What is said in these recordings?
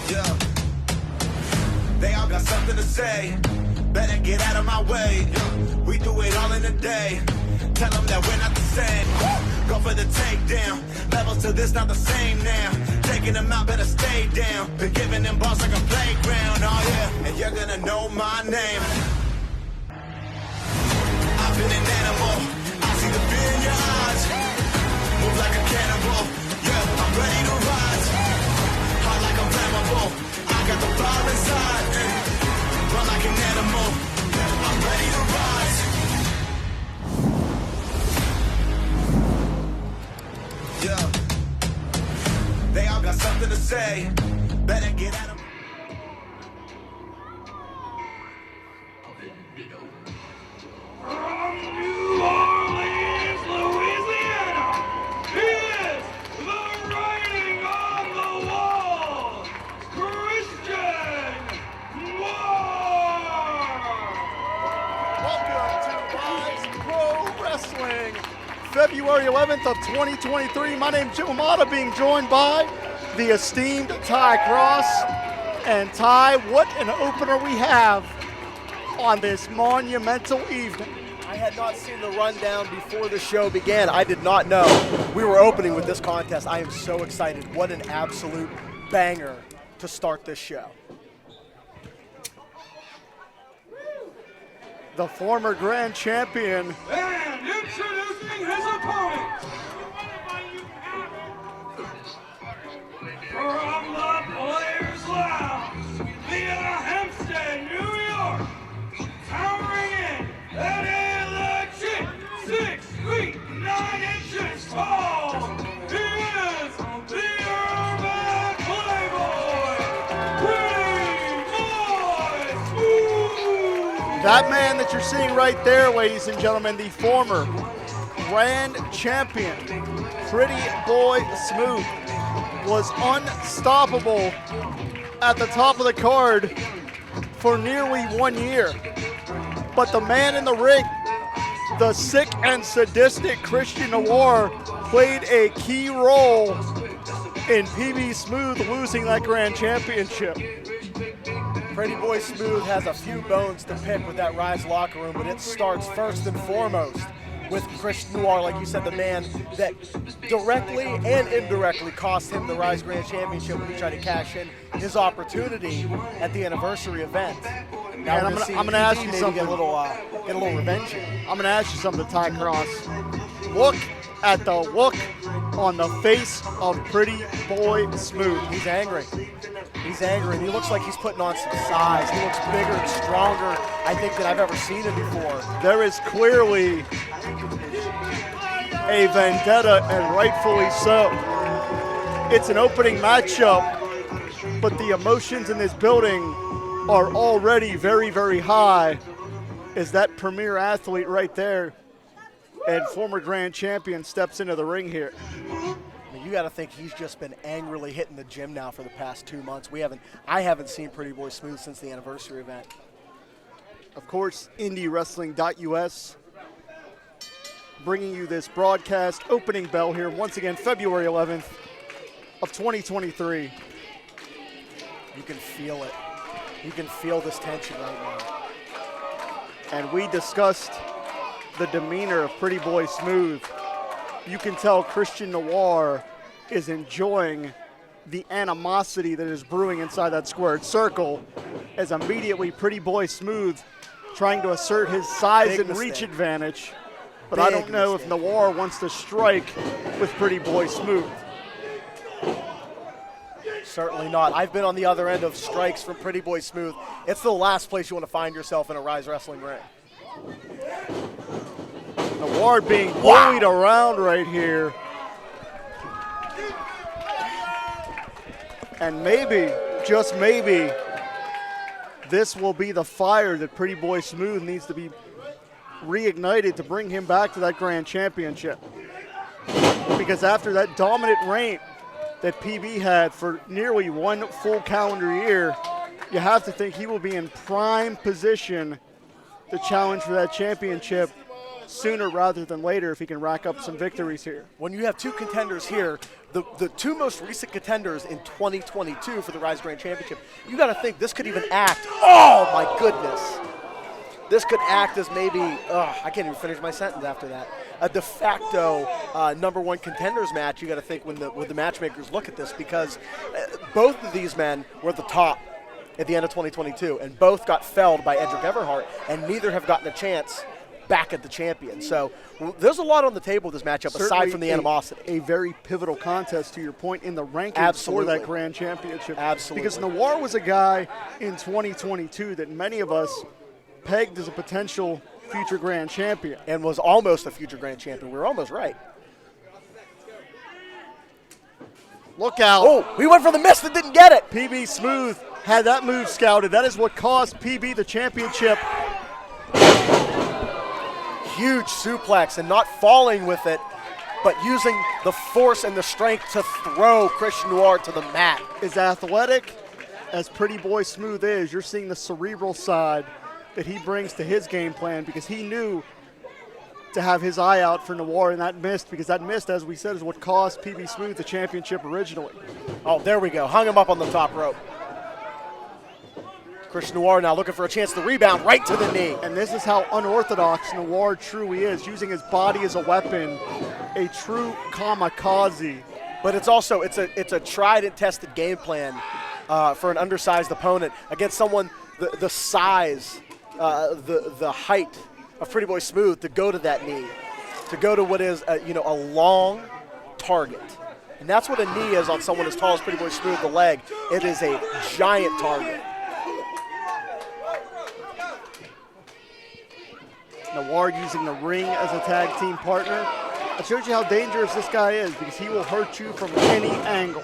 Yeah. They all got something to say. Better get out of my way. We do it all in a day. Tell them that we're not the same. Go for the takedown. Levels to this not the same now. Taking them out, better stay down. Been giving them balls like a playground. Oh yeah, and you're gonna know my name. I've been an animal. I see the fear in your eyes. Move like a cannibal. Yeah, I'm ready to rise. Hard like I'm flammable. I got the fire inside. Run like an animal. I'm ready to rise. Yeah. They all got something to say. Better get at 'em. From New Orleans, Louisiana, he is the writing on the wall, Christian Noir. Welcome to Ryse Pro Wrestling, February 11th of 2023. My name's Aminata, being joined by the esteemed Ty Cross. And Ty, what an opener we have on this monumental evening. I had not seen the rundown before the show began. I did not know we were opening with this contest. I am so excited. What an absolute banger to start this show. The former grand champion. And introducing his opponent, from the Players Lounge, via Hempstead, New York, towering in at a legit 6 feet 9 inches tall, he is the urban playboy, Pretty Boy Smooth. That man that you're seeing right there, ladies and gentlemen, the former grand champion, Pretty Boy Smooth, was unstoppable at the top of the card for nearly 1 year. But the man in the ring, the sick and sadistic Christian Noir, played a key role in PB Smooth losing that grand championship. Pretty Boy Smooth has a few bones to pick with that Ryse locker room, but it starts first and foremost with Christian Noir, like you said, the man that directly and indirectly cost him the Ryse Grand Championship when he tried to cash in his opportunity at the anniversary event. Now And I'm gonna ask you something. Get a little revenge here. I'm going to ask you something, Ty Cross. Look at the look on the face of Pretty Boy Smooth. He's angry. He's angry, and he looks like he's putting on some size. He looks bigger and stronger, I think, than I've ever seen him before. There is clearly a vendetta, and rightfully so. It's an opening matchup, but the emotions in this building are already very, very high. Is that premier athlete right there and former grand champion steps into the ring here. I mean, you got to think he's just been angrily hitting the gym now for the past 2 months. I haven't seen Pretty Boy Smooth since the anniversary event. Of course, IndyWrestling.us bringing you this broadcast opening bell here once again, February 11th of 2023. You can feel it. You can feel this tension right now. And we discussed the demeanor of Pretty Boy Smooth. You can tell Christian Noir is enjoying the animosity that is brewing inside that squared circle, as immediately Pretty Boy Smooth trying to assert his size and reach advantage. But I don't know if Noir wants to strike with Pretty Boy Smooth. Certainly not. I've been on the other end of strikes from Pretty Boy Smooth. It's the last place you want to find yourself in a Ryse wrestling ring. Noir being bullied around right here. And maybe, just maybe, this will be the fire that Pretty Boy Smooth needs to be reignited to bring him back to that grand championship. Because after that dominant reign that PB had for nearly 1 full calendar year, you have to think he will be in prime position to challenge for that championship sooner rather than later if he can rack up some victories here. When you have 2 contenders here the two most recent contenders in 2022 for the Ryse Grand Championship. You got to think this could even act. Oh my goodness! This could act as maybe. I can't even finish my sentence after that. A de facto #1 contenders match. You got to think when the matchmakers look at this, because both of these men were at the top at the end of 2022, and both got felled by Edric Everhart, and neither have gotten a chance back at the champion. So there's a lot on the table with this matchup. Certainly aside from the animosity. A very pivotal contest, to your point, in the rankings Absolutely. for that Grand Championship. Absolutely. Because Noir was a guy in 2022 that many of us pegged as a potential future Grand Champion. And was almost a future Grand Champion. We were almost right. Look out. Oh, we went for the miss and didn't get it. PB Smooth had that move scouted. That is what cost PB the championship. Huge suplex, and not falling with it, but using the force and the strength to throw Christian Noir to the mat. As athletic as Pretty Boy Smooth is, you're seeing the cerebral side that he brings to his game plan, because he knew to have his eye out for Noir, and that missed, because that missed, as we said, is what cost PB Smooth the championship originally. Oh, there we go. Hung him up on the top rope. Christian Noir now looking for a chance to rebound right to the knee. And this is how unorthodox Noir truly is, using his body as a weapon, a true kamikaze. But it's also it's a tried and tested game plan for an undersized opponent against someone the size, the height of Pretty Boy Smooth, to go to that knee, to go to what is a long target. And that's what a knee is on someone as tall as Pretty Boy Smooth, the leg. It is a giant target. Noir using the ring as a tag team partner. It shows you how dangerous this guy is, because he will hurt you from any angle.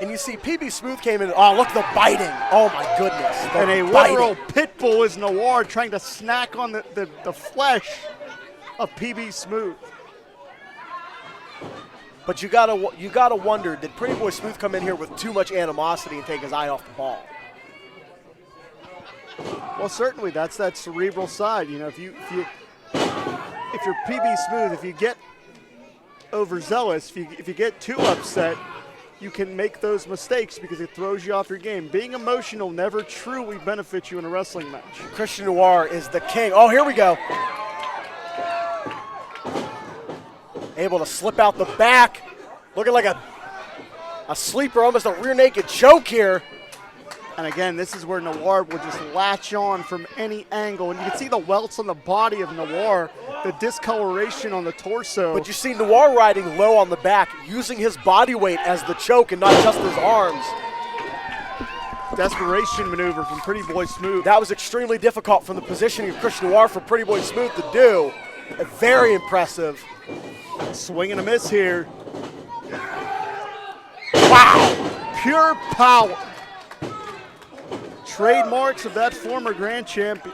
And you see PB Smooth came in. Oh, look at the biting. Oh, my goodness. And a literal pit bull is Noir, trying to snack on the flesh of PB Smooth. But you gotta wonder, did Pretty Boy Smooth come in here with too much animosity and take his eye off the ball? Well, certainly that's that cerebral side. If you're PB Smooth, if you get overzealous, if you get too upset, you can make those mistakes because it throws you off your game. Being emotional never truly benefits you in a wrestling match. Christian Noir is the king. Oh, here we go. Able to slip out the back. Looking like a sleeper, almost a rear naked choke here. And again, this is where Noir will just latch on from any angle. And you can see the welts on the body of Noir, the discoloration on the torso. But you see Noir riding low on the back, using his body weight as the choke and not just his arms. Desperation maneuver from Pretty Boy Smooth. That was extremely difficult from the positioning of Christian Noir for Pretty Boy Smooth to do. Very impressive. Swing and a miss here. Wow! Pure power. Trademarks of that former grand champion.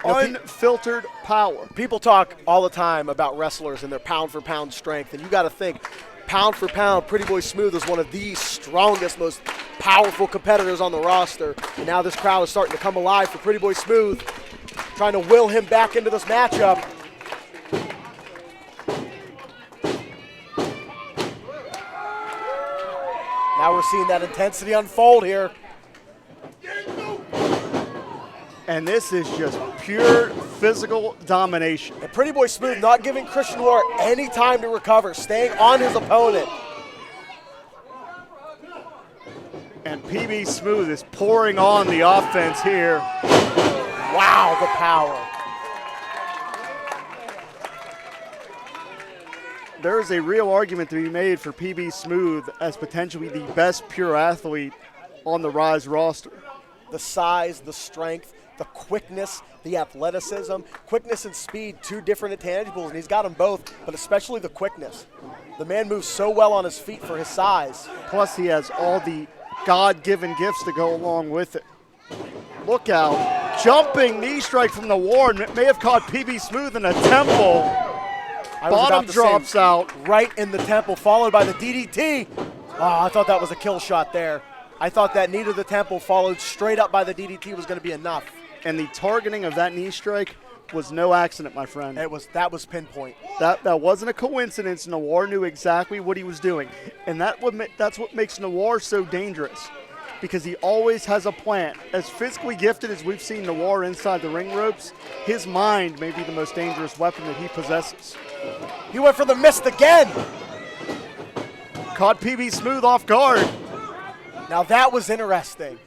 Unfiltered power. People talk all the time about wrestlers and their pound-for-pound strength, and you got to think, pound for pound, Pretty Boy Smooth is one of the strongest, most powerful competitors on the roster. And now this crowd is starting to come alive for Pretty Boy Smooth, trying to will him back into this matchup. Now we're seeing that intensity unfold here. And this is just pure physical domination. And Pretty Boy Smooth not giving Christian Noir any time to recover, staying on his opponent. And PB Smooth is pouring on the offense here. Wow, the power. There is a real argument to be made for PB Smooth as potentially the best pure athlete on the Ryse roster. The size, the strength, the quickness, the athleticism. Quickness and speed, two different intangibles, and he's got them both, but especially the quickness. The man moves so well on his feet for his size. Plus he has all the God-given gifts to go along with it. Look out. Jumping knee strike from the Ward. May have caught PB Smooth in a temple. Bottom drops out. Right in the temple, followed by the DDT. Oh, I thought that was a kill shot there. I thought that knee to the temple followed straight up by the DDT was going to be enough. And the targeting of that knee strike was no accident, my friend. That was pinpoint. That wasn't a coincidence. Noir knew exactly what he was doing, and that's what makes Noir so dangerous, because he always has a plan. As physically gifted as we've seen Noir inside the ring ropes, his mind may be the most dangerous weapon that he possesses. He went for the mist again. Caught PB Smooth off guard. Now that was interesting.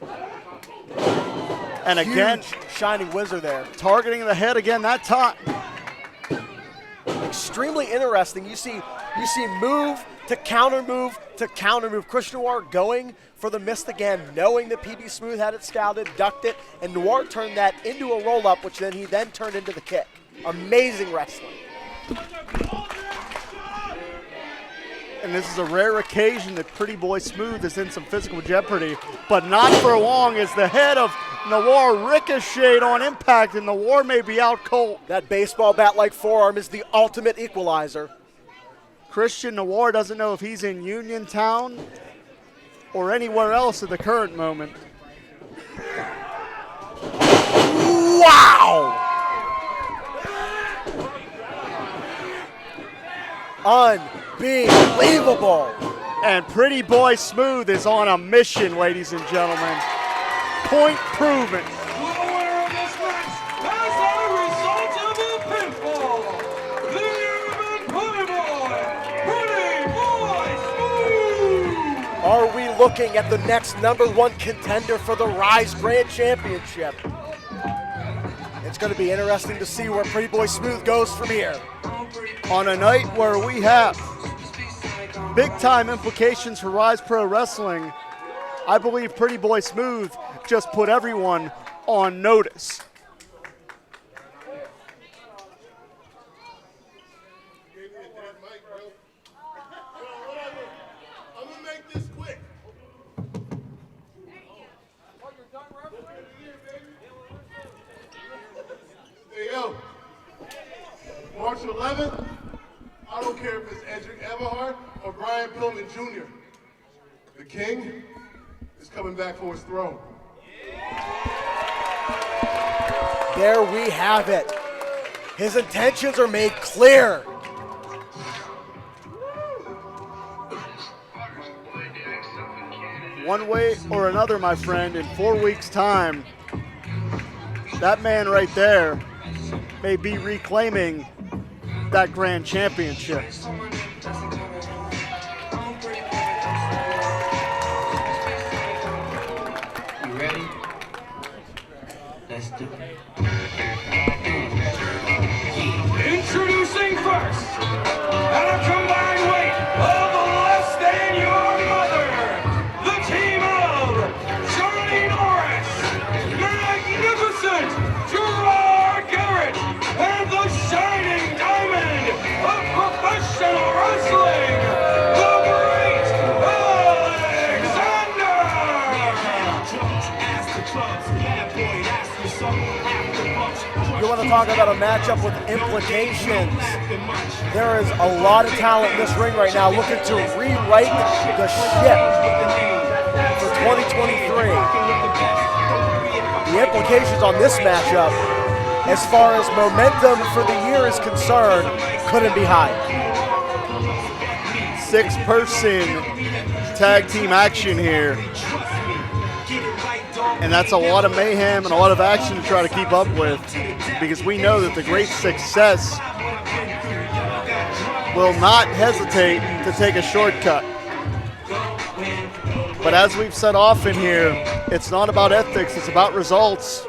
And again, Huge shining wizard there. targeting the head again that time. Extremely interesting. You see move to counter move to counter move. Chris Noir going for the mist again, knowing that PB Smooth had it scouted, ducked it, and Noir turned that into a roll up, which then he turned into the kick. Amazing wrestling. And this is a rare occasion that Pretty Boy Smooth is in some physical jeopardy, but not for long, as the head of Noir ricocheted on impact, and Noir may be out cold. That baseball bat-like forearm is the ultimate equalizer. Christian Noir doesn't know if he's in Uniontown or anywhere else at the current moment. Wow! Unbelievable. And Pretty Boy Smooth is on a mission, ladies and gentlemen. Point proven. The winner of this match, as a result of a pinfall, the Pretty Boy Smooth. Are we looking at the next #1 contender for the Ryse Grand Championship? It's going to be interesting to see where Pretty Boy Smooth goes from here. On a night where we have big-time implications for Ryse Pro Wrestling, I believe Pretty Boy Smooth just put everyone on notice. I'm gonna make this quick. Hey yo, March 11th, I don't care if it's Everhart or Brian Pillman Jr. The king is coming back for his throne. There we have it. His intentions are made clear. One way or another, my friend, in 4 weeks' time, that man right there may be reclaiming that grand championship. You ready? Let's do it. Introducing first, at a combined weight of less than your mother, the team of Johnny Norris, magnificent Gerard Garrett, and the shining diamond of professional wrestling, the great You want to talk about a matchup with implications. There is a lot of talent in this ring right now looking to rewrite the ship for 2023. The implications on this matchup, as far as momentum for the year is concerned, couldn't be higher. 6-person tag team action here. And that's a lot of mayhem and a lot of action to try to keep up with, because we know that the great success will not hesitate to take a shortcut. But as we've said often here, it's not about ethics, it's about results.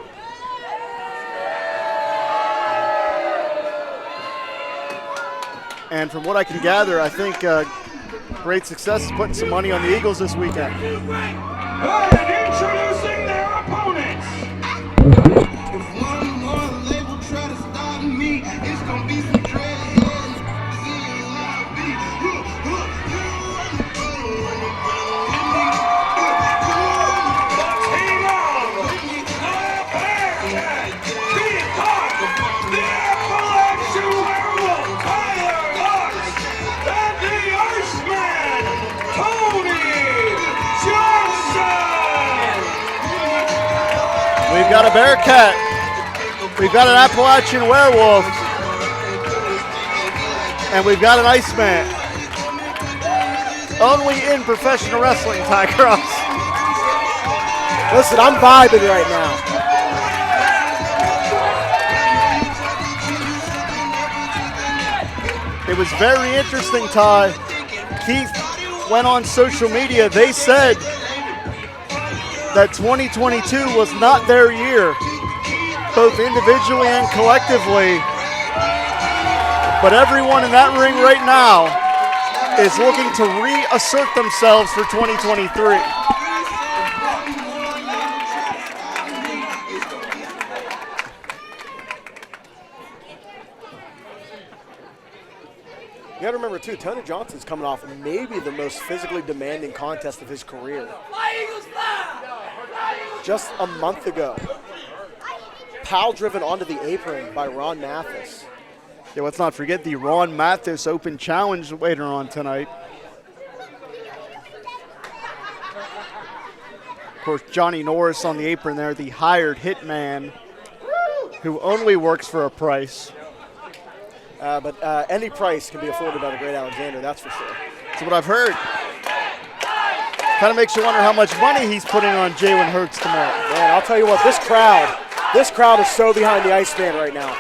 And from what I can gather, I think great success is putting some money on the Eagles this weekend. And introducing their opponents. If one more label try to stop me, it's gonna be some dreadheads. The team of the Bearcat, Peacock, the Appalachian Werewolf, Tyler Lux, and the Iceman, Tony Johnson. We've got a Bearcat We've got an Appalachian werewolf. And we've got an Iceman. Only in professional wrestling, Ty Cross. Listen, I'm vibing right now. It was very interesting, Ty. Keith went on social media. They said that 2022 was not their year, both individually and collectively. But everyone in that ring right now is looking to reassert themselves for 2023. You gotta remember too, Tony Johnson's coming off maybe the most physically demanding contest of his career. Just a month ago, pile driven onto the apron by Ron Mathis. Yeah, let's not forget the Ron Mathis Open Challenge later on tonight. Of course, Johnny Norris on the apron there, the hired hitman who only works for a price. But any price can be afforded by the great Alexander, that's for sure. That's what I've heard. Kind of makes you wonder how much money he's putting on Jalen Hurts tomorrow. Man, I'll tell you what, this crowd is so behind the Iceman right now.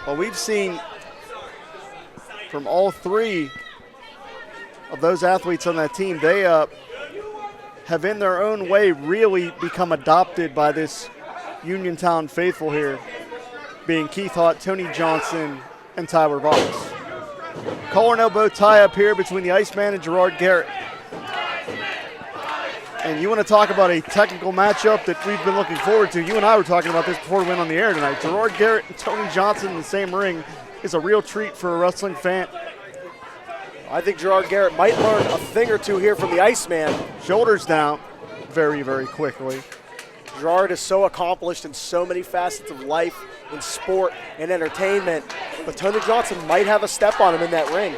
Well, we've seen from all three of those athletes on that team, they have in their own way really become adopted by this Uniontown faithful here, being Keith Haught, Tony Johnson, and Tyler Voxx. Collar and elbow tie-up here between the Iceman and Gerard Garrett. And you want to talk about a technical matchup that we've been looking forward to. You and I were talking about this before we went on the air tonight. Gerard Garrett and Tony Johnson in the same ring is a real treat for a wrestling fan. I think Gerard Garrett might learn a thing or two here from the Iceman. Shoulders down very, very quickly. Gerard is so accomplished in so many facets of life, in sport and entertainment, but Tony Johnson might have a step on him in that ring.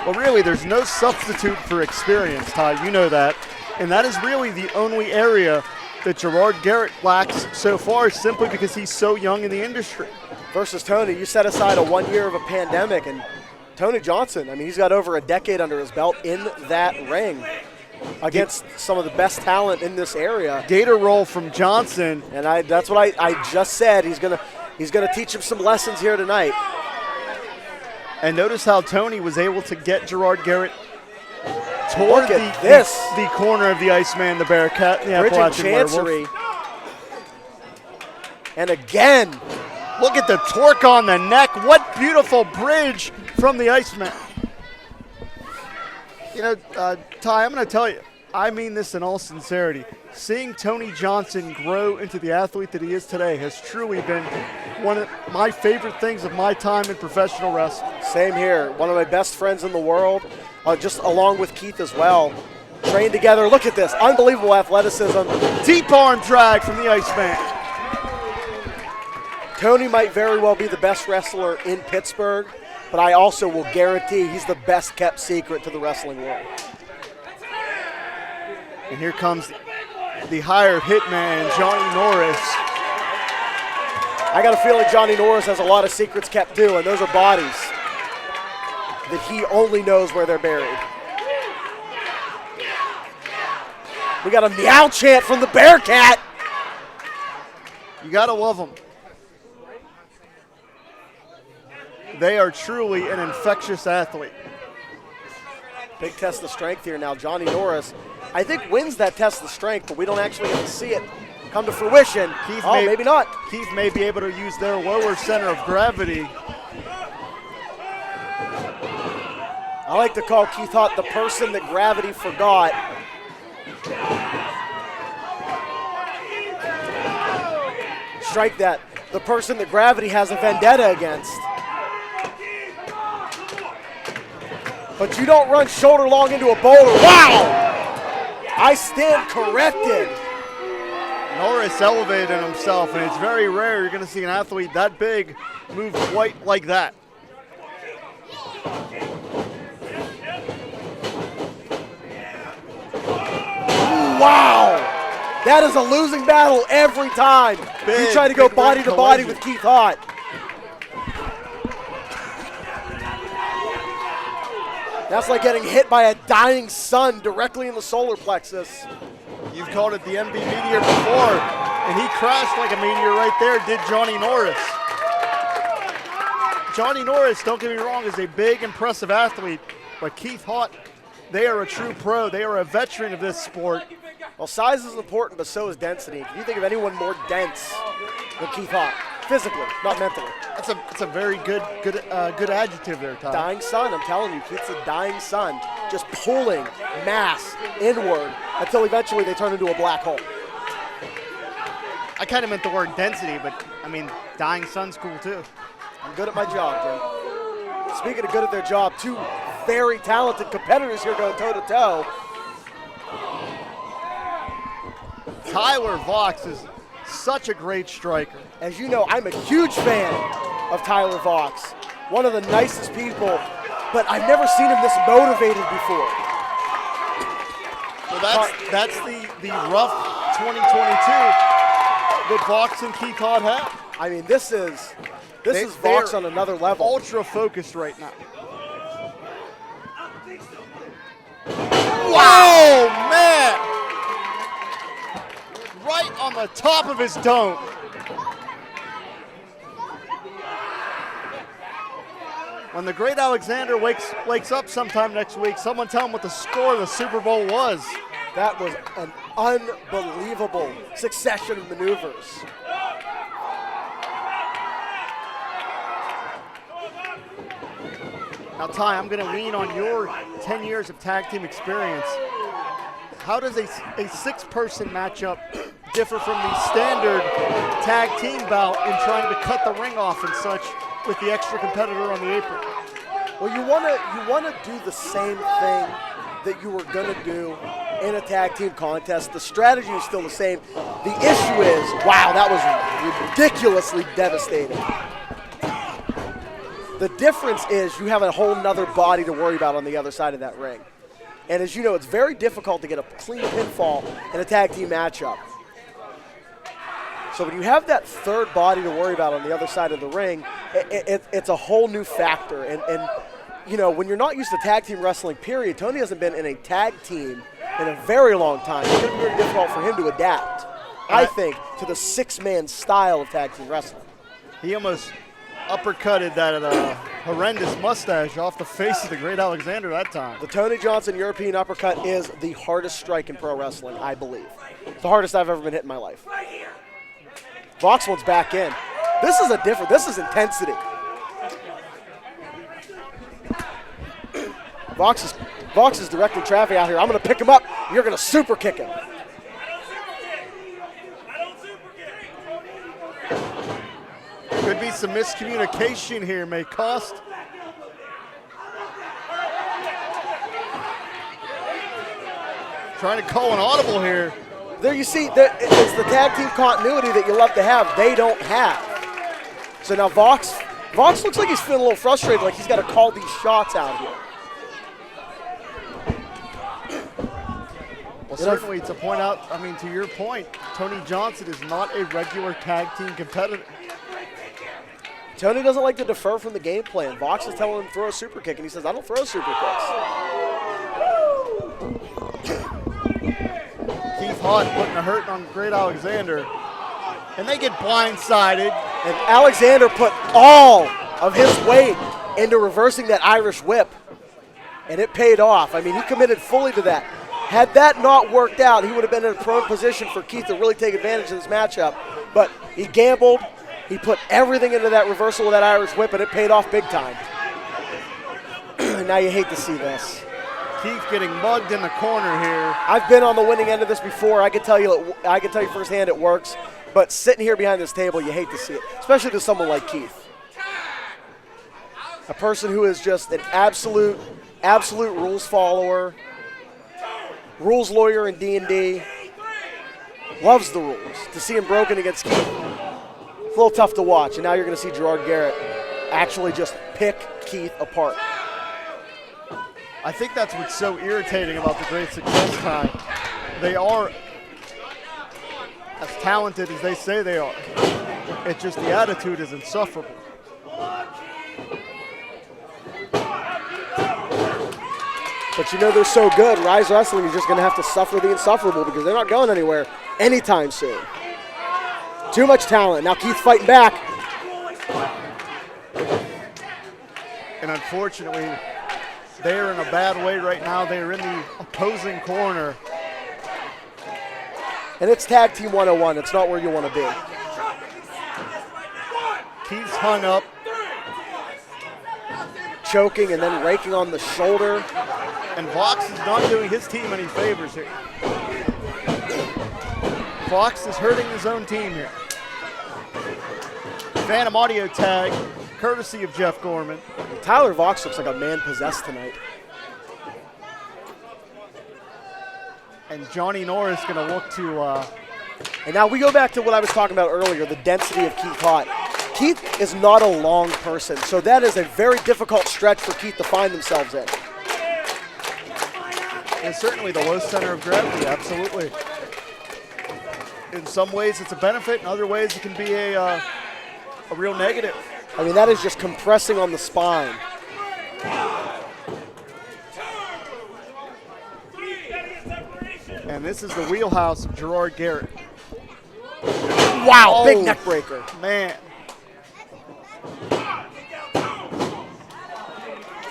Well, really, there's no substitute for experience, Ty. You know that. And that is really the only area that Gerard Garrett lacks so far, simply because he's so young in the industry. Versus Tony, you set aside a 1 year of a pandemic, and Tony Johnson, I mean, he's got over a decade under his belt in that ring against some of the best talent in this area. Gator roll from Johnson. And that's what I just said. He's gonna teach him some lessons here tonight. And notice how Tony was able to get Gerard Garrett toward the corner of the Iceman, the Bearcat, and the Appalachian Chancery. And again, look at the torque on the neck. What beautiful bridge from the Iceman. You know, Ty, I'm going to tell you, I mean this in all sincerity. Seeing Tony Johnson grow into the athlete that he is today has truly been one of my favorite things of my time in professional wrestling. Same here. One of my best friends in the world, just along with Keith as well. Trained together. Look at this. Unbelievable athleticism. Deep arm drag from the Iceman. Tony might very well be the best wrestler in Pittsburgh, but I also will guarantee he's the best kept secret to the wrestling world. And here comes the hired hitman, Johnny Norris. I got a feeling Johnny Norris has a lot of secrets kept too, and those are bodies that he only knows where they're buried. We got a meow chant from the Bearcat. You gotta love them. They are truly an infectious athlete. Big test of strength here now. Johnny Norris, I think, wins that test of strength, but we don't actually get to see it come to fruition. Maybe not. Keith may be able to use their lower center of gravity. I like to call Keith Haught the person that gravity forgot. Strike that. The person that gravity has a vendetta against. But you don't run shoulder long into a boulder. Wow! I stand corrected. Norris elevated himself, and it's very rare you're going to see an athlete that big move quite like that. Wow! That is a losing battle every time. You try to go body to body with Keith Haught. That's like getting hit by a dying sun directly in the solar plexus. You've called it the MB Meteor before, and he crashed like a meteor right there, did Johnny Norris. Johnny Norris, don't get me wrong, is a big, impressive athlete, but Keith Haught, they are a true pro. They are a veteran of this sport. Well, size is important, but so is density. Can you think of anyone more dense than Keith Haught? Physically, not mentally. That's a very good adjective there, Tom. Dying sun, I'm telling you. Keith's a dying sun, just pulling mass inward until eventually they turn into a black hole. I kind of meant the word density, but, I mean, dying sun's cool, too. I'm good at my job, Jim. Speaking of good at their job, two very talented competitors here going toe-to-toe. Tyler Voxx is such a great striker. As you know, I'm a huge fan of Tyler Voxx. One of the nicest people, but I've never seen him this motivated before. So that's the rough 2022 that Voxx and Keith Haught have. I mean, this is Voxx on another level. Ultra focused right now. Wow, man! Right on the top of his dome. When the great Alexander wakes up sometime next week, someone tell him what the score of the Super Bowl was. That was an unbelievable succession of maneuvers. Now, Ty, I'm going to lean on your 10 years of tag team experience. How does a six-person matchup differ from the standard tag team bout in trying to cut the ring off and such with the extra competitor on the apron? Well, you want to do the same thing that you were going to do in a tag team contest. The strategy is still the same. The issue is, wow, that was ridiculously devastating. The difference is you have a whole nother body to worry about on the other side of that ring. And as you know, it's very difficult to get a clean pinfall in a tag team matchup. So when you have that third body to worry about on the other side of the ring, it's a whole new factor. And you know, when you're not used to tag team wrestling, period, Tony hasn't been in a tag team in a very long time. It's going to be very difficult for him to adapt, I think, to the six-man style of tag team wrestling. He almost uppercutted that horrendous mustache off the face of the great Alexander that time. The Tony Johnson European uppercut is the hardest strike in pro wrestling, I believe. It's the hardest I've ever been hit in my life. Voxx one's back in. This is intensity. Voxx is directing traffic out here. I'm going to pick him up. You're going to super kick him. Could be some miscommunication here, may cost. Trying to call an audible here. There you see, it's the tag team continuity that you love to have. They don't have. So now Voxx looks like he's feeling a little frustrated, like he's got to call these shots out here. Well, certainly to point out, I mean, to your point, Tony Johnson is not a regular tag team competitor. Tony doesn't like to defer from the game plan. Voxx is telling him to throw a super kick, and he says, I don't throw super kicks. Keith Haught putting a hurt on great Alexander, and they get blindsided. And Alexander put all of his weight into reversing that Irish whip, and it paid off. I mean, he committed fully to that. Had that not worked out, he would have been in a prone position for Keith to really take advantage of this matchup. But he gambled. He put everything into that reversal of that Irish whip, and it paid off big time. Now you hate to see this. Keith getting mugged in the corner here. I've been on the winning end of this before. I can tell you firsthand it works. But sitting here behind this table, you hate to see it, especially to someone like Keith. A person who is just an absolute rules follower, rules lawyer in D&D, loves the rules. To see him broken against Keith, it's a little tough to watch. And now you're going to see Gerard Garrett actually just pick Keith apart. I think that's what's so irritating about the great success time. They are as talented as they say they are. It's just the attitude is insufferable. But you know they're so good. Ryse Wrestling is just going to have to suffer the insufferable because they're not going anywhere anytime soon. Too much talent. Now Keith fighting back. And unfortunately, they're in a bad way right now. They're in the opposing corner. And it's Tag Team 101. It's not where you want to be. Keith's hung up. Choking and then raking on the shoulder. And Voxx is not doing his team any favors here. Voxx is hurting his own team here. Phantom audio tag, courtesy of Jeff Gorman. Tyler Voxx looks like a man possessed tonight. And Johnny Norris going to look to... And now we go back to what I was talking about earlier, the density of Keith Haught. Keith is not a long person, so that is a very difficult stretch for Keith to find themselves in. And certainly the low center of gravity, absolutely. In some ways it's a benefit, in other ways it can be a real negative. I mean, that is just compressing on the spine. And this is the wheelhouse of Gerard Garrett. Wow, big neck breaker. Man.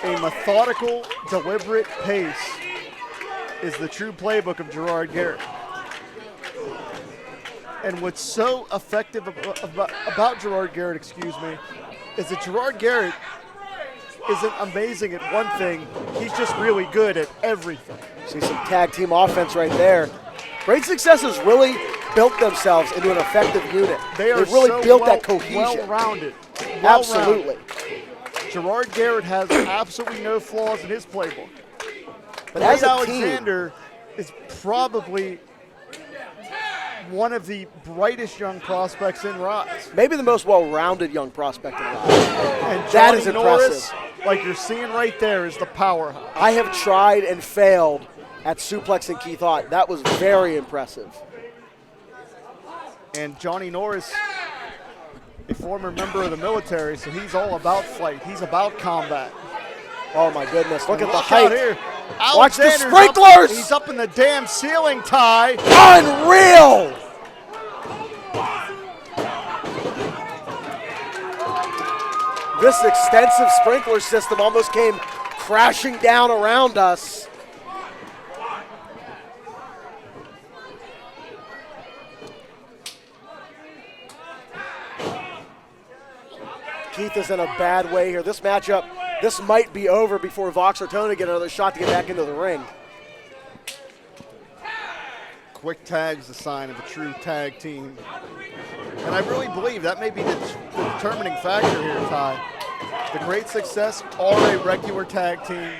A methodical, deliberate pace is the true playbook of Gerard Garrett. And what's so effective about Gerard Garrett, is that Gerard Garrett isn't amazing at one thing. He's just really good at everything. See some tag team offense right there. Great Successes really built themselves into an effective unit. They've really so built that cohesion. Well-rounded. Absolutely. Gerard Garrett has absolutely no flaws in his playbook. But as a Alexander is probably one of the brightest young prospects in Ryse. Maybe the most well-rounded young prospect in Ryse. And that is Norris, impressive. like you're seeing right there, is the powerhouse. I have tried and failed at suplexing Keith Haught. That was very impressive. And Johnny Norris, a former member of the military, so he's all about fight. He's about combat. Oh my goodness, look at the Out height. here. Watch the Alexander's sprinklers! He's up in the damn ceiling, Ty. Unreal! This extensive sprinkler system almost came crashing down around us. Keith is in a bad way here. This matchup, this might be over before Voxx or Tony get another shot to get back into the ring. Quick tag's the sign of a true tag team. And I really believe that may be the determining factor here, Ty. The Great Success are a regular tag team.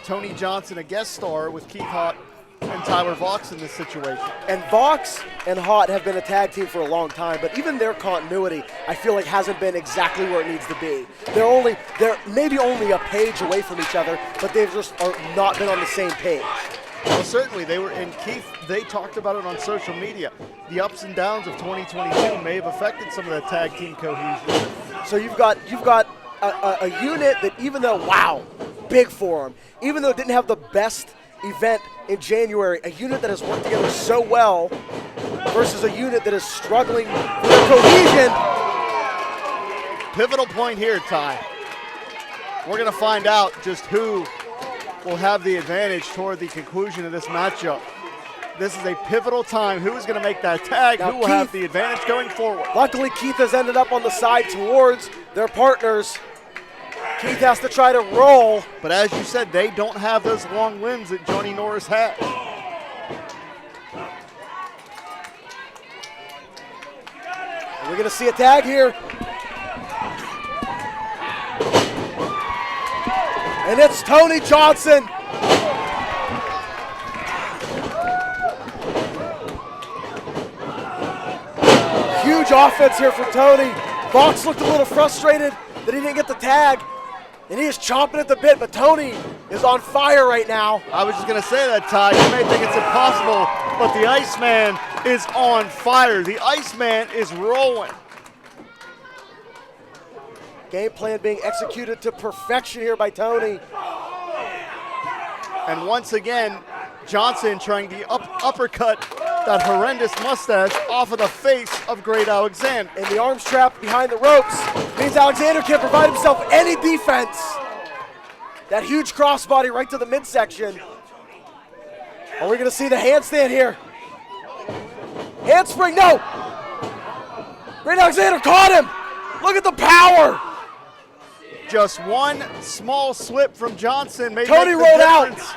Tony Johnson, a guest star with Keith Haught and Tyler Voxx in this situation. And Voxx and Haught have been a tag team for a long time, but even their continuity, I feel like, hasn't been exactly where it needs to be. They're maybe only a page away from each other, but they've just not been on the same page. Well, certainly they were, and Keith, they talked about it on social media. The ups and downs of 2022 may have affected some of that tag team cohesion. So you've got a unit that, even though, wow, big for them, even though it didn't have the best event in January, a unit that has worked together so well versus a unit that is struggling with their cohesion. Pivotal point here, Ty. We're going to find out just who will have the advantage toward the conclusion of this matchup. This is a pivotal time. Who is going to make that tag? Now who will have the advantage going forward? Luckily, Keith has ended up on the side towards their partners. Keith has to try to roll. But as you said, they don't have those long limbs that Johnny Norris had. Are we going to see a tag here? And it's Tony Johnson. Huge offense here for Tony. Voxx looked a little frustrated that he didn't get the tag, and he is chomping at the bit, but Tony is on fire right now. I was just going to say that, Ty. You may think it's impossible but the Iceman is on fire. The Iceman is rolling. Game plan being executed to perfection here by Tony. And once again, Johnson trying to uppercut that horrendous mustache off of the face of Great Alexander. And the arms trap behind the ropes means Alexander can't provide himself any defense. That huge crossbody right to the midsection. Are we gonna see the handstand here? Handspring, no! Great Alexander caught him! Look at the power! Just one small slip from Johnson may Tony make the rolled out. difference.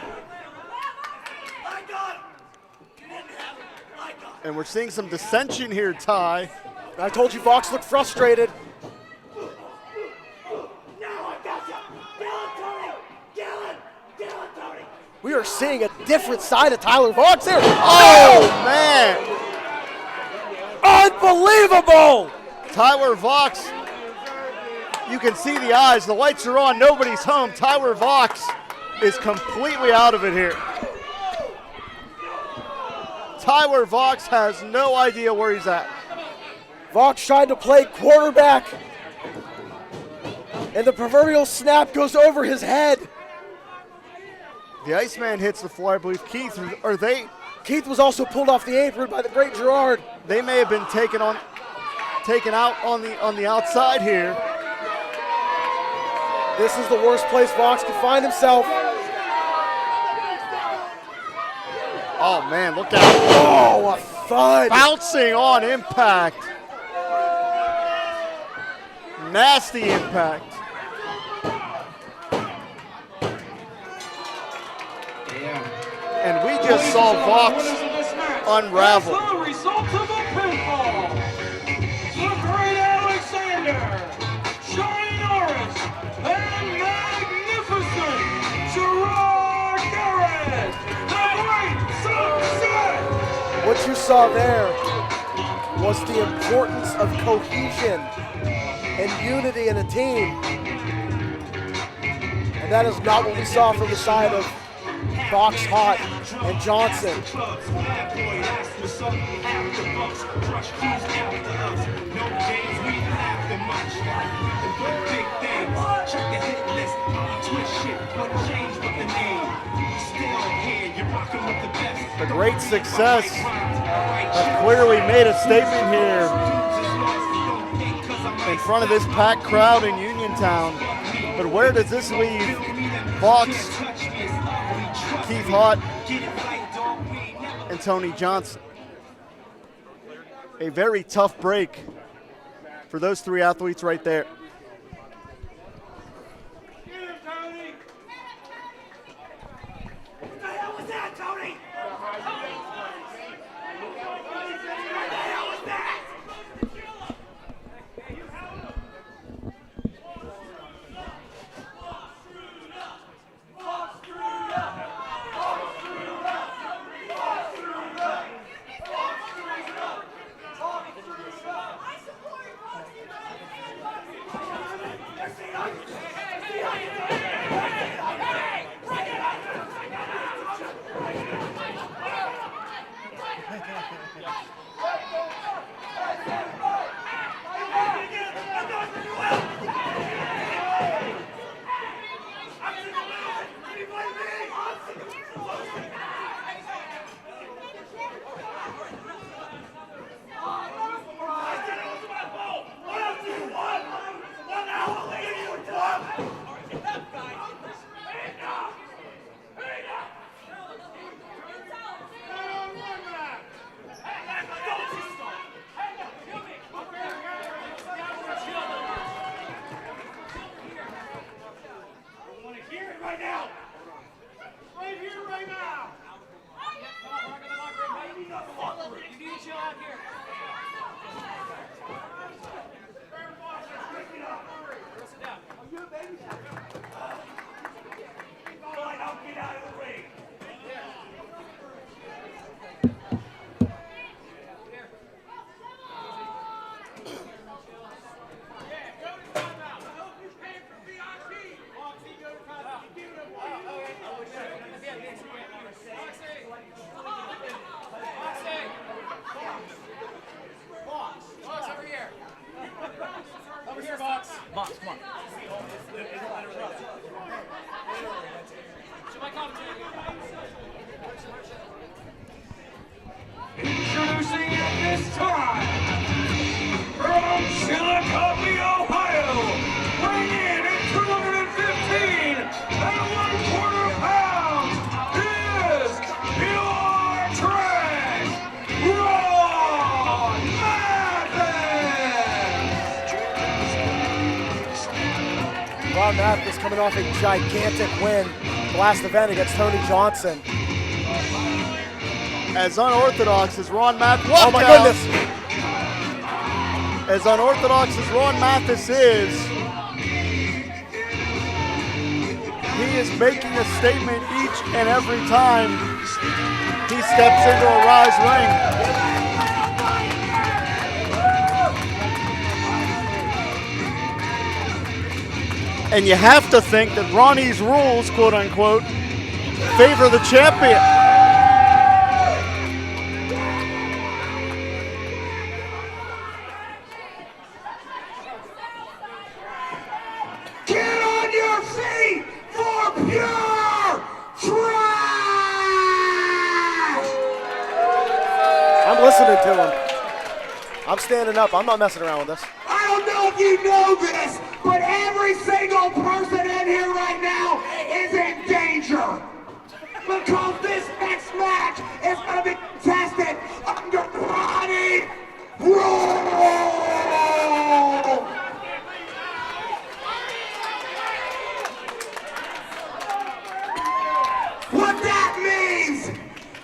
And we're seeing some dissension here, Ty. I told you Voxx looked frustrated. We are seeing a different side of Tyler Voxx here. Oh, man. Unbelievable! Tyler Voxx, you can see the eyes. The lights are on. Nobody's home. Tyler Voxx is completely out of it here. Tyler Voxx has no idea where he's at. Voxx tried to play quarterback, and the proverbial snap goes over his head. The Iceman hits the floor. I believe Keith, Keith was also pulled off the apron by the great Gerard. They may have been taken out on the outside here. This is the worst place Voxx can find himself. Oh man, look out. Oh, a thud. Bouncing on impact. Nasty impact. And we just saw Voxx unravel. That's the result of a pinfall. The Great Alexander, Johnny Norris, and magnificent Gerard Garrett. The great success. What you saw there was the importance of cohesion and unity in a team. And that is not what we saw from the side of Voxx, Haught, and Johnson. The great success have clearly made a statement here in front of this packed crowd in Uniontown. But where does this leave Voxx, Keith Haught, and Tony Johnson? A very tough break for those three athletes right there. Introducing at this time, from Chillicothe, Ohio, weighing in at 215 and 1/4 pounds, is Pure Trash, Ron Mathis! Ron Mathis coming off a gigantic win the last event against Tony Johnson. As unorthodox as Ron Mathis. Oh my goodness! As unorthodox as Ron Mathis is, he is making a statement each and every time he steps into a Ryse ring. And you have to think that Ronnie's rules, quote unquote, favor the champion. Get on your feet for Pure Trash! I'm listening to him. I'm standing up. I'm not messing around with this. I don't know if you know this, but every single person in here right now is in danger. Because this next match is going to be contested under Ronnie rules. What that means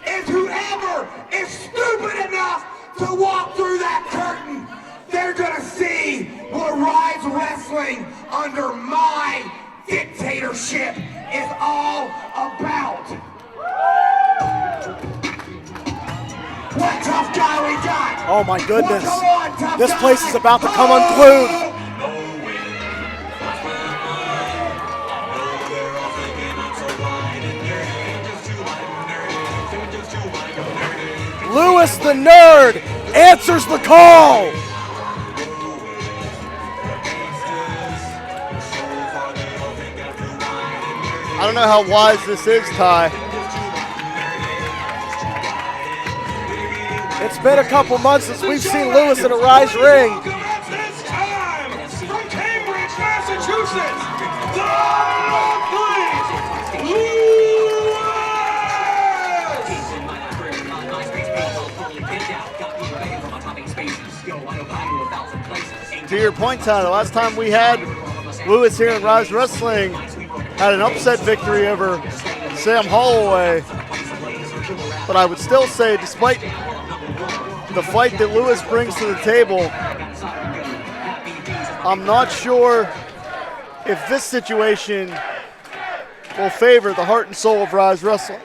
is whoever is stupid enough to walk through that curtain, they're gonna see what Ryse Wrestling under my dictatorship is all about. What tough guy we got? Oh my goodness. Well, come on, tough This guy. place is about to come unglued. Lewis the Nerd answers the call. I don't know how wise this is, Ty. It's been a couple months since we've seen Lewis in a Ryse ring. At this time, from Cambridge, Massachusetts, the lovely To your point, Ty, the last time we had Lewis here in Ryse Wrestling had an upset victory over Sam Holloway. But I would still say, despite the fight that Lewis brings to the table, I'm not sure if this situation will favor the heart and soul of Ryse Wrestling.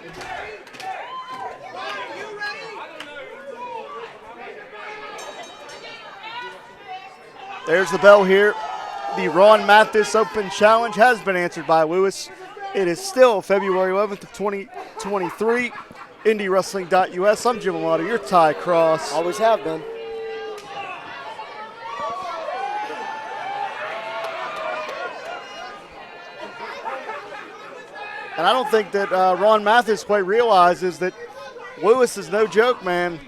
There's the bell here. The Ron Mathis Open Challenge has been answered by Lewis. It is still February 11th of 2023. IndyWrestling.us. I'm Jim Amato, your Ty Cross. Always have been. And I don't think that Ron Mathis quite realizes that Lewis is no joke, man.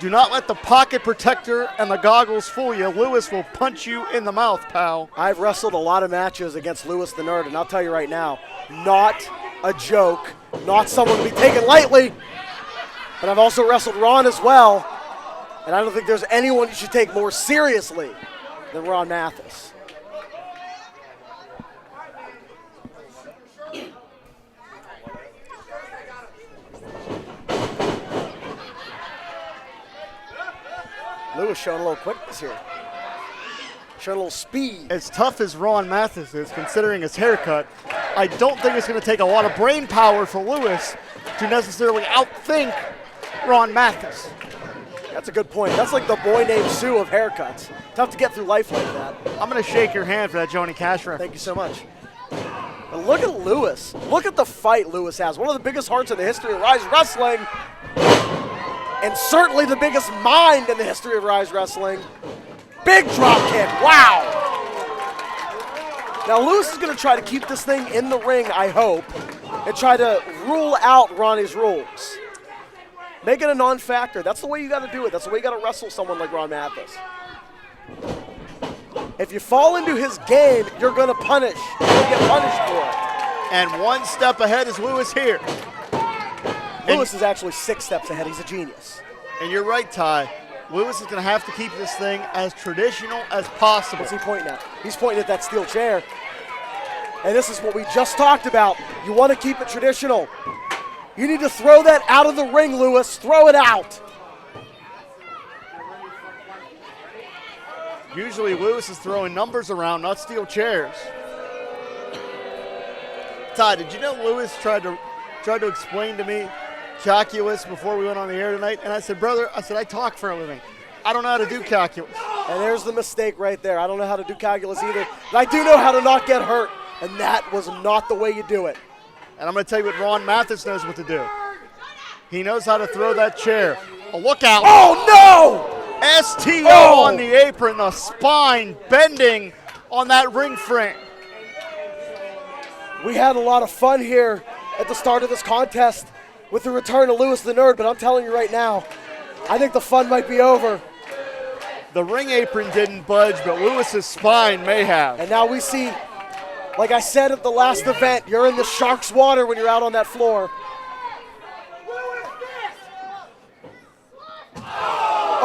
Do not let the pocket protector and the goggles fool you. Lewis will punch you in the mouth, pal. I've wrestled a lot of matches against Lewis the Nerd, and I'll tell you right now, not a joke, not someone to be taken lightly. But I've also wrestled Ron as well, and I don't think there's anyone you should take more seriously than Ron Mathis. Lewis showing a little quickness here. Showing a little speed. As tough as Ron Mathis is, considering his haircut, I don't think it's going to take a lot of brain power for Lewis to necessarily outthink Ron Mathis. That's a good point. That's like the boy named Sue of haircuts. Tough to get through life like that. I'm going to shake your hand for that Johnny Cash reference. Thank you so much. And look at Lewis. Look at the fight Lewis has. One of the biggest hearts in the history of Ryse Wrestling. And certainly the biggest mind in the history of Ryse Wrestling. Big drop kick. Wow. Now Lewis is going to try to keep this thing in the ring, I hope, and try to rule out Ronnie's rules. Make it a non-factor. That's the way you got to do it. That's the way you got to wrestle someone like Ron Mathis. If you fall into his game, you're going to punish. You're going to get punished for it. And one step ahead is Lewis here. Lewis is actually 6 steps ahead. He's a genius. And you're right, Ty. Lewis is going to have to keep this thing as traditional as possible. What's he pointing at? He's pointing at that steel chair. And this is what we just talked about. You want to keep it traditional. You need to throw that out of the ring, Lewis. Throw it out. Usually Lewis is throwing numbers around, not steel chairs. Ty, did you know Lewis tried to explain to me calculus before we went on the air tonight? And I said, brother, I talk for a living. I don't know how to do calculus. And there's the mistake right there. I don't know how to do calculus either. But I do know how to not get hurt. And that was not the way you do it. And I'm going to tell you what Ron Mathis knows what to do. He knows how to throw that chair. Oh, look out. Oh, no! STO on the apron, the spine bending on that ring frame. We had a lot of fun here at the start of this contest with the return of Lewis the Nerd, but I'm telling you right now, I think the fun might be over. The ring apron didn't budge, but Lewis's spine may have. And now we see, like I said at the last event, you're in the shark's water when you're out on that floor.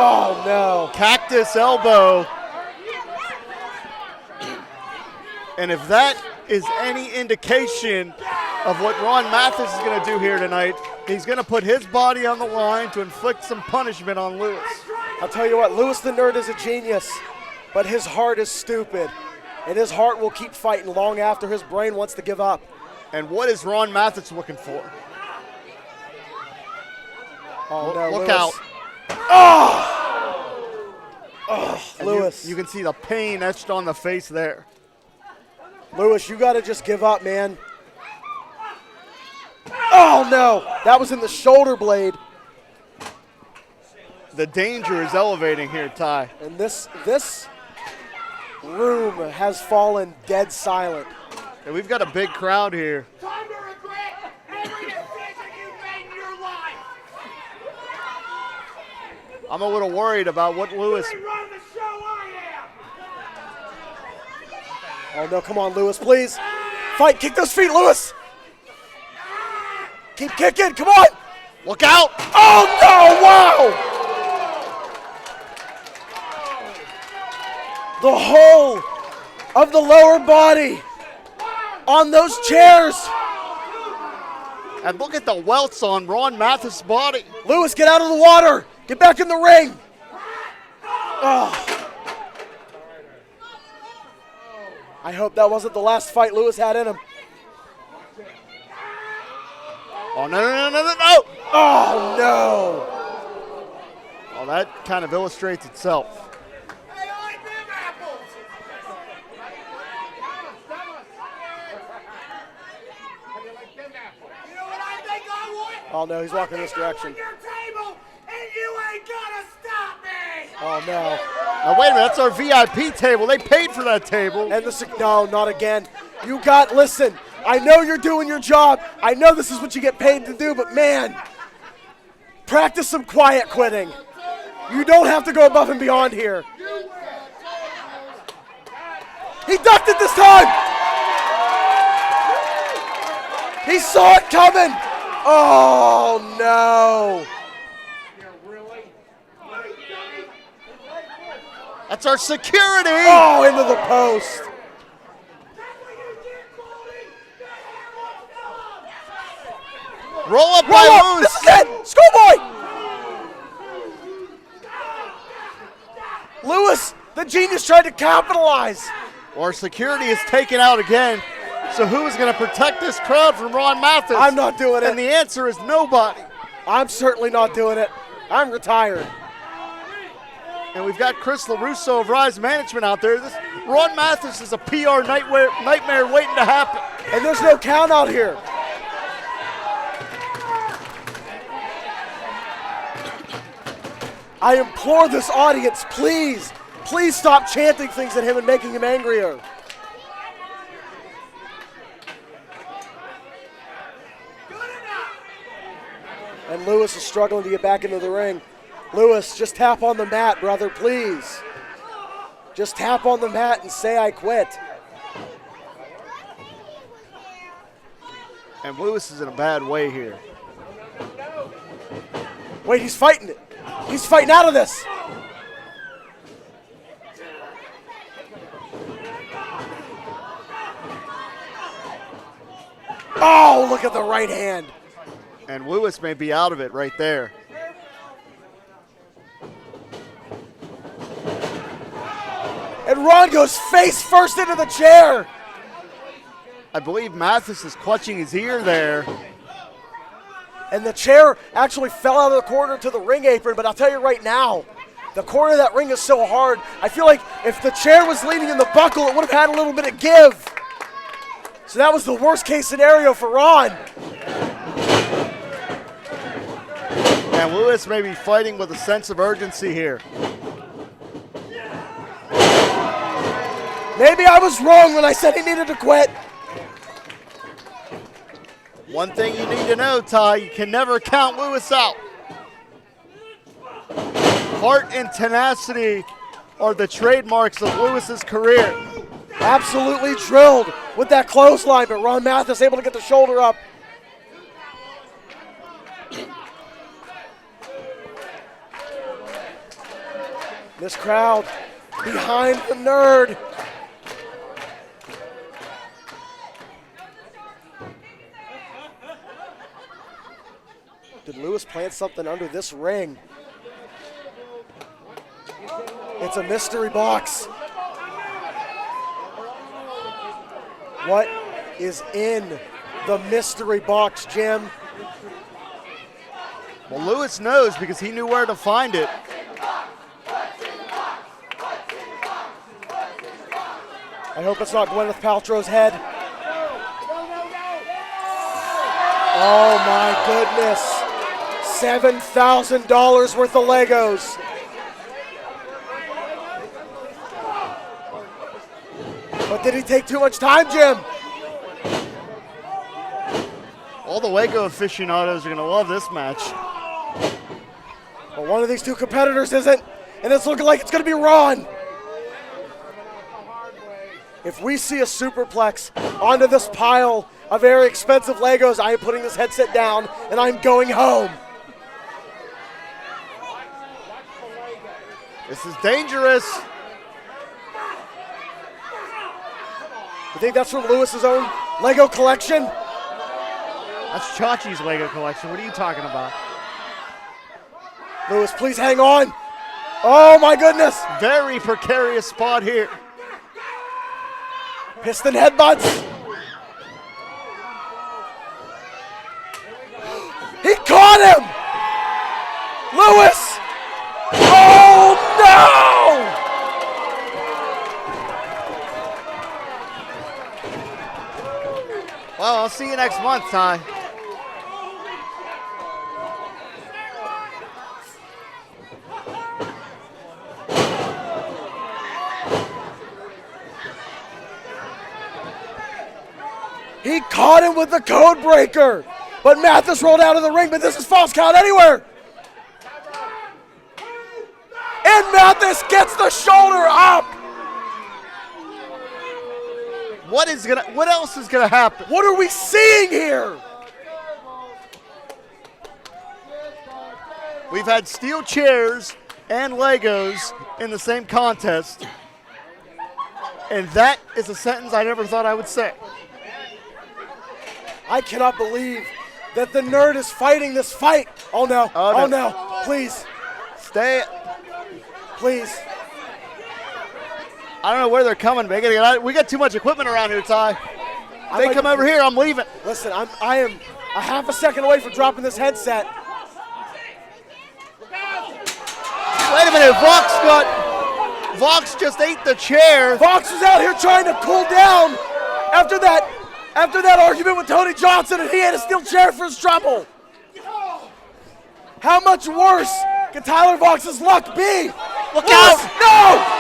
Oh, no. Cactus elbow. And if that is any indication of what Ron Mathis is going to do here tonight, he's going to put his body on the line to inflict some punishment on Lewis. I'll tell you what, Lewis the Nerd is a genius, but his heart is stupid. And his heart will keep fighting long after his brain wants to give up. And what is Ron Mathis looking for? Oh, no, look Lewis. out. Lewis. You can see the pain etched on the face there. Lewis, you got to just give up, man. Oh, no. That was in the shoulder blade. The danger is elevating here, Ty. And this room has fallen dead silent. And we've got a big crowd here. Time to regret every decision you made in your life. I'm a little worried about what Lewis... You run the show, I am. Oh, no, come on, Lewis, please. Fight, kick those feet, Lewis. Keep kicking, come on. Look out! Oh, no, wow. The whole of the lower body on those chairs. And look at the welts on Ron Mathis' body. Lewis, get out of the water. Get back in the ring. Oh. I hope that wasn't the last fight Lewis had in him. Oh, no. Oh, no. Well, that kind of illustrates itself. Oh, no, he's walking this direction. Oh, no. Now, wait a minute, that's our VIP table. They paid for that table. And no, not again. Listen, I know you're doing your job. I know this is what you get paid to do, but man, practice some quiet quitting. You don't have to go above and beyond here. He ducked it this time. He saw it coming. Oh, no. That's our security. Oh, into the post. Roll up by Lewis. This is it. Schoolboy. Lewis, the genius, tried to capitalize. Our security is taken out again. So who is going to protect this crowd from Ron Mathis? I'm not doing it. And the answer is nobody. I'm certainly not doing it. I'm retired. And we've got Chris LaRusso of Ryse Management out there. Ron Mathis is a PR nightmare waiting to happen. And there's no count out here. I implore this audience, please Please stop chanting things at him and making him angrier. And Lewis is struggling to get back into the ring. Lewis, just tap on the mat, brother, please. Just tap on the mat and say I quit. And Lewis is in a bad way here. Wait, he's fighting it. He's fighting out of this. Oh, look at the right hand. And Lewis may be out of it right there. And Ron goes face first into the chair. I believe Mathis is clutching his ear there. And the chair actually fell out of the corner to the ring apron, but I'll tell you right now, the corner of that ring is so hard, I feel like if the chair was leaning in the buckle, it would have had a little bit of give. So that was the worst case scenario for Ron. And Lewis may be fighting with a sense of urgency here. Maybe I was wrong when I said he needed to quit. One thing you need to know, Ty, you can never count Lewis out. Heart and tenacity are the trademarks of Lewis's career. Absolutely drilled with that clothesline, but Ron Mathis able to get the shoulder up. This crowd behind the nerd. Did Lewis plant something under this ring? It's a mystery box. What is in the mystery box, Jim? Well, Lewis knows because he knew where to find it. I hope it's not Gwyneth Paltrow's head. Oh my goodness. $7,000 worth of Legos. But did he take too much time, Jim? All the Lego aficionados are going to love this match. Well, one of these two competitors isn't, and it's looking like it's going to be Ron. If we see a superplex onto this pile of very expensive Legos, I am putting this headset down and I'm going home. This is dangerous. You think that's from Lewis's own Lego collection? That's Chachi's Lego collection. What are you talking about? Lewis, please hang on. Oh my goodness. Very precarious spot here. Piston headbutts. He caught him! Lewis! Oh no! Well, I'll see you next month, Ty. He caught him with the code breaker, but Mathis rolled out of the ring, but this is false count anywhere. And Mathis gets the shoulder up. What else is gonna happen? What are we seeing here? We've had steel chairs and Legos in the same contest, and that is a sentence I never thought I would say. I cannot believe that the nerd is fighting this fight. Oh no, oh no, please. Stay. Please. I don't know where they're coming. We got too much equipment around here, Ty. They come over here, I'm leaving. Listen, I am a half a second away from dropping this headset. Wait a minute, Voxx just ate the chair. Voxx was out here trying to cool down after that argument with Tony Johnson, and he had a steel chair for his trouble. How much worse can Tyler Voxx's luck be? Look out! No!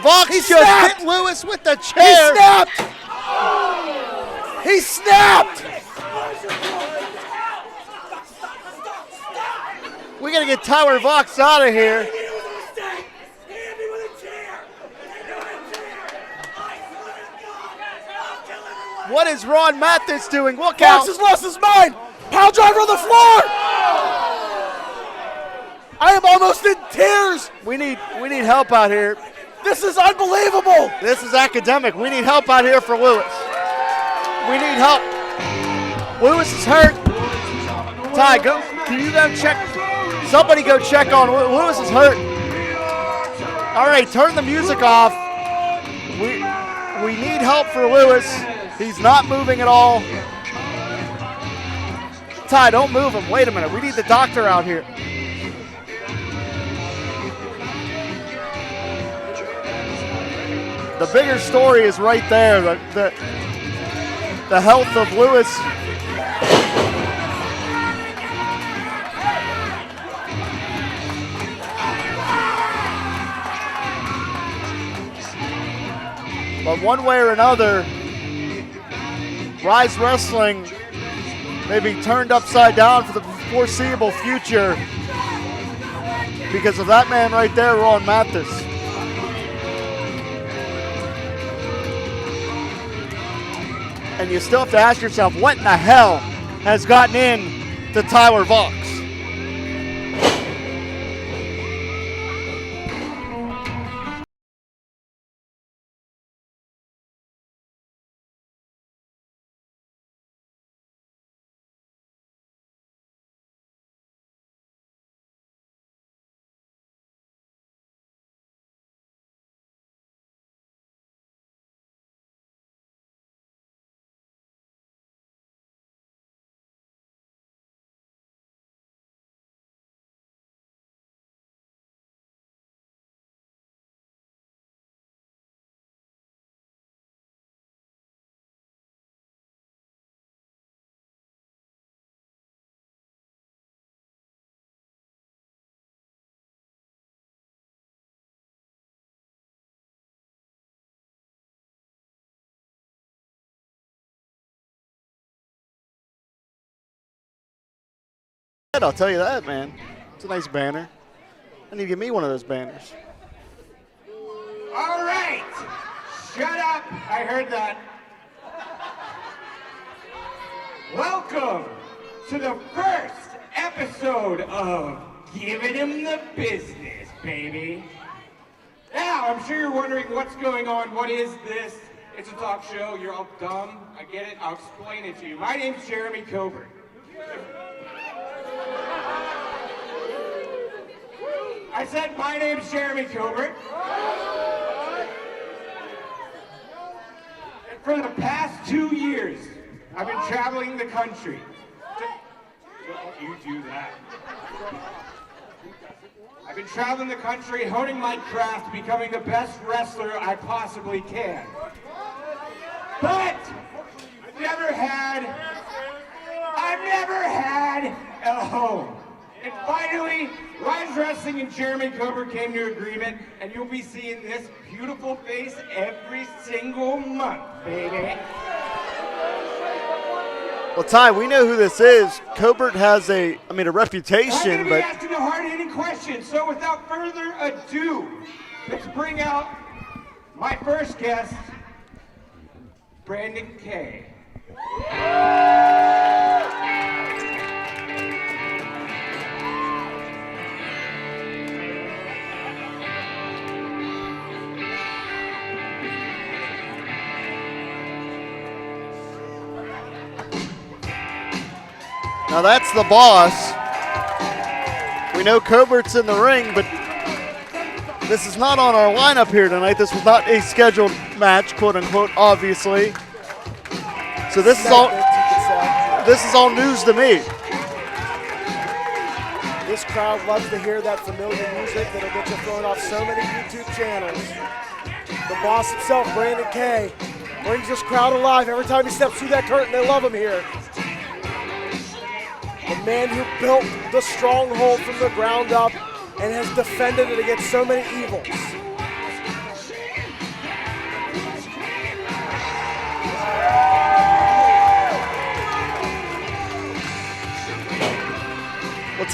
Voxx He just snapped! hit Lewis with the He chair. snapped! He snapped! We got to get Tyler Voxx out of here. What is Ron Mathis doing? Look out. Voxx has lost his mind! Power driver on the floor! I am almost in tears! We need help out here. This is unbelievable! This is academic. We need help out here for Lewis. We need help. Lewis is hurt. Ty, go. Can you go check? Somebody go check on Lewis is hurt. All right, turn the music off. We need help for Lewis. He's not moving at all. Ty, don't move him. Wait a minute. We need the doctor out here. The bigger story is right there. The health of Lewis. But one way or another, Ryse Wrestling may be turned upside down for the foreseeable future because of that man right there, Ron Mathis. And you still have to ask yourself, what in the hell has gotten in to Tyler Voxx? I'll tell you that, man. It's a nice banner. I need to get me one of those banners. All right. Shut up. I heard that. Welcome to the first episode of Giving Him the Business, baby. Now, I'm sure you're wondering what's going on. What is this? It's a talk show. You're all dumb. I get it. I'll explain it to you. My name's Jeremy Kobert. I said my name's Jeremy Kobert. And for the past 2 years, I've been traveling the country. Don't you do that. I've been traveling the country, honing my craft, becoming the best wrestler I possibly can. But I've never had a home. And finally, Ryse Wrestling and Jeremy Kobert came to agreement, and you'll be seeing this beautiful face every single month, baby. Well, Ty, we know who this is. Kobert has a reputation, I'm going to be but asking the hard-hitting questions, so without further ado, let's bring out my first guest, Brandon K. now that's the boss. We know Kobert's in the ring, but this is not on our lineup here tonight. This was not a scheduled match, quote unquote, obviously. So this is all news to me. This crowd loves to hear that familiar music that'll get you thrown off so many YouTube channels. The boss himself, Brandon K, brings this crowd alive. Every time he steps through that curtain, they love him here. The man who built the stronghold from the ground up and has defended it against so many evils.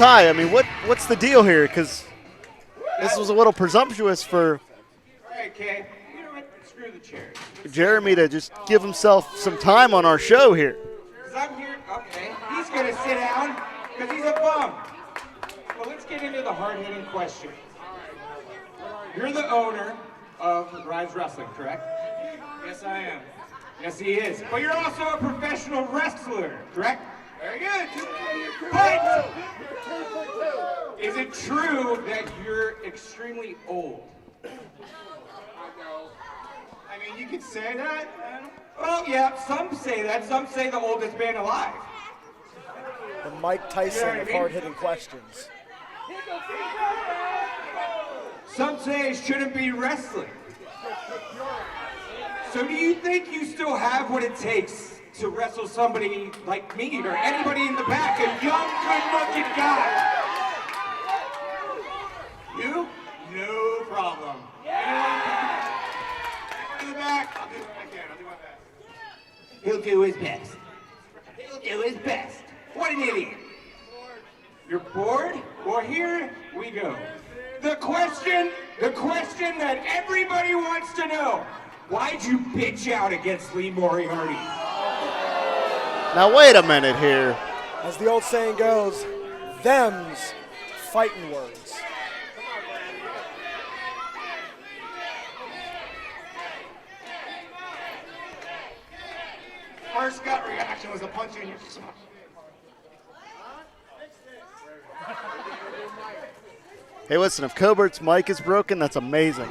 Ty, I mean, what's the deal here? Because this was a little presumptuous for All right, Kay. You know what? Screw the chairs. Jeremy to just give himself some time on our show here. Because I'm here. Okay. He's going to sit down because he's a bum. Well, let's get into the hard-hitting question. You're the owner of Ryse Wrestling, correct? Yes, I am. Yes, he is. But you're also a professional wrestler, correct? Very good. But is it true that you're extremely old? I mean, you could say that. Well, yeah, some say that. Some say the oldest man alive. The Mike Tyson of hard-hitting questions. Some say it shouldn't be wrestling. So do you think you still have what it takes to wrestle somebody like me or anybody in the back, a young, good-looking guy? You? No problem. Anyone in the back? I'll do my best. He'll do his best. He'll do his best. What an idiot. You're bored? Well, here we go. The question that everybody wants to know. Why'd you bitch out against Lee Moriarty? Now wait a minute here. As the old saying goes, them's fighting words. First gut reaction was a punch in your stomach. Hey, listen, if Kobert's mic is broken, that's amazing.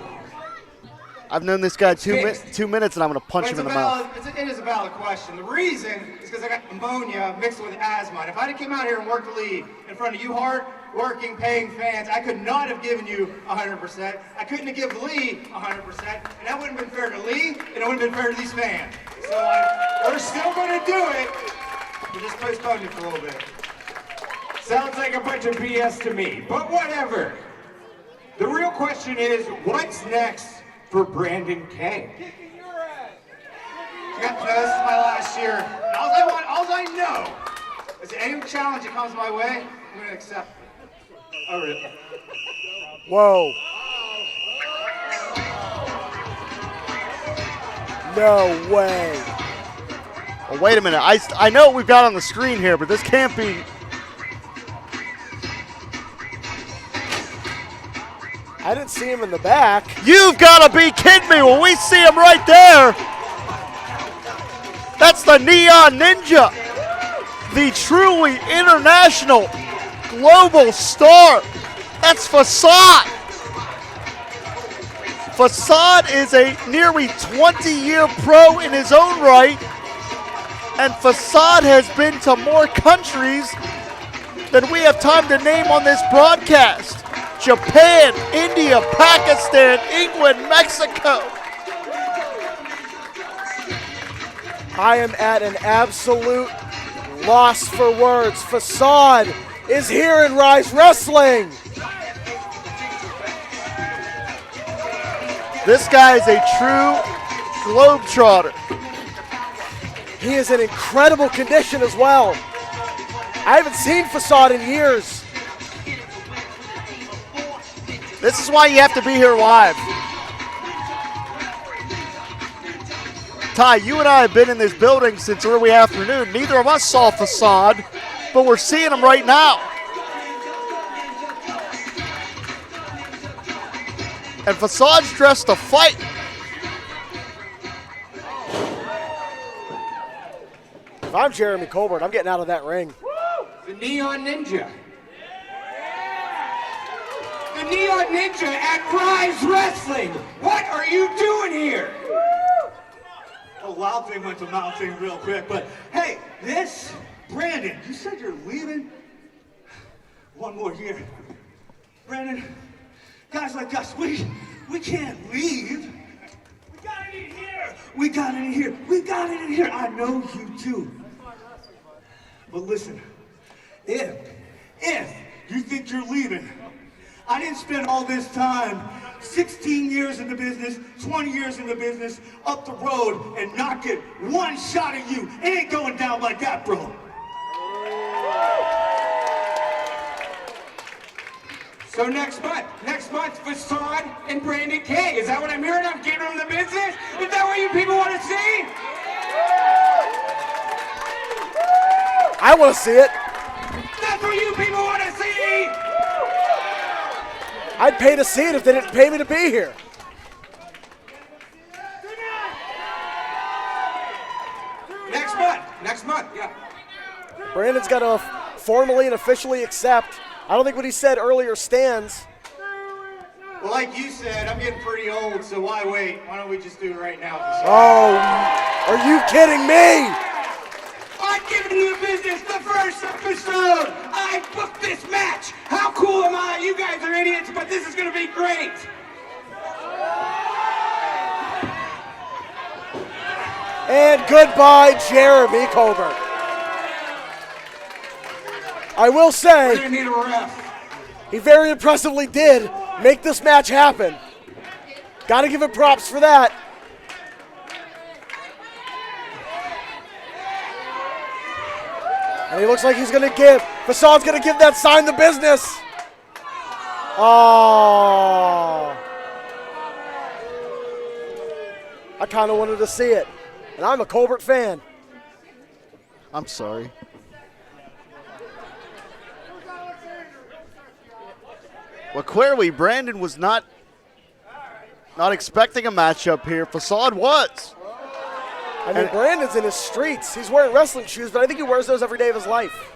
I've known this guy 2 minutes, and I'm going to punch him in the mouth. It is a valid question. The reason is because I got pneumonia mixed with asthma. And if I had came out here and worked the league in front of you hard working, paying fans, I could not have given you 100%. I couldn't have given Lee 100%. And that wouldn't have been fair to Lee, and it wouldn't have been fair to these fans. So we're still going to do it. We just postponed it for a little bit. Sounds like a bunch of BS to me, but whatever. The real question is, what's next for Brandon K? This is my last year. All I know is any challenge that comes my way, I'm going to accept it. Oh, really? Whoa. No way. Well, wait a minute. I know what we've got on the screen here, but this can't be. I didn't see him in the back. You've got to be kidding me. Well, we see him right there. That's the Neon Ninja, the truly international global star. That's Facade. Facade is a nearly 20-year pro in his own right, and Facade has been to more countries than we have time to name on this broadcast. Japan, India, Pakistan, England, Mexico. I am at an absolute loss for words. Facade is here in Ryse Wrestling. This guy is a true globetrotter. He is in incredible condition as well. I haven't seen Facade in years. This is why you have to be here live. Ty, you and I have been in this building since early afternoon. Neither of us saw Facade, but we're seeing him right now. And Facade's dressed to fight. If I'm Jeremy Kobert, I'm getting out of that ring. The Neon Ninja. The Neon Ninja at Ryse Wrestling. What are you doing here? A wild thing went to mild thing real quick, but hey, Brandon, you said you're leaving? One more year. Brandon, guys like us, we can't leave. We got it in here. We got it in here. We got it in here. I know you do. But listen, if you think you're leaving, I didn't spend all this time, 16 years in the business, 20 years in the business, up the road and not get one shot at you. It ain't going down like that, bro. So next month, Facade and Brandon K. Is that what I'm hearing? I'm giving them the business? Is that what you people want to see? I want to see it. That's what you people want to see! I'd pay to see it if they didn't pay me to be here. Next month, yeah. Brandon's got to formally and officially accept. I don't think what he said earlier stands. Well, like you said, I'm getting pretty old, so why wait? Why don't we just do it right now? Oh, are you kidding me? I'm giving you the business the first episode. I booked this match. How cool am I? You guys are idiots, but this is going to be great. And goodbye, Jeremy Kobert. I will We're say, going to need a ref. he very impressively did make this match happen. Got to give him props for that. And he looks like he's going to give. Facade's going to give that sign the business. Oh. I kind of wanted to see it. And I'm a Kobert fan. I'm sorry. Well, clearly Brandon was not expecting a matchup here. Facade was. I mean, Brandon's in his streets. He's wearing wrestling shoes, but I think he wears those every day of his life.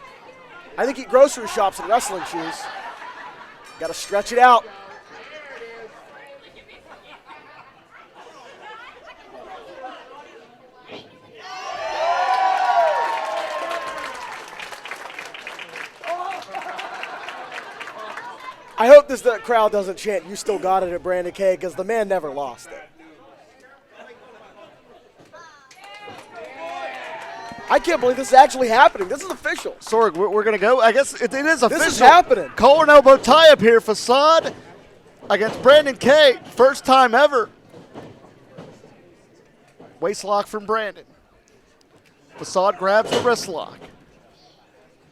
I think he grocery shops in wrestling shoes. Got to stretch it out. I hope the crowd doesn't chant, "You still got it" at Brandon K, because the man never lost it. I can't believe this is actually happening. This is official. Sorg, we're going to go. I guess it is official. This is happening. Collar and elbow tie-up here. Facade against Brandon K. First time ever. Waist lock from Brandon. Facade grabs the wrist lock.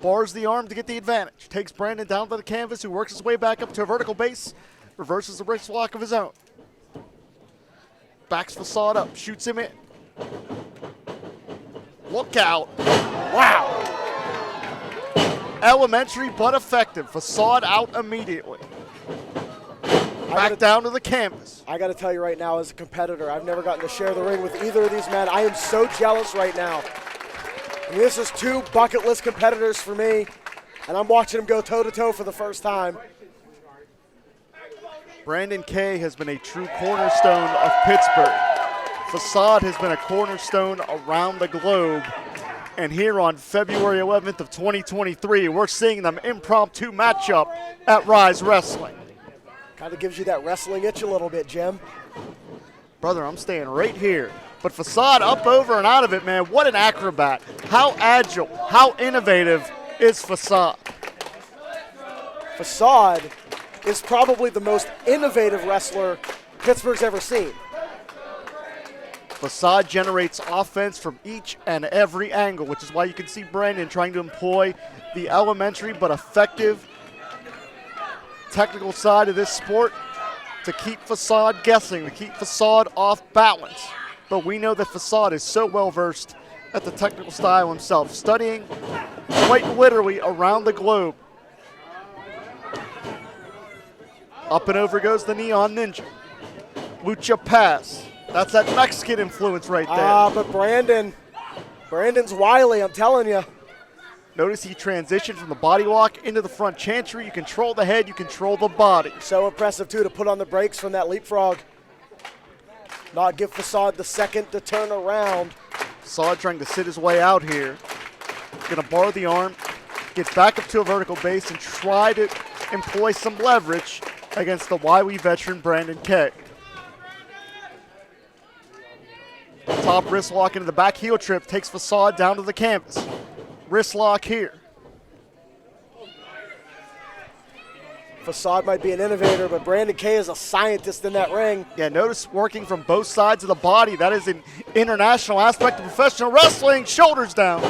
Bars the arm to get the advantage. Takes Brandon down to the canvas, who works his way back up to a vertical base. Reverses the wrist lock of his own. Backs Facade up. Shoots him in. Look out. Wow. Elementary but effective. Facade out immediately. Back down to the canvas. I got to tell you right now, as a competitor, I've never gotten to share the ring with either of these men. I am so jealous right now. I mean, this is two bucket list competitors for me, and I'm watching them go toe-to-toe for the first time. Brandon K has been a true cornerstone of Pittsburgh. Facade has been a cornerstone around the globe. And here on February 11th of 2023, we're seeing them impromptu matchup at Ryse Wrestling. Kind of gives you that wrestling itch a little bit, Jim. Brother, I'm staying right here. But Facade up, over, and out of it, man. What an acrobat. How agile, how innovative is Facade? Facade is probably the most innovative wrestler Pittsburgh's ever seen. Facade generates offense from each and every angle, which is why you can see Brandon trying to employ the elementary but effective technical side of this sport to keep Facade guessing, to keep Facade off balance. But we know that Facade is so well versed at the technical style himself, studying quite literally around the globe. Up and over goes the Neon Ninja. Lucha pass. That's that Mexican influence right there. But Brandon's wily, I'm telling you. Notice he transitioned from the body lock into the front chantry. You control the head, you control the body. So impressive, too, to put on the brakes from that leapfrog. Not give Facade the second to turn around. Facade trying to sit his way out here. Gonna bar the arm, get back up to a vertical base, and try to employ some leverage against the wily veteran Brandon K. Top wrist lock into the back heel trip takes Facade down to the canvas. Wrist lock here. Facade might be an innovator, but Brandon K is a scientist in that ring. Yeah, notice working from both sides of the body. That is an international aspect of professional wrestling. Shoulders down.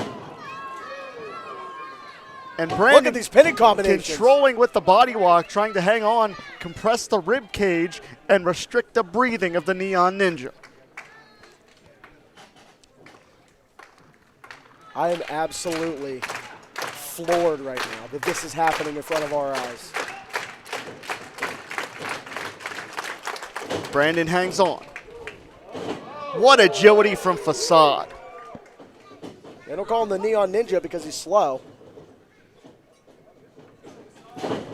And Look Brandon at these pinning combinations. controlling with the body lock, trying to hang on, compress the rib cage, and restrict the breathing of the Neon Ninja. I am absolutely floored right now that this is happening in front of our eyes. Brandon hangs on. What agility from Facade. They don't call him the Neon Ninja because he's slow.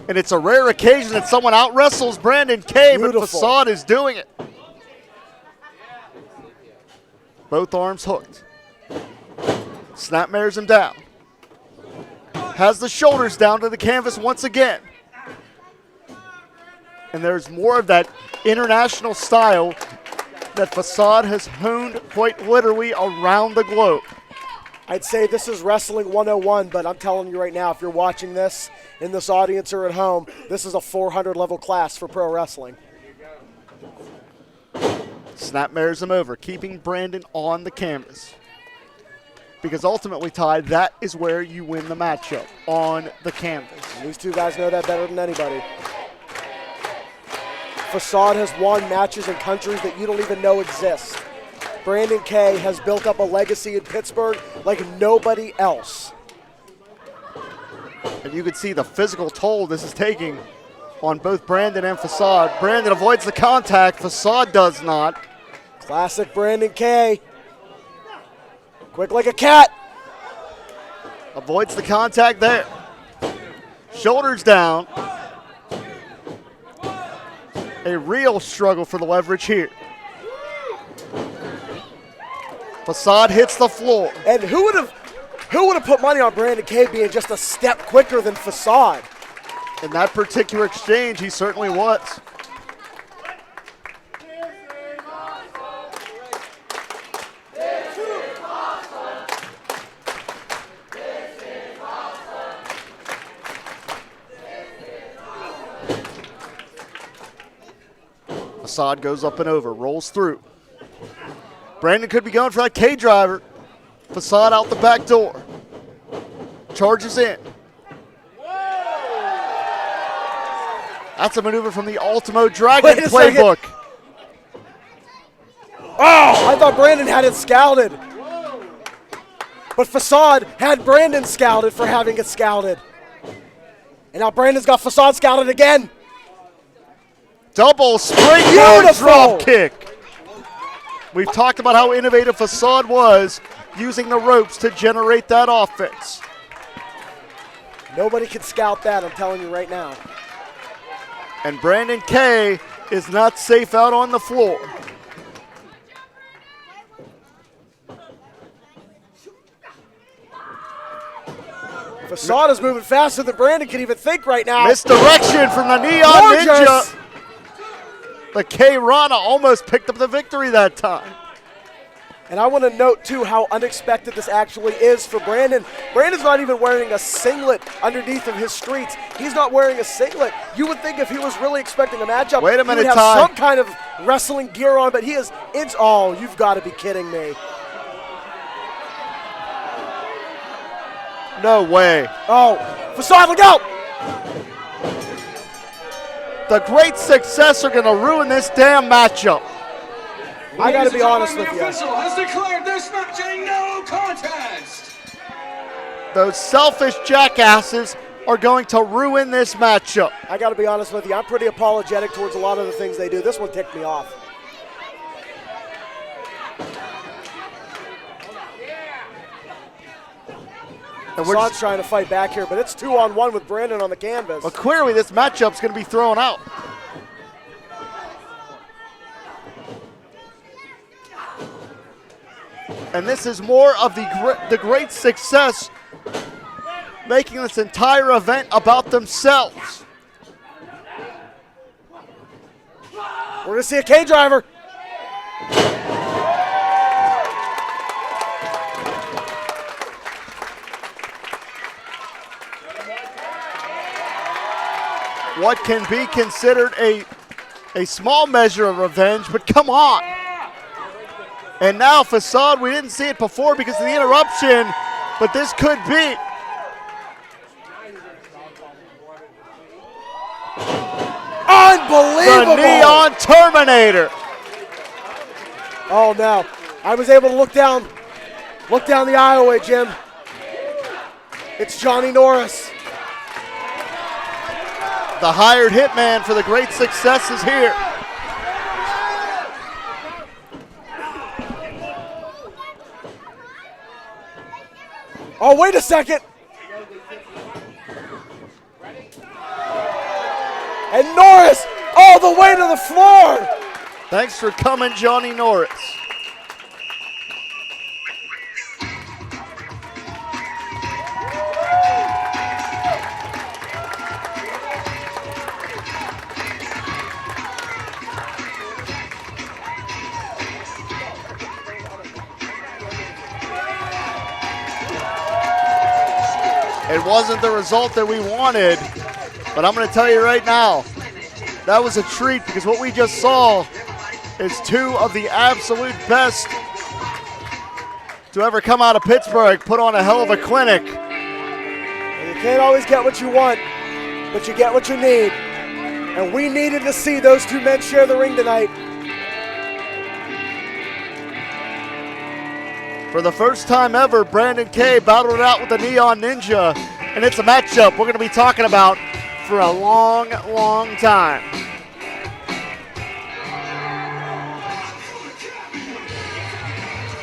And it's a rare occasion that someone out-wrestles Brandon K, Beautiful. but Facade is doing it. Both arms hooked. Snapmares him down. Has the shoulders down to the canvas once again. And there's more of that international style that Facade has honed quite literally around the globe. I'd say this is Wrestling 101, but I'm telling you right now, if you're watching this in this audience or at home, this is a 400 level class for pro wrestling. Snapmares him over, keeping Brandon on the canvas. Because ultimately, Ty, that is where you win the matchup, on the canvas. These two guys know that better than anybody. Facade has won matches in countries that you don't even know exist. Brandon K has built up a legacy in Pittsburgh like nobody else. And you can see the physical toll this is taking on both Brandon and Facade. Brandon avoids the contact, Facade does not. Classic Brandon K. Quick like a cat. Avoids the contact there. Shoulders down. A real struggle for the leverage here. Facade hits the floor. And who would have put money on Brandon K being just a step quicker than Facade? In that particular exchange, he certainly was. Facade goes up and over, rolls through. Brandon could be going for that K driver. Facade out the back door. Charges in. That's a maneuver from the Ultimo Dragon Wait a playbook. Oh, I thought Brandon had it scouted. But Facade had Brandon scouted for having it scouted. And now Brandon's got Facade scouted again. Double springboard Beautiful. drop kick. We've talked about how innovative Facade was using the ropes to generate that offense. Nobody can scout that, I'm telling you right now. And Brandon K is not safe out on the floor. Facade is moving faster than Brandon can even think right now. Misdirection from the Neon Gorgeous. Ninja. The K-Rana almost picked up the victory that time. And I want to note, too, how unexpected this actually is for Brandon. Brandon's not even wearing a singlet underneath of his streets. He's not wearing a singlet. You would think if he was really expecting a matchup, Wait a he minute, would have Ty. some kind of wrestling gear on, but he is, oh, you've got to be kidding me. No way. Oh, Facade, look out! The great success are going to ruin this damn matchup. I got to be honest with you. Official has declared this match a no contest. Those selfish jackasses are going to ruin this matchup. I got to be honest with you. I'm pretty apologetic towards a lot of the things they do. This one ticked me off. And we're Facade's trying to fight back here, but it's 2-on-1 with Brandon on the canvas. But clearly this matchup's going to be thrown out. And this is more of the great success, making this entire event about themselves. We're going to see a K driver. What can be considered a small measure of revenge, but come on. And now Facade, we didn't see it before because of the interruption, but this could be. Unbelievable. The Neon Terminator. Oh, no. I was able to look down the aisleway, Jim. It's Johnny Norris. The hired hitman for the great success is here. Oh, wait a second. And Norris all the way to the floor. Thanks for coming, Johnny Norris. It wasn't the result that we wanted, but I'm going to tell you right now, that was a treat because what we just saw is two of the absolute best to ever come out of Pittsburgh, put on a hell of a clinic. And you can't always get what you want, but you get what you need. And we needed to see those two men share the ring tonight. For the first time ever, Brandon Kay battled it out with the Neon Ninja, and it's a matchup we're going to be talking about for a long, long time.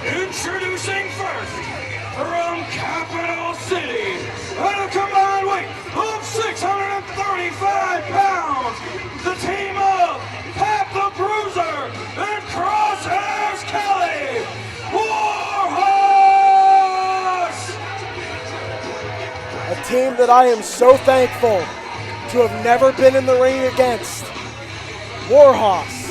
Introducing first, from Capital City, at a combined weight of 635 pounds, the team of Pat the Bruiser and Crosshairs Kelly, Warhouse! A team that I am so thankful to have never been in the ring against. Warhouse.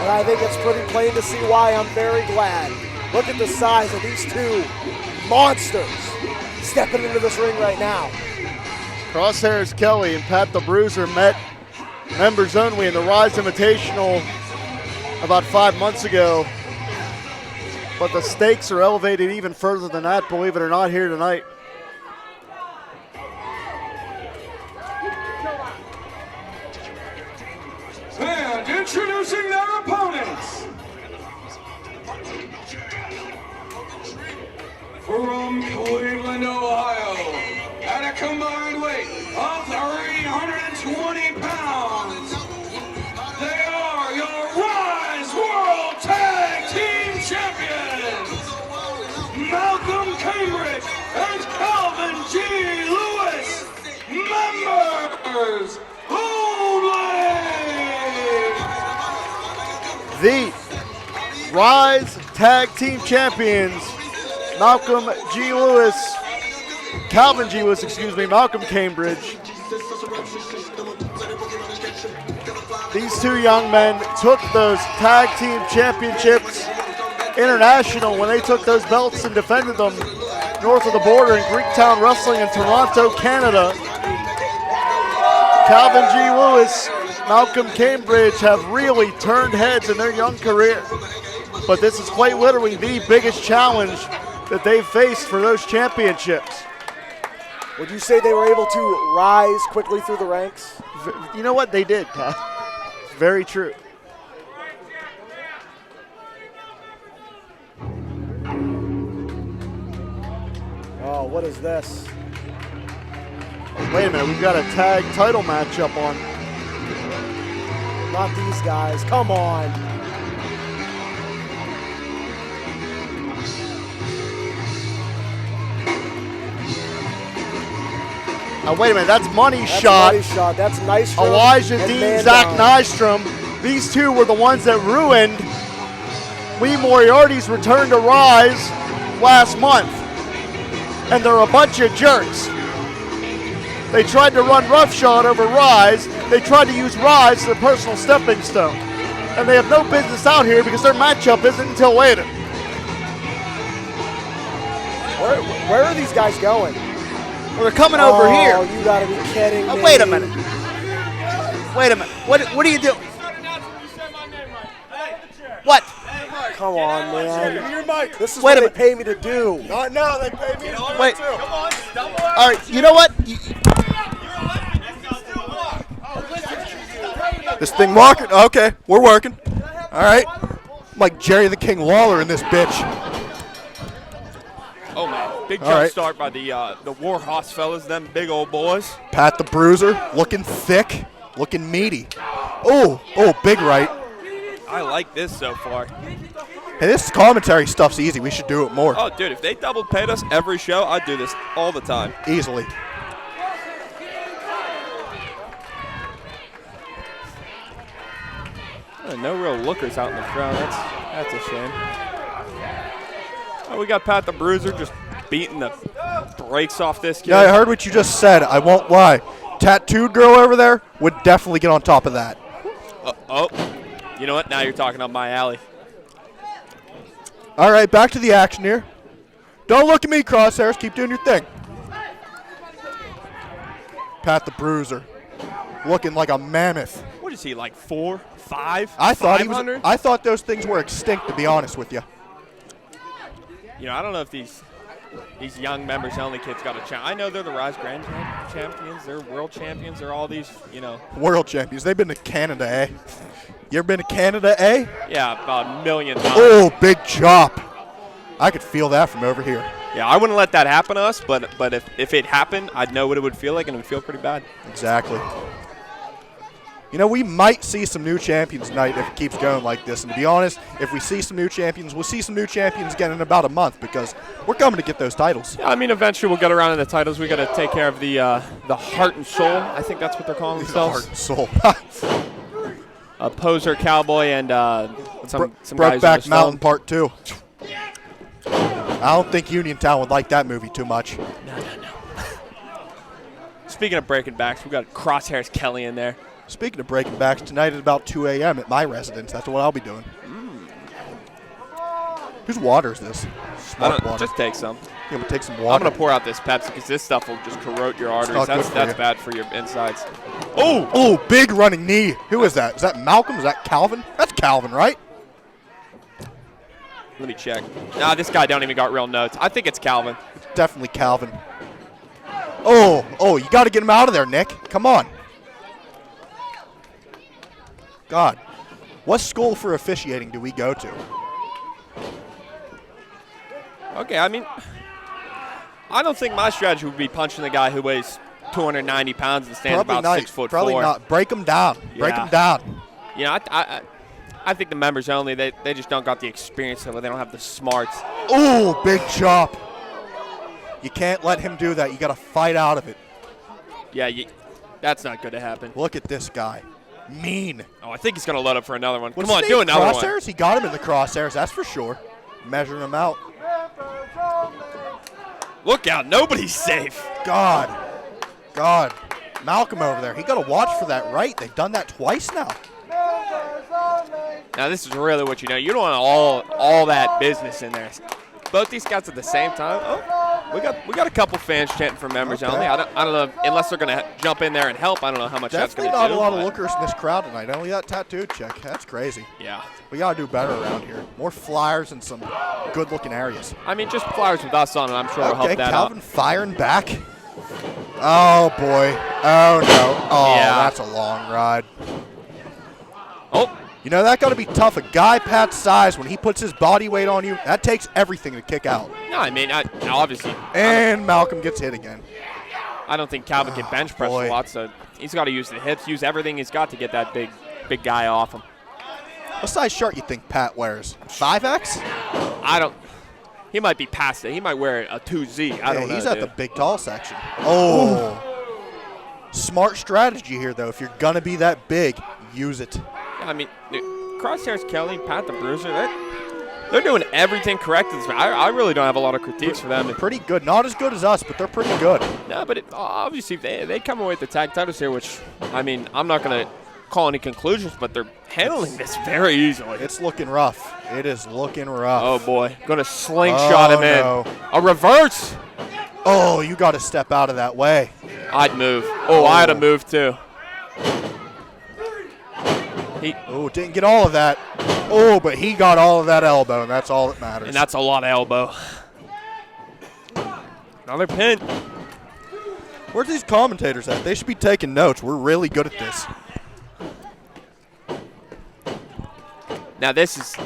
And I think it's pretty plain to see why I'm very glad. Look at the size of these two monsters stepping into this ring right now. Crosshairs Kelly and Pat the Bruiser met members only in the Ryse Invitational about 5 months ago. But the stakes are elevated even further than that, believe it or not, here tonight. And introducing their opponents, from Cleveland, Ohio, at a combined weight of 320 pounds, they are your Ryse World Tag Team Champions, Malcom Cambridge and Calvin G. Lewis, members only. The Ryse Tag Team Champions, Malcom Cambridge. These two young men took those tag team championships international when they took those belts and defended them north of the border in Greektown Wrestling in Toronto, Canada. Calvin G. Lewis, Malcom Cambridge have really turned heads in their young career. But this is quite literally the biggest challenge that they've faced for those championships. Would you say they were able to rise quickly through the ranks? You know what? They did, Pat. It's very true. Oh, what is this? Wait a minute, we've got a tag title matchup on. Not these guys, come on. Now wait a minute, that's Money Shot. Money Shot, that's Nostrum. Elijah Dean, Zach Nostrum. These two were the ones that ruined Lee Moriarty's return to Ryse last month. And they're a bunch of jerks. They tried to run roughshod over Ryse. They tried to use Ryse as their personal stepping stone. And they have no business out here because their matchup isn't until later. Where are these guys going? Well, they're coming over here. Oh, you gotta be kidding me. Wait a minute. Wait a minute. What are you doing? What? come on, man. Give me your mic. This is Wait what a they pay me to do. No, they pay me. Wait. Too. Come on, double All right, you know what? This thing walking? Okay, we're working. All right. I'm like Jerry the King Lawler in this bitch. Oh man, big All jump right. start by the Warhouse fellas, them big old boys. Pat the Bruiser, looking thick, looking meaty. Oh, big right. I like this so far. Hey, this commentary stuff's easy. We should do it more. Oh, dude, if they double paid us every show, I'd do this all the time. Easily. No real lookers out in the crowd. That's a shame. Oh, we got Pat the Bruiser just beating the brakes off this kid. Yeah, I heard what you just said. I won't lie. Tattooed girl over there would definitely get on top of that. Oh, you know what? Now you're talking up my alley. All right, back to the action here. Don't look at me, Crosshairs. Keep doing your thing. Pat the Bruiser, looking like a mammoth. What is he, like 4, 5, I thought 500? I thought those things were extinct, to be honest with you. You know, I don't know if these young members only kids got a chance. I know they're the Ryse Grand Champions. They're world champions. They're all these, you know. World champions. They've been to Canada, eh? You ever been to Canada, eh? Yeah, about a million times. Oh, big chop. I could feel that from over here. Yeah, I wouldn't let that happen to us, but if it happened, I'd know what it would feel like, and it would feel pretty bad. Exactly. You know, we might see some new champions tonight if it keeps going like this. And to be honest, if we see some new champions, we'll see some new champions again in about a month because we're coming to get those titles. Yeah, I mean, eventually we'll get around to the titles. We got to take care of the Heart and Soul. I think that's what they're calling themselves. Heart and Soul. Poser, Cowboy, and some guys. Brokeback Mountain Part 2. I don't think Uniontown would like that movie too much. No. Speaking of breaking backs, we got Crosshairs Kelly in there. Speaking of breaking backs, tonight at about 2 a.m. at my residence. That's what I'll be doing. Whose water is this? Smart water. Just take some. Yeah, we'll take some water. I'm going to pour out this Pepsi because this stuff will just corrode your arteries. That's bad for your insides. Oh, big running knee. Who is that? Is that Malcom? Is that Calvin? That's Calvin, right? Let me check. Nah, this guy don't even got real notes. I think it's Calvin. It's definitely Calvin. Oh, you got to get him out of there, Nick. Come on. God, what school for officiating do we go to? Okay, I mean, I don't think my strategy would be punching the guy who weighs 290 pounds and stands Probably about not. 6'4". Probably not. Break him down. Break him down. You know, I think the members only, they just don't got the experience of it. They don't have the smarts. Oh, big chop. You can't let him do that. You got to fight out of it. Yeah, that's not going to happen. Look at this guy. Mean. Oh, I think he's going to load up for another one. What's Come on, his do name? another Crosshairs? one. He got him in the crosshairs, that's for sure. Measuring him out. Look out, nobody's safe. God. Malcom over there. He got to watch for that right. They've done that twice now. Now, this is really what you know. You don't want all that business in there. Both these guys at the same time. Oh, we got a couple fans chanting for members only. I don't know unless they're going to jump in there and help. I don't know how much that's going to do. Definitely not a lot of lookers in this crowd tonight. Only that tattooed chick. That's crazy. Yeah. We got to do better around here. More flyers and some good-looking areas. I mean, just flyers with us on it. I'm sure we'll help that Calvin out. firing back. Oh, boy. Oh, no. Oh, yeah. That's a long ride. Oh. You know, that got to be tough. A guy Pat's size, when he puts his body weight on you, that takes everything to kick out. No, I mean, obviously. And Malcom gets hit again. I don't think Calvin can bench press a lot, so he's got to use the hips, use everything he's got to get that big guy off him. What size shirt you think Pat wears? 5X? He might be past it. He might wear a 2Z. I don't know. He's at the big tall section. Oh. Smart strategy here, though. If you're going to be that big, use it. I mean, Crosshairs Kelly, Pat the Bruiser, they're doing everything correct. I really don't have a lot of critiques for them. Pretty good. Not as good as us, but they're pretty good. No, but obviously they come away with the tag titles here, which, I mean, I'm not going to call any conclusions, but they're handling this very easily. It's looking rough. It is looking rough. Oh, boy. Going to slingshot him in. No. A reverse. Oh, you got to step out of that way. I'd move. Oh, I had to move, too. Didn't get all of that. Oh, but he got all of that elbow, and that's all that matters. And that's a lot of elbow. Another pin. Where's these commentators at? They should be taking notes. We're really good at this. Now this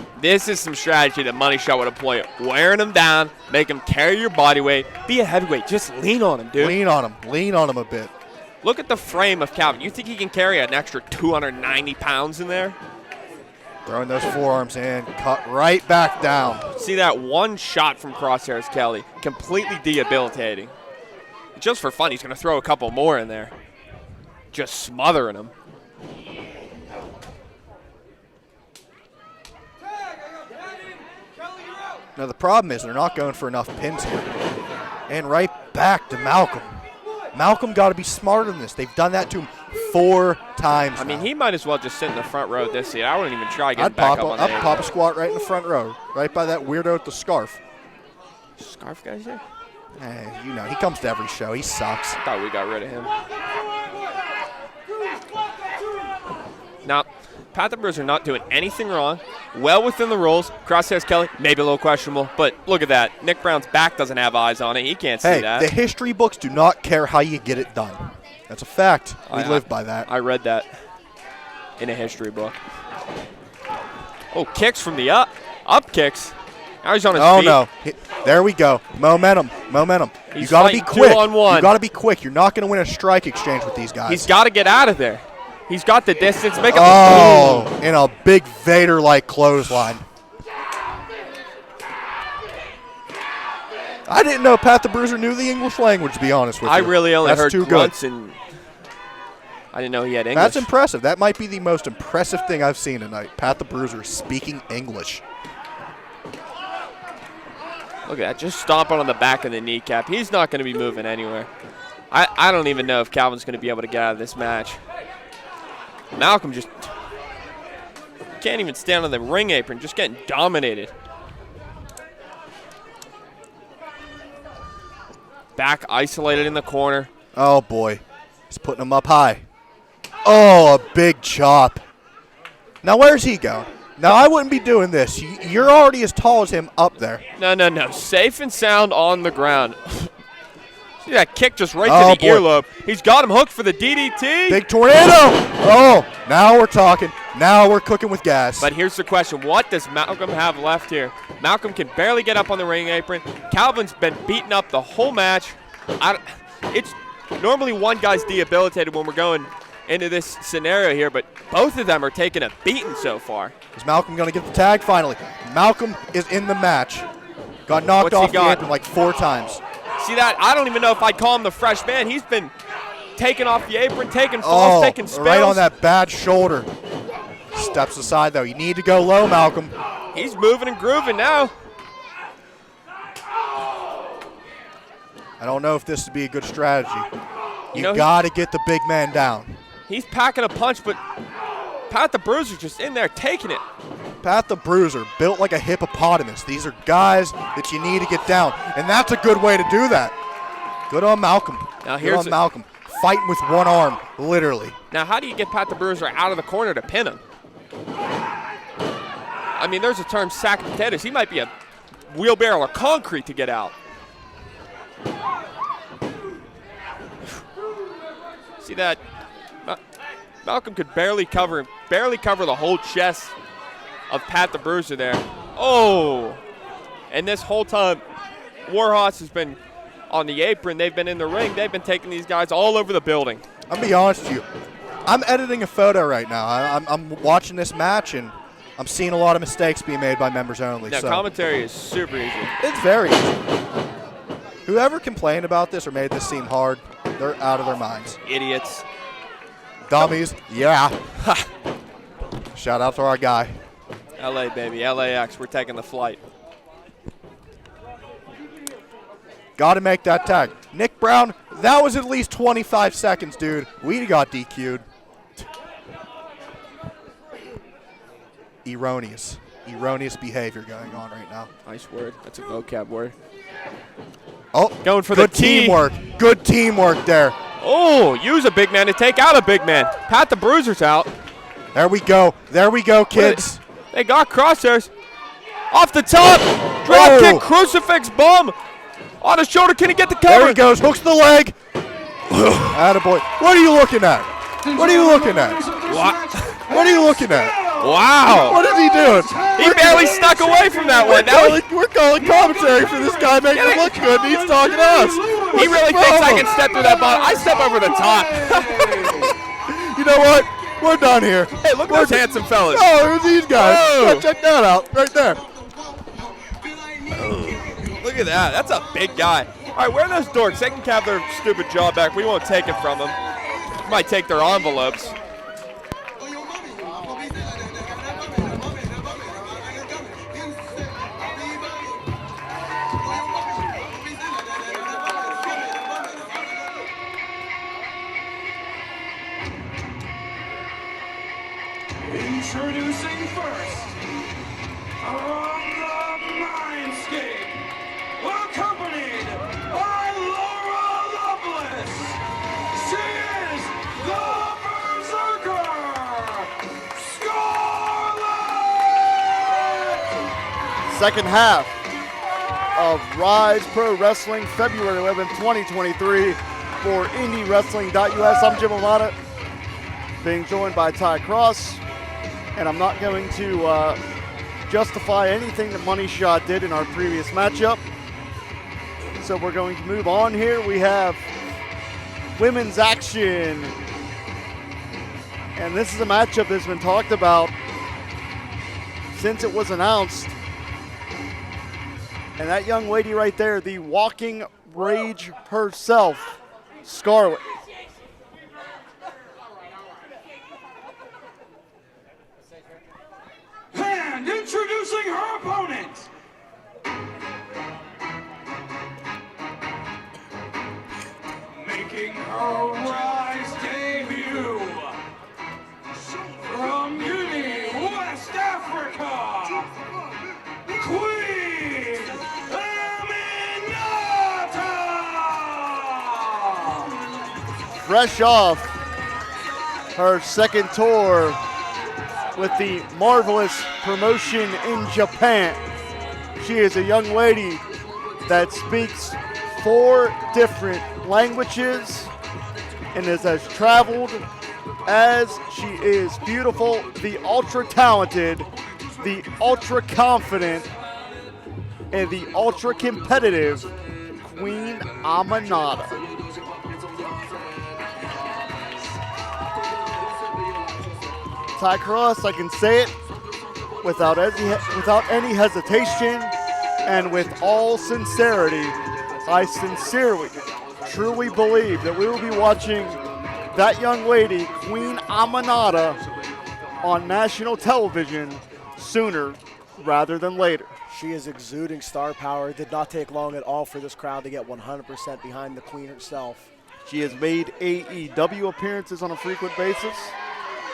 is some strategy that Money Shot would employ. Wearing him down, make him carry your body weight, be a heavyweight. Just lean on him, dude. Lean on him. Lean on him a bit. Look at the frame of Calvin. You think he can carry an extra 290 pounds in there? Throwing those forearms in, cut right back down. See that one shot from Crosshairs Kelly, completely debilitating. Just for fun, he's going to throw a couple more in there. Just smothering him. Now the problem is they're not going for enough pins here. And right back to Malcom. Malcom got to be smarter than this. They've done that to him 4 times. I mean, he might as well just sit in the front row this year. I wouldn't even try getting I'd back up on I'd pop a squat right in the front row, right by that weirdo with the scarf. Scarf guy's here? Hey, you know, he comes to every show. He sucks. I thought we got rid of him. Now, Pat the Bruiser not doing anything wrong. Well within the rules. Crosshairs Kelly, maybe a little questionable, but look at that. Nick Brown's back doesn't have eyes on it. He can't see that. The history books do not care how you get it done. That's a fact. We live by that. I read that in a history book. Oh, kicks from the up. Up kicks. Now he's on his feet. Oh, no. There we go. Momentum. Momentum. He's you got to be fighting quick. 2-on-1. You got to be quick. You're not going to win a strike exchange with these guys. He's got to get out of there. He's got the distance. Make him in a big Vader-like clothesline. I didn't know Pat the Bruiser knew the English language, to be honest with you. I really only heard too grunts, good. and I didn't know he had English. That's impressive. That might be the most impressive thing I've seen tonight. Pat the Bruiser speaking English. Look at that, just stomping on the back of the kneecap. He's not going to be moving anywhere. I don't even know if Calvin's going to be able to get out of this match. Malcom just can't even stand on the ring apron, just getting dominated. Back isolated in the corner. Oh, boy. He's putting him up high. Oh, a big chop. Now, where's he going? Now, I wouldn't be doing this. You're already as tall as him up there. No. Safe and sound on the ground. See that kick just right to the earlobe. He's got him hooked for the DDT. Big tornado. Oh, now we're talking. Now we're cooking with gas. But here's the question. What does Malcom have left here? Malcom can barely get up on the ring apron. Calvin's been beaten up the whole match. It's normally one guy's debilitated when we're going into this scenario here, but both of them are taking a beating so far. Is Malcom going to get the tag finally? Malcom is in the match. Got knocked off the apron like 4 times. See that? I don't even know if I'd call him the fresh man. He's been taking off the apron, taking falls, taking spills. Right on that bad shoulder. Steps aside, though. You need to go low, Malcom. He's moving and grooving now. I don't know if this would be a good strategy. You got to get the big man down. He's packing a punch, but Pat the Bruiser just in there taking it. Pat the Bruiser, built like a hippopotamus. These are guys that you need to get down, and that's a good way to do that. Good on Malcom. Now Good on Malcom. Fighting with one arm, literally. Now, how do you get Pat the Bruiser out of the corner to pin him? I mean, there's a term, sack of potatoes. He might be a wheelbarrow of concrete to get out. See that? Malcom could barely cover the whole chest of Pat the Bruiser there. Oh! And this whole time, Warhouse has been on the apron. They've been in the ring. They've been taking these guys all over the building. I'll be honest with you. I'm editing a photo right now. I'm watching this match, and I'm seeing a lot of mistakes being made by members only. Now, commentary is super easy. It's very easy. Whoever complained about this or made this seem hard, they're out of their minds. Idiots. Dummies. Yeah. Shout out to our guy. LA, baby. LAX. We're taking the flight. Got to make that tag. Nick Brown, that was at least 25 seconds, dude. We got DQ'd. Erroneous behavior going on right now. Nice word. That's a vocab word. Oh, going for good the T. teamwork. Good teamwork there. Oh, use a big man to take out a big man. Pat the Bruiser's out. There we go. There we go, kids. They got Crosshairs. Off the top. Drop kick, crucifix bomb. On his shoulder. Can he get the cover? There he goes. Hooks the leg. Attaboy. What are you looking at? What are you looking at? What? What are you looking at? Wow. What is he doing? He barely snuck away from that one. We're calling commentary for this guy making it look good, and he's talking to us. He really thinks I can step through that ball. I step over the top. You know what? We're done here. Hey, look at those handsome fellas. Oh, who's these guys? Oh. Check that out right there. Look at that. That's a big guy. All right, where are those dorks? They can have their stupid jaw back. We won't take it from them. We might take their envelopes. Introducing first, from the Mindscape, accompanied by Laura Lovelace. She is the Berserker, Scarlett! Second half of Ryse Pro Wrestling, February 11, 2023 for IndyWrestling.us. I'm Jim Aminata, being joined by Ty Cross, and I'm not going to justify anything that Money Shot did in our previous matchup. So we're going to move on here. We have women's action, and this is a matchup that's been talked about since it was announced. And that young lady right there, the walking rage herself, Scarlett. And introducing her opponent, making her Ryse debut from Guinea, West Africa, Queen Aminata! Fresh off her second tour with the marvelous promotion in Japan. She is a young lady that speaks 4 different languages and is as traveled as she is beautiful, the ultra talented, the ultra confident, and the ultra competitive Queen Aminata. Ty Cross, I can say it without any hesitation and with all sincerity. I sincerely, truly believe that we will be watching that young lady, Queen Aminata, on national television sooner rather than later. She is exuding star power. It did not take long at all for this crowd to get 100% behind the Queen herself. She has made AEW appearances on a frequent basis,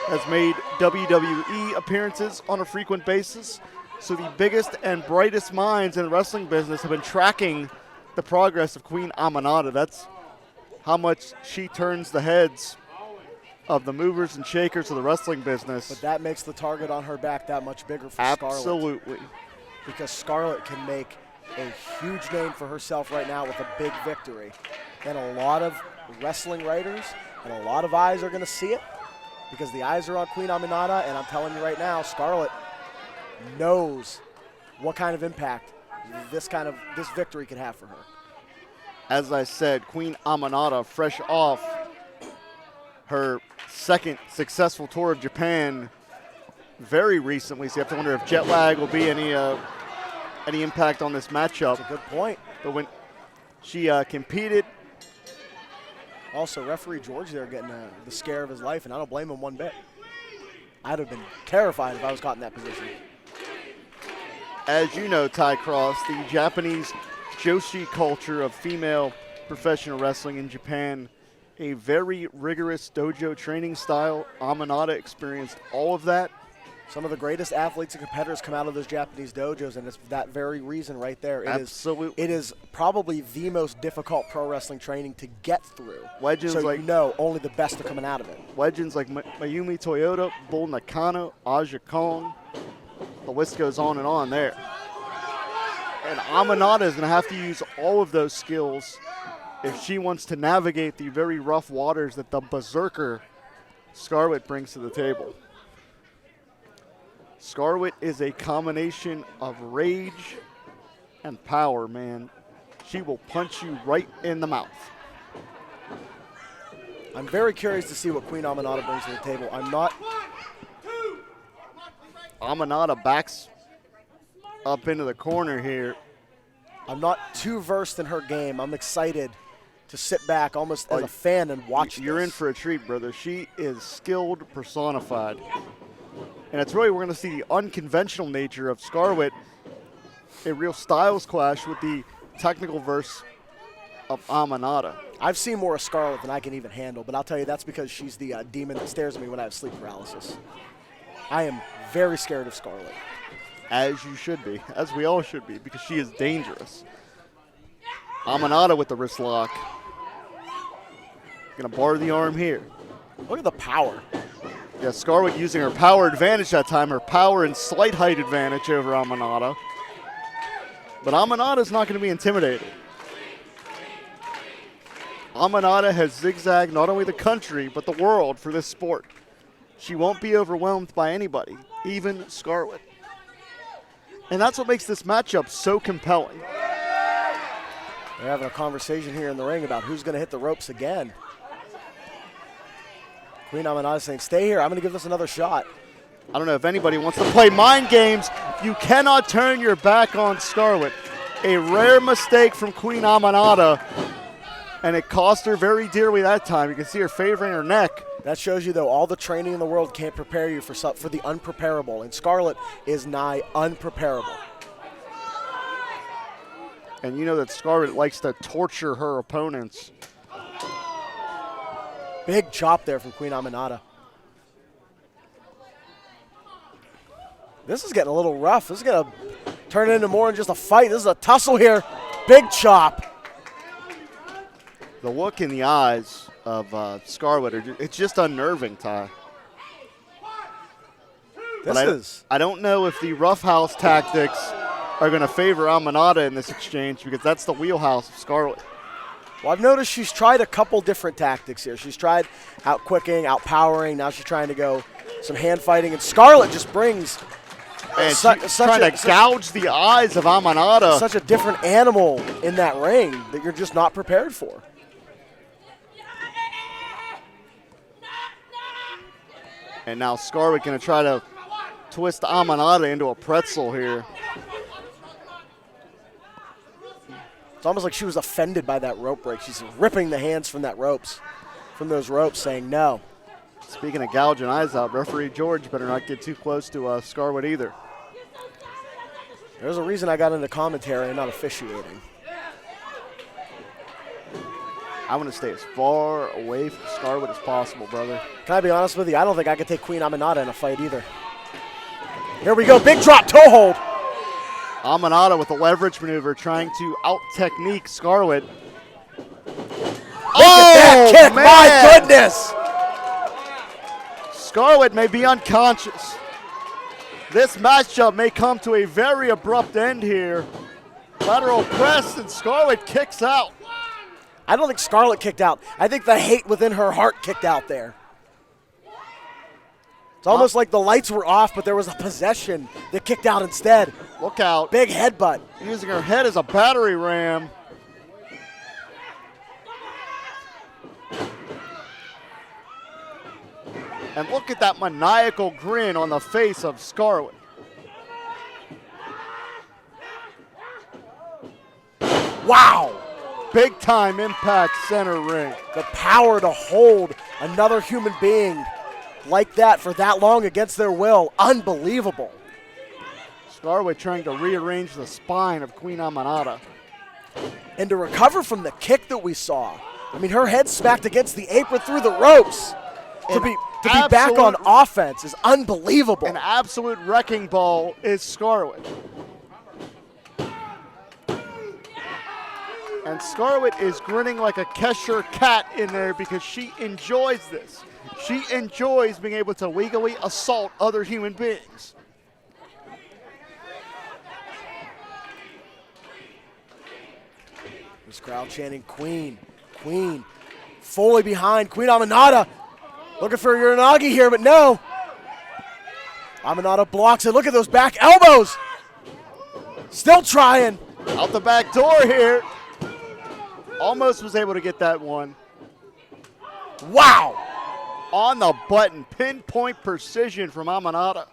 has made WWE appearances on a frequent basis. So the biggest and brightest minds in the wrestling business have been tracking the progress of Queen Aminata. That's how much she turns the heads of the movers and shakers of the wrestling business. But that makes the target on her back that much bigger for Scarlett. Absolutely. Because Scarlett can make a huge name for herself right now with a big victory. And a lot of wrestling writers and a lot of eyes are going to see it because the eyes are on Queen Aminata, and I'm telling you right now, Scarlett knows what kind of impact this victory could have for her. As I said, Queen Aminata, fresh off her second successful tour of Japan very recently, so you have to wonder if jet lag will be any impact on this matchup. That's a good point. But when she competed. Also, referee George there getting the scare of his life, and I don't blame him one bit. I'd have been terrified if I was caught in that position. As you know, Ty Cross, the Japanese Joshi culture of female professional wrestling in Japan, a very rigorous dojo training style. Aminata experienced all of that. Some of the greatest athletes and competitors come out of those Japanese dojos, and it's that very reason right there. Absolutely. It is probably the most difficult pro wrestling training to get through. Legends so like, you know only the best are coming out of it. Legends like Mayumi Toyota, Bull Nakano, Aja Kong, The list goes on there. And Aminata is going to have to use all of those skills if she wants to navigate the very rough waters that the berserker Scarlett brings to the table. Scarlett is a combination of rage and power, man. She will punch you right in the mouth. I'm very curious to see what Queen Aminata brings to the table. Aminata backs up into the corner here. I'm not too versed in her game. I'm excited to sit back almost as a fan and watch You're this. in for a treat, brother. She is skilled personified. And it's really, we're going to see the unconventional nature of Scarlett, a real styles clash with the technical verse of Aminata. I've seen more of Scarlett than I can even handle, but I'll tell you that's because she's the demon that stares at me when I have sleep paralysis. I am very scared of Scarlett. As you should be, as we all should be, because she is dangerous. Aminata with the wrist lock. Gonna bar the arm here. Look at the power. Yeah, Scarlett using her power advantage that time, her power and slight height advantage over Aminata. But Aminata's not gonna be intimidated. Aminata has zigzagged not only the country, but the world for this sport. She won't be overwhelmed by anybody, even Scarlett. And that's what makes this matchup so compelling. They're having a conversation here in the ring about who's going to hit the ropes again. Queen Aminata saying, stay here, I'm going to give this another shot. I don't know if anybody wants to play mind games. You cannot turn your back on Scarlett. A rare mistake from Queen Aminata, and it cost her very dearly that time. You can see her favoring her neck. That shows you, though, all the training in the world can't prepare you for the unpreparable, and Scarlett is nigh unpreparable. And you know that Scarlett likes to torture her opponents. Big chop there from Queen Aminata. This is getting a little rough. This is going to turn into more than just a fight. This is a tussle here. Big chop. The look in the eyes of Scarlett, it's just unnerving, Ty. I don't know if the roughhouse tactics are going to favor Aminata in this exchange, because that's the wheelhouse of Scarlett. Well, I've noticed she's tried a couple different tactics here. She's tried out-quicking, out-powering. Now she's trying to go some hand fighting, and Scarlett just brings and she's trying to gouge the eyes of Aminata. Such a different animal in that ring that you're just not prepared for. And now Scarlett going to try to twist Aminata into a pretzel here. It's almost like she was offended by that rope break. She's ripping the hands from those ropes, saying no. Speaking of gouging eyes out, referee George better not get too close to Scarlett either. There's a reason I got into commentary and not officiating. I want to stay as far away from Scarlett as possible, brother. Can I be honest with you? I don't think I could take Queen Aminata in a fight either. Here we go, big drop, toe hold. Aminata with a leverage maneuver trying to out-technique Scarlett. Oh, that kick, man. My goodness. Scarlett may be unconscious. This matchup may come to a very abrupt end here. Lateral press, and Scarlett kicks out. I don't think Scarlett kicked out. I think the hate within her heart kicked out there. It's almost like the lights were off, but there was a possession that kicked out instead. Look out. Big headbutt. Using her head as a battering ram. And look at that maniacal grin on the face of Scarlett. Wow. Big time impact center ring. The power to hold another human being like that for that long against their will. Unbelievable. Scarlett trying to rearrange the spine of Queen Aminata. And to recover from the kick that we saw. I mean, her head smacked against the apron through the ropes. To be back on offense is unbelievable. An absolute wrecking ball is Scarlett. And Scarlett is grinning like a Cheshire cat in there because she enjoys this. She enjoys being able to legally assault other human beings. This crowd chanting Queen, Queen. Fully behind Queen Aminata. Looking for Uranagi here, but no. Aminata blocks it. Look at those back elbows. Still trying. Out the back door here. Almost was able to get that one. Wow. On the button. Pinpoint precision from Aminata.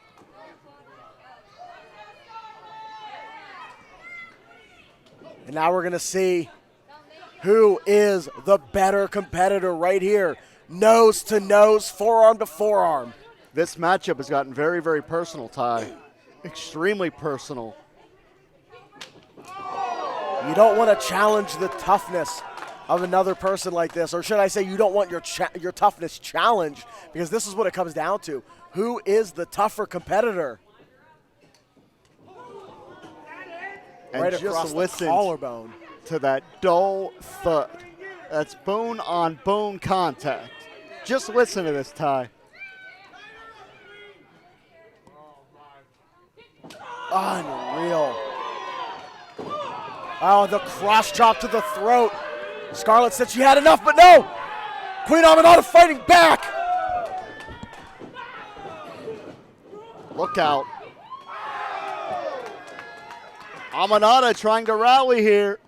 And now we're going to see who is the better competitor right here. Nose to nose, forearm to forearm. This matchup has gotten very, very personal, Ty. Extremely personal. You don't want to challenge the toughness of another person like this, or should I say you don't want your toughness challenged, because this is what it comes down to. Who is the tougher competitor? And right just across the listen collarbone. To that dull thud. That's bone-on-bone contact. Just listen to this, Ty. Unreal. Oh, the cross chop to the throat. Scarlett said she had enough, but no. Queen Aminata fighting back. Look out. Aminata trying to rally here.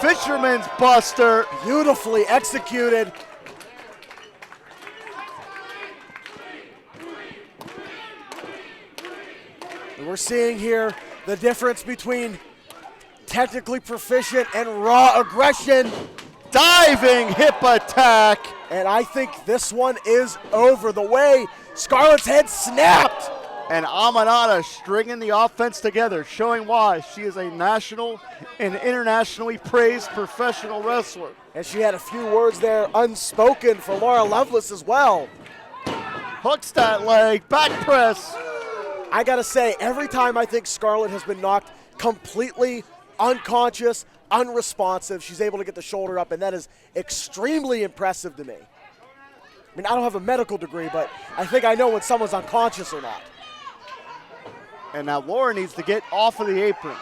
Fisherman's Buster. Beautifully executed. And we're seeing here the difference between technically proficient and raw aggression. Diving hip attack. And I think this one is over. The way Scarlett's head snapped. And Aminata stringing the offense together, showing why she is a national and internationally praised professional wrestler. And she had a few words there unspoken for Laura Lovelace as well. Hooks that leg, back press. I gotta say, every time I think Scarlett has been knocked completely unconscious, unresponsive, she's able to get the shoulder up, and that is extremely impressive to me. I mean, I don't have a medical degree, but I think I know when someone's unconscious or not. And now Laura needs to get off of the apron.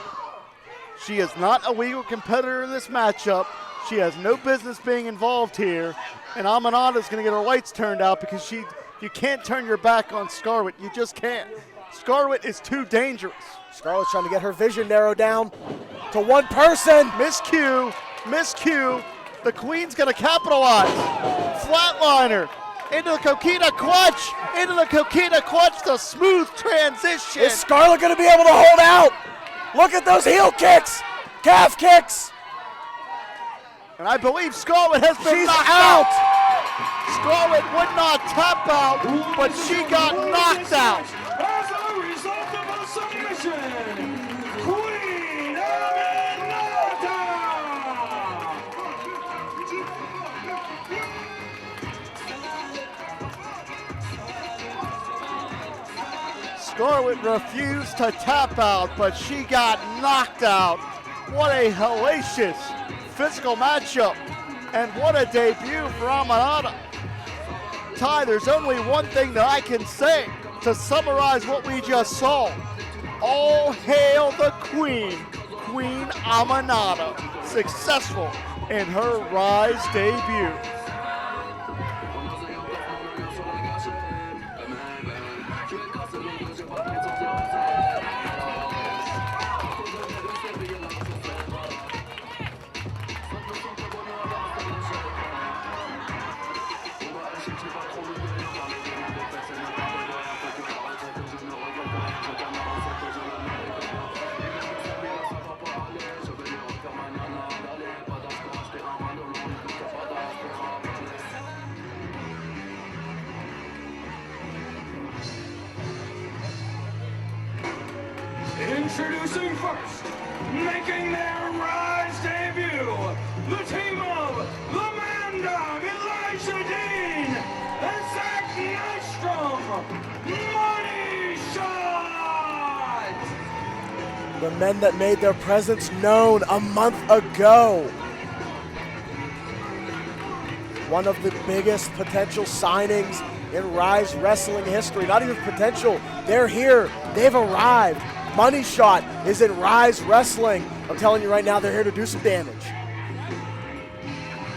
She is not a legal competitor in this matchup. She has no business being involved here. And Aminata's going to get her lights turned out because you can't turn your back on Scarlett. You just can't. Scarlett is too dangerous. Scarlett's trying to get her vision narrowed down to one person. Miscue. The Queen's going to capitalize. Flatliner. Into the Coquina clutch. The smooth transition. Is Scarlett going to be able to hold out? Look at those heel kicks. Calf kicks. And I believe Scarlett has been She's knocked out. Scarlett would not tap out, but she got knocked out. As a result of a submission, Queen Aminata! Scarlett refused to tap out, but she got knocked out. What a hellacious physical matchup, and what a debut for Aminata. Ty, there's only one thing that I can say to summarize what we just saw. All hail the Queen, Queen Aminata, successful in her Ryse debut. Introducing first, making their Ryse debut, the team of Lamanda, Elijah Dean, and Zach Nostrum, Money Shot! The men that made their presence known a month ago. One of the biggest potential signings in Ryse wrestling history. Not even potential, they're here, they've arrived. Money Shot is in Ryse Wrestling. I'm telling you right now, they're here to do some damage.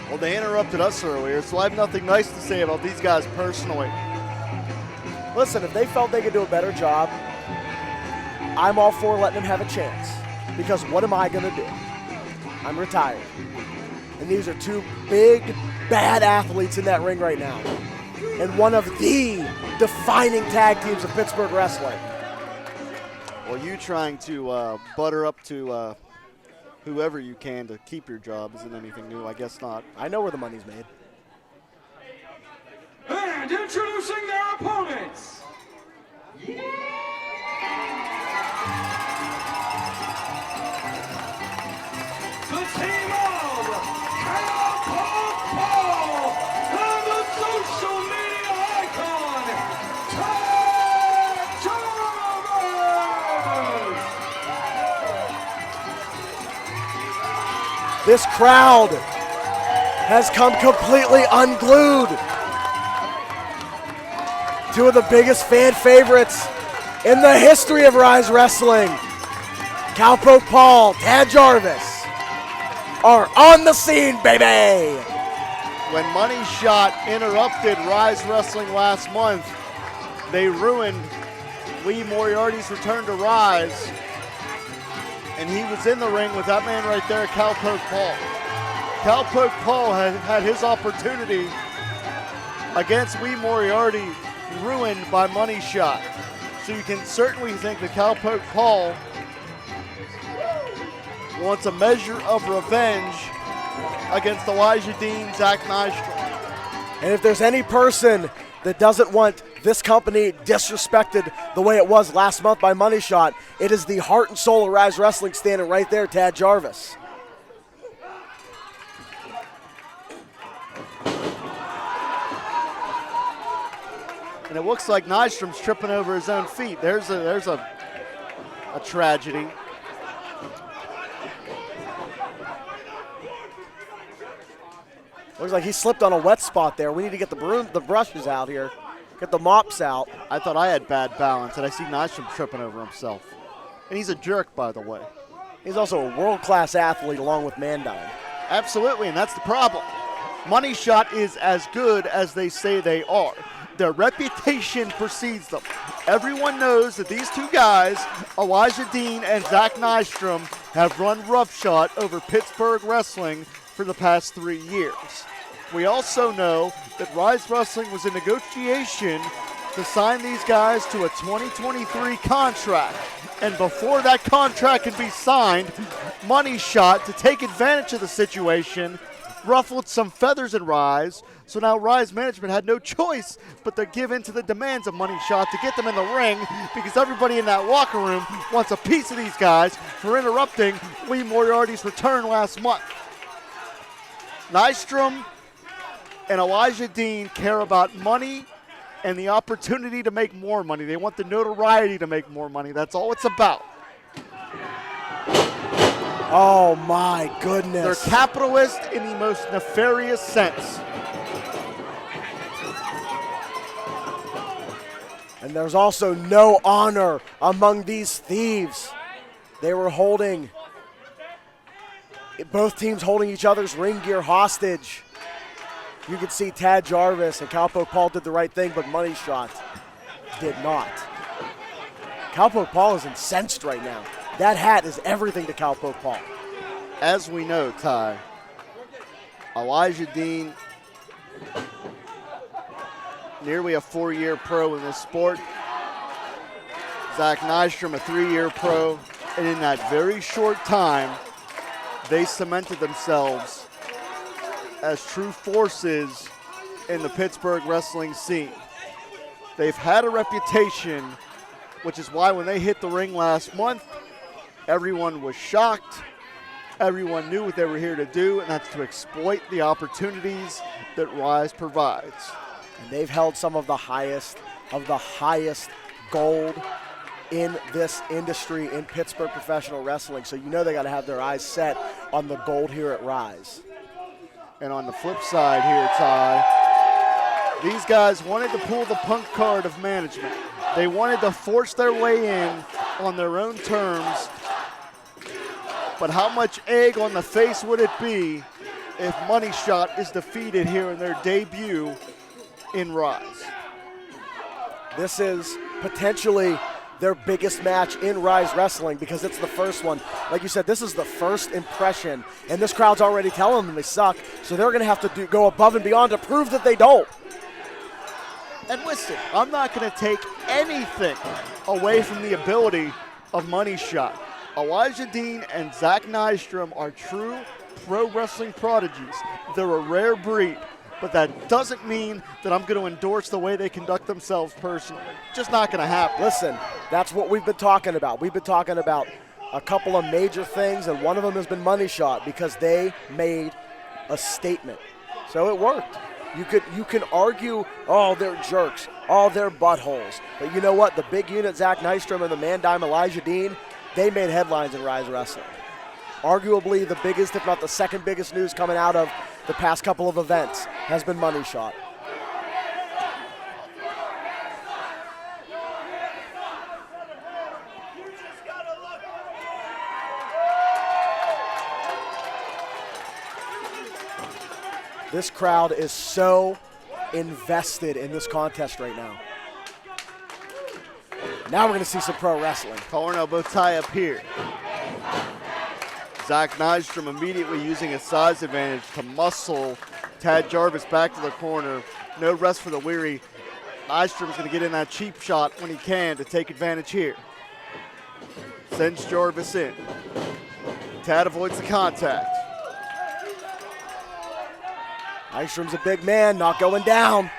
Well, they interrupted us earlier, so I have nothing nice to say about these guys personally. Listen, if they felt they could do a better job, I'm all for letting them have a chance. Because what am I going to do? I'm retired. And these are two big, bad athletes in that ring right now. And one of the defining tag teams of Pittsburgh wrestling. Well, you trying to butter up to whoever you can to keep your job isn't anything new. I guess not. I know where the money's made. And introducing their opponents. The team of Cowpoke and the social media icon, Jarvis. This crowd has come completely unglued. Two of the biggest fan favorites in the history of Ryse Wrestling, Cowpoke Paul, Tad Jarvis, are on the scene, baby! When Money Shot interrupted Ryse Wrestling last month, they ruined Lee Moriarty's return to Ryse, and he was in the ring with that man right there, Cowpoke Paul. Cowpoke Paul had his opportunity against Lee Moriarty ruined by Money Shot. So you can certainly think that Cowpoke Paul wants a measure of revenge against Elijah Dean, Zach Nystrom. And if there's any person that doesn't want this company disrespected the way it was last month by Money Shot, it is the heart and soul of Ryse Wrestling standing right there, Tad Jarvis. And it looks like Nystrom's tripping over his own feet. There's a tragedy. Looks like he slipped on a wet spot there. We need to get the brushes out here. Get the mops out. I thought I had bad balance, and I see Nystrom tripping over himself. And he's a jerk, by the way. He's also a world-class athlete along with Mandine. Absolutely, and that's the problem. Money Shot is as good as they say they are. Their reputation precedes them. Everyone knows that these two guys, Elijah Dean and Zach Nystrom, have run roughshod over Pittsburgh wrestling for the past 3 years. We also know that Ryse Wrestling was in negotiation to sign these guys to a 2023 contract. And before that contract could be signed, Money Shot, to take advantage of the situation, ruffled some feathers in Ryse. So now Ryse management had no choice but to give in to the demands of Money Shot to get them in the ring, because everybody in that locker room wants a piece of these guys for interrupting Lee Moriarty's return last month. Nystrom and Elijah Dean care about money and the opportunity to make more money. They want the notoriety to make more money. That's all it's about. Oh my goodness. They're capitalist in the most nefarious sense. And there's also no honor among these thieves. They were holding, both teams holding each other's ring gear hostage. You can see Tad Jarvis and Cowpoke Paul did the right thing, but Money Shot did not. Cowpoke Paul is incensed right now. That hat is everything to Cowpoke Paul. As we know, Ty, Elijah Dean, nearly a 4-year pro in this sport. Zach Nystrom, a 3-year pro. And in that very short time, they cemented themselves as true forces in the Pittsburgh wrestling scene. They've had a reputation, which is why when they hit the ring last month, everyone was shocked. Everyone knew what they were here to do, and that's to exploit the opportunities that Ryse provides. And they've held some of the highest gold in this industry in Pittsburgh professional wrestling. So you know they got to have their eyes set on the gold here at Ryse. And on the flip side here, Ty, these guys wanted to pull the punk card of management. They wanted to force their way in on their own terms, but how much egg on the face would it be if Money Shot is defeated here in their debut in Ryse? This is potentially their biggest match in Ryse Wrestling because it's the first one. Like you said, this is the first impression, and this crowd's already telling them they suck, so they're going to have to go above and beyond to prove that they don't. And listen, I'm not going to take anything away from the ability of Money Shot. Elijah Dean and Zach Nystrom are true pro wrestling prodigies. They're a rare breed, but that doesn't mean that I'm going to endorse the way they conduct themselves personally. Just not going to happen. Listen, that's what we've been talking about. We've been talking about a couple of major things, and one of them has been Money Shot because they made a statement. So it worked. You can argue, oh, they're jerks, oh, they're buttholes. But you know what? The big unit, Zach Nystrom, and the man dime, Elijah Dean, they made headlines in Ryse Wrestling. Arguably the biggest, if not the second biggest news coming out of the past couple of events has been Money Shot. This crowd is so invested in this contest right now. Now we're going to see some pro wrestling. Collar and elbow tie up here. Zach Nystrom immediately using his size advantage to muscle Tad Jarvis back to the corner. No rest for the weary. Nystrom's going to get in that cheap shot when he can to take advantage here. Sends Jarvis in. Tad avoids the contact. Nystrom's a big man, not going down.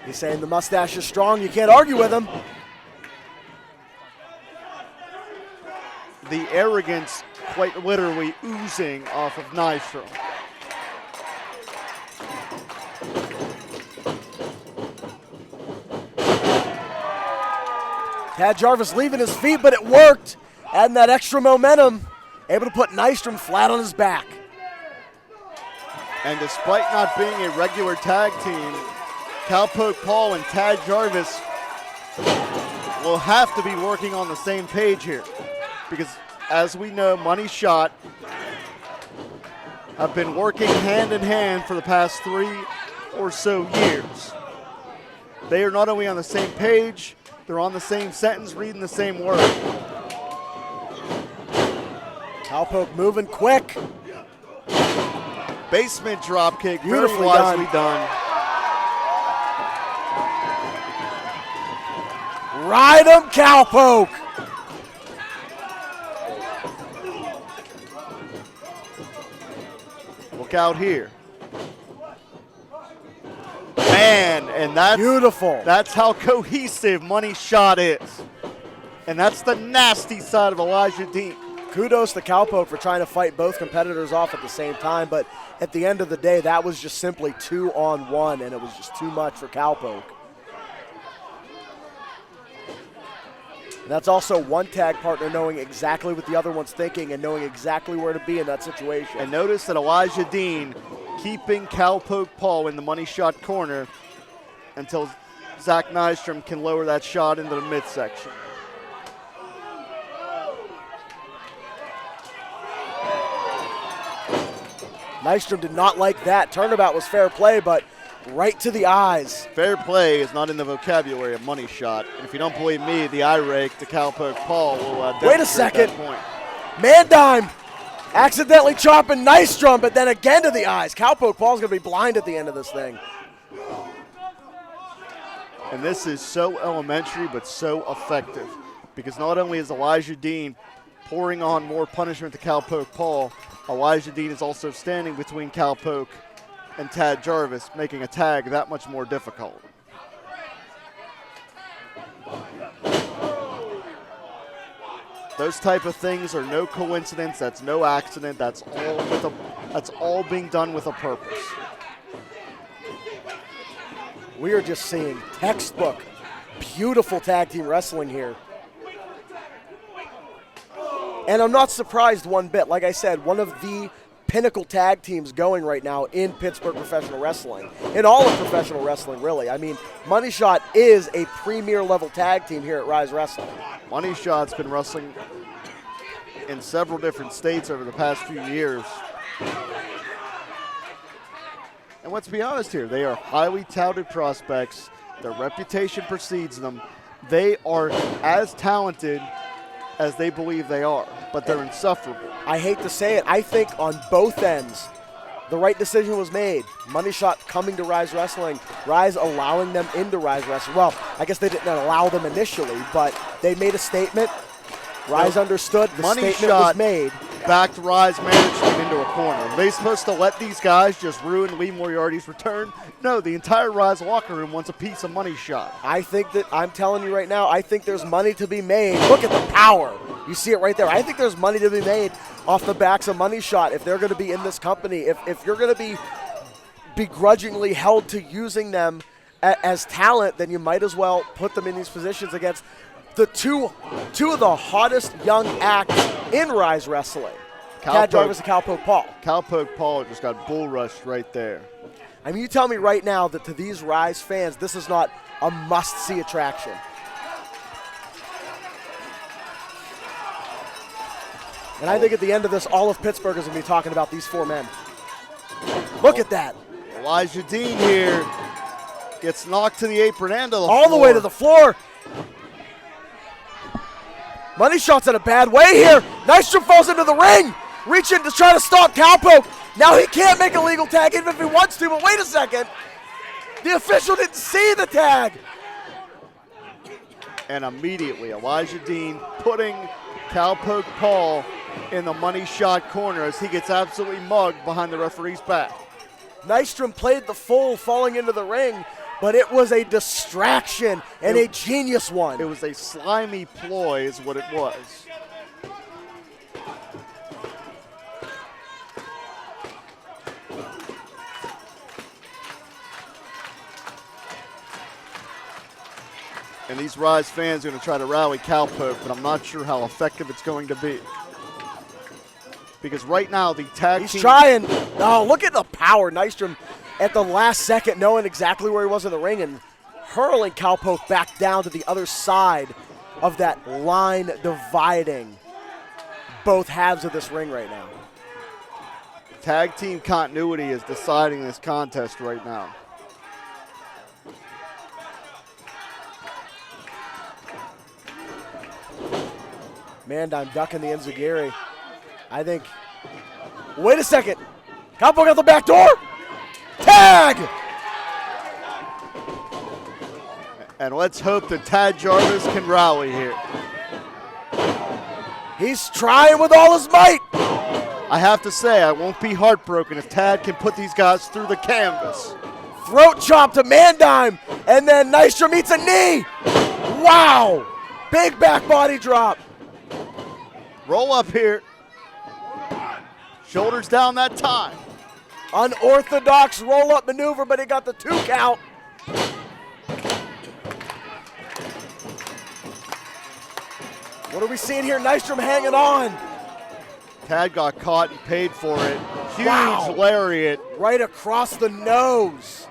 He's saying the mustache is strong, you can't argue with him. The arrogance quite literally oozing off of Nystrom. Tad Jarvis leaving his feet, but it worked. Adding that extra momentum, able to put Nystrom flat on his back. And despite not being a regular tag team, Cowpoke Paul and Tad Jarvis will have to be working on the same page here. Because as we know, Money Shot have been working hand in hand for the past 3 or so years. They are not only on the same page, they're on the same sentence, reading the same word. Cowpoke moving quick. Basement dropkick, very Beautifully wisely done. Ride him, Cowpoke. Look out here. Man, and that's beautiful. That's how cohesive Money Shot is. And that's the nasty side of Elijah Dean. Kudos to Cowpoke for trying to fight both competitors off at the same time, but at the end of the day, that was just simply 2-on-1, and it was just too much for Cowpoke. And that's also one tag partner knowing exactly what the other one's thinking and knowing exactly where to be in that situation. And notice that Elijah Dean keeping Cowpoke Paul in the Money Shot corner until Zach Nystrom can lower that shot into the midsection. Nystrom did not like that. Turnabout was fair play, but right to the eyes. Fair play is not in the vocabulary of Money Shot. And if you don't believe me, the eye rake to Cowpoke Paul will wait a second. that point. Man dime. Accidentally chopping Nystrom, but then again to the eyes. Cowpoke Paul's going to be blind at the end of this thing. And this is so elementary but so effective because not only is Elijah Dean pouring on more punishment to Cowpoke Paul, Elijah Dean is also standing between Cowpoke and Tad Jarvis, making a tag that much more difficult. Those type of things are no coincidence, that's no accident, that's all being done with a purpose. We are just seeing textbook, beautiful tag team wrestling here. And I'm not surprised one bit. Like I said, one of the pinnacle tag teams going right now in Pittsburgh professional wrestling, in all of professional wrestling, really. I mean, Money Shot is a premier level tag team here at Ryse Wrestling. Money Shot's been wrestling in several different states over the past few years. And let's be honest here, they are highly touted prospects. Their reputation precedes them. They are as talented as they believe they are, but they're insufferable. I hate to say it, I think on both ends, the right decision was made. Money Shot coming to Ryse Wrestling, Ryse allowing them into Ryse Wrestling. Well, I guess they didn't allow them initially, but they made a statement. Ryse understood, the Money statement Shot was made. Backed Ryse management into a corner. Are they supposed to let these guys just ruin Lee Moriarty's return? No, the entire Ryse locker room wants a piece of Money Shot. I think that, I'm telling you right now, I think there's money to be made. Look at the power. You see it right there. I think there's money to be made off the backs of Money Shot if they're going to be in this company. If you're going to be begrudgingly held to using them as talent, then you might as well put them in these positions against the two of the hottest young acts in Ryse Wrestling. Tad Jarvis and Cowpoke Paul. Cowpoke Paul just got bull rushed right there. I mean, you tell me right now that to these Ryse fans, this is not a must-see attraction. And I think at the end of this, all of Pittsburgh is going to be talking about these four men. Look at that. Elijah Dean here gets knocked to the apron and to the floor. All the way to the floor. Money Shot's in a bad way here. Nostrum falls into the ring. Reaching to try to stop Cowpoke. Now he can't make a legal tag even if he wants to, but wait a second. The official didn't see the tag. And immediately, Elijah Dean putting Cowpoke Paul in the Money Shot corner as he gets absolutely mugged behind the referee's back. Nostrum played the fool falling into the ring, but it was a distraction and a genius one. It was a slimy ploy is what it was. And these Ryse fans are going to try to rally Cowpoke, but I'm not sure how effective it's going to be. Because right now, the tag team... He's trying. Oh, look at the power. Nostrum at the last second knowing exactly where he was in the ring and hurling Cowpoke back down to the other side of that line dividing both halves of this ring right now. Tag team continuity is deciding this contest right now. Mandime ducking the Enziguri. I think. Wait a second. Cowpoke out the back door. Tag! And let's hope that Tad Jarvis can rally here. He's trying with all his might. I have to say, I won't be heartbroken if Tad can put these guys through the canvas. Throat chop to Mandime, and then Nostrum eats a knee. Wow! Big back body drop. Roll up here. Shoulders down that time. Unorthodox roll-up maneuver, but he got the 2 count. What are we seeing here? Nostrum hanging on. Tad got caught and paid for it. Huge Wow. lariat. Right across the nose.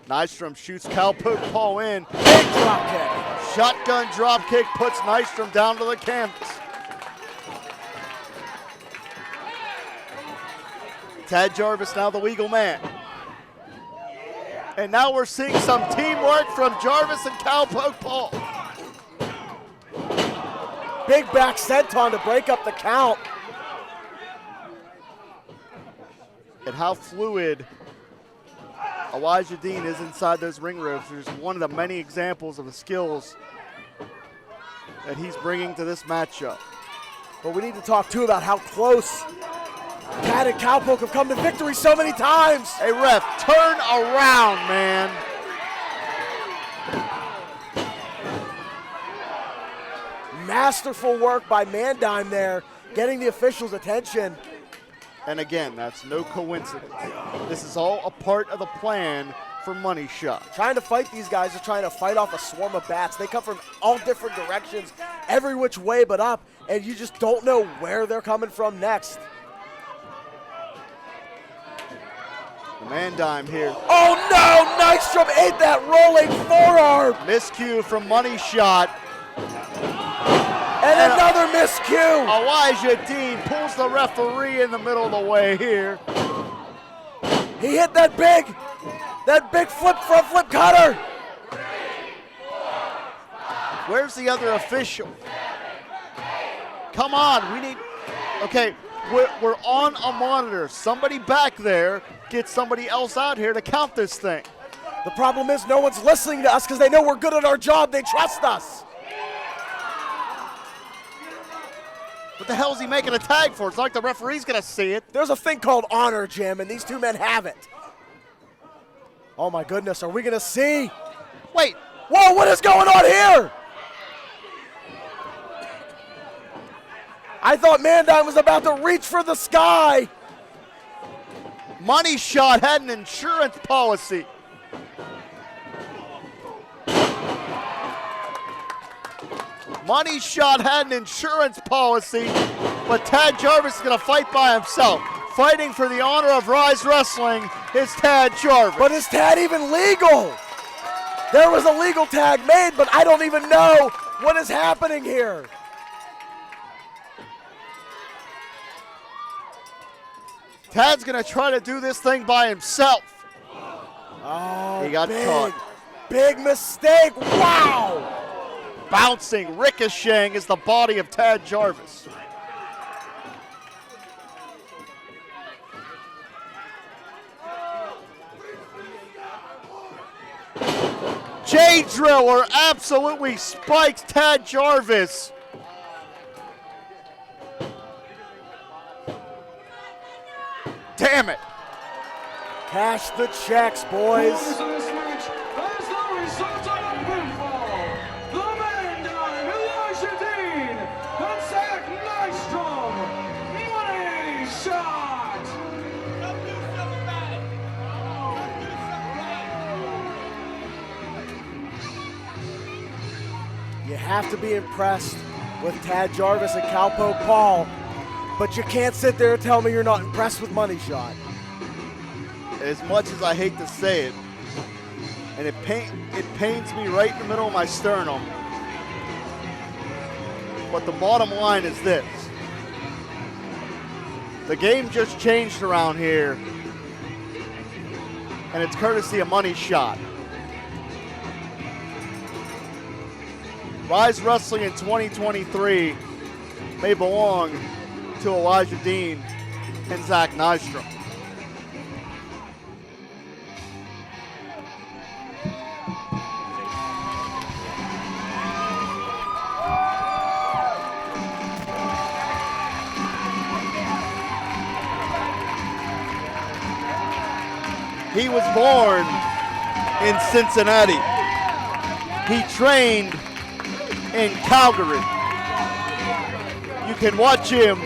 Nostrum shoots Cowpoke Paul in. Big drop kick. Shotgun drop kick puts Nostrum down to the canvas. Tad Jarvis now the legal man. And now we're seeing some teamwork from Jarvis and Cowpoke Paul. Big back senton to break up the count. And how fluid Elijah Dean is inside those ring ropes. There's one of the many examples of the skills that he's bringing to this matchup. But we need to talk too about how close Tad and Cowpoke have come to victory so many times. Hey ref, turn around, man. Masterful work by Mandime there, getting the officials' attention. And again, that's no coincidence. This is all a part of the plan for Money Shot. Trying to fight these guys is trying to fight off a swarm of bats. They come from all different directions, every which way but up, and you just don't know where they're coming from next. The man dime here. Oh no! Nostrum ate that rolling forearm! Miscue from Money Shot. And another miscue! Elijah Dean pulls the referee in the middle of the way here. He hit that big front flip cutter. Where's the other official? Come on, we need, okay, we're on a monitor. Somebody back there get somebody else out here to count this thing. The problem is no one's listening to us because they know we're good at our job. They trust us. What the hell is he making a tag for? It's not like the referee's gonna see it. There's a thing called honor, Jim, and these two men have it. Oh my goodness, are we gonna see? Wait. Whoa, what is going on here? I thought Mandine was about to reach for the sky. Money Shot had an insurance policy. Money Shot had an insurance policy, but Tad Jarvis is going to fight by himself. Fighting for the honor of Ryse Wrestling is Tad Jarvis. But is Tad even legal? There was a legal tag made, but I don't even know what is happening here. Tad's going to try to do this thing by himself. Oh, he got caught. Big mistake. Wow. Bouncing, ricocheting is the body of Tad Jarvis. J Driller absolutely spikes Tad Jarvis. Damn it. Cash the checks, boys. You have to be impressed with Tad Jarvis and Cowpoke Paul, but you can't sit there and tell me you're not impressed with Money Shot. As much as I hate to say it, and it pains me right in the middle of my sternum, but the bottom line is this. The game just changed around here, and it's courtesy of Money Shot. Ryse Wrestling in 2023 may belong to Elijah Dean and Zach Nostrum. He was born in Cincinnati. He trained in Calgary. You can watch him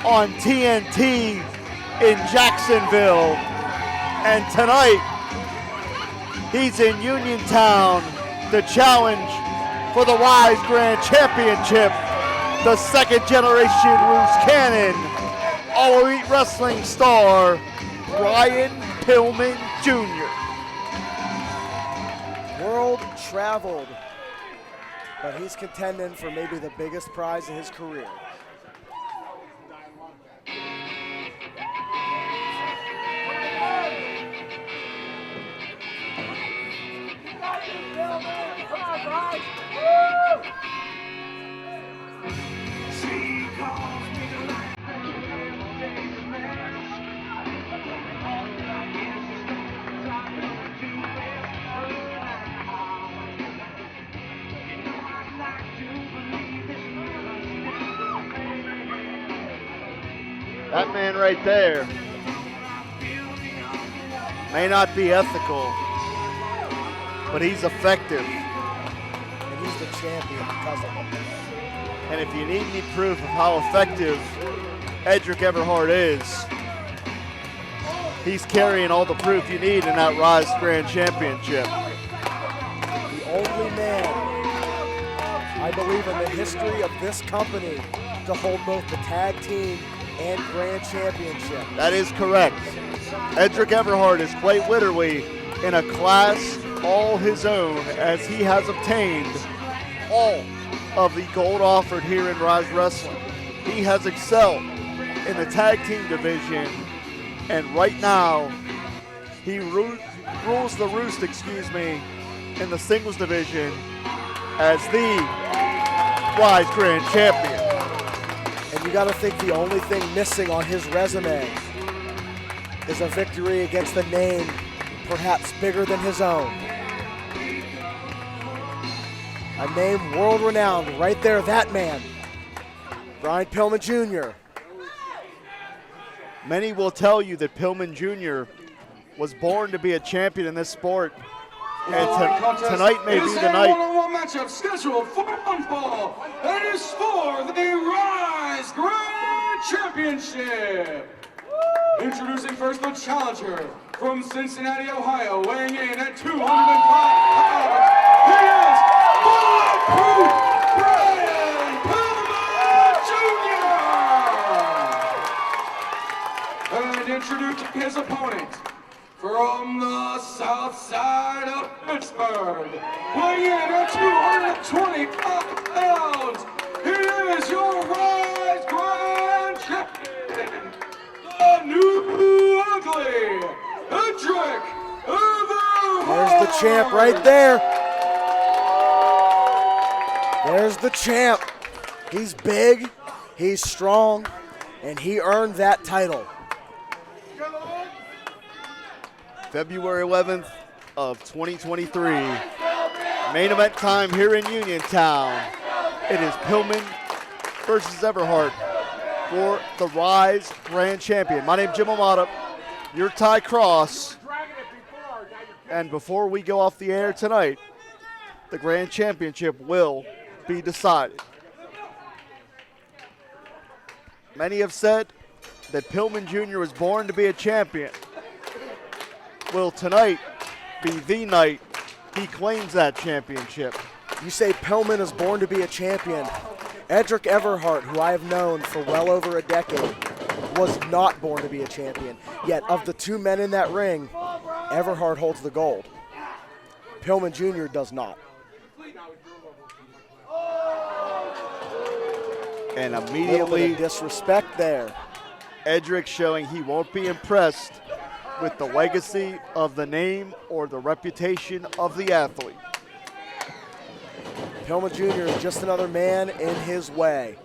on TNT in Jacksonville. And tonight, he's in Uniontown to challenge for the Ryse Grand Championship, the second generation Roos Cannon, All Elite Wrestling star, Ryan Pillman Jr. World traveled, but he's contending for maybe the biggest prize in his career. That man right there may not be ethical, but he's effective. And he's the champion because of it. And if you need any proof of how effective Edric Everhart is, he's carrying all the proof you need in that Ryse Grand Championship. The only man, I believe, in the history of this company to hold both the tag team and Grand Championship. That is correct. Edric Everhart is quite literally in a class all his own, as he has obtained all of the gold offered here in Ryse Wrestling. He has excelled in the tag team division, and right now he rules the roost, in the singles division as the Ryse Grand Champion. And you gotta think the only thing missing on his resume is a victory against a name perhaps bigger than his own. A name world-renowned right there, that man, Brian Pillman Jr. Many will tell you that Pillman Jr. was born to be a champion in this sport, and tonight may be the night. One-on-one matchup scheduled for one fall. It is for the Ryse Grand Championship. Introducing first the challenger from Cincinnati, Ohio, weighing in at 205 pounds. He is Bulletproof Brian Pillman Jr. And introducing his opponent from the south side of Pittsburgh, weighing in at 225 pounds. He is your Ryse Grand Champion, the new ugly Edric Everhart. There's the champ right there. There's the champ. He's big, he's strong, and he earned that title. February 11th of 2023. Main event time here in Uniontown. It is Pillman versus Everhart for the Ryse Grand Champion. My name's Jim Aminata, your Ty Cross. And before we go off the air tonight, the Grand Championship will be decided. Many have said that Pillman Jr. was born to be a champion. Will tonight be the night he claims that championship? You say Pillman is born to be a champion. Edric Everhart, who I have known for well over a decade, was not born to be a champion. Yet of the two men in that ring, Everhart holds the gold. Pillman Jr. does not. And Little bit immediately, of disrespect there. Edric showing he won't be impressed with the legacy of the name or the reputation of the athlete. Pillman Jr. is just another man in his way.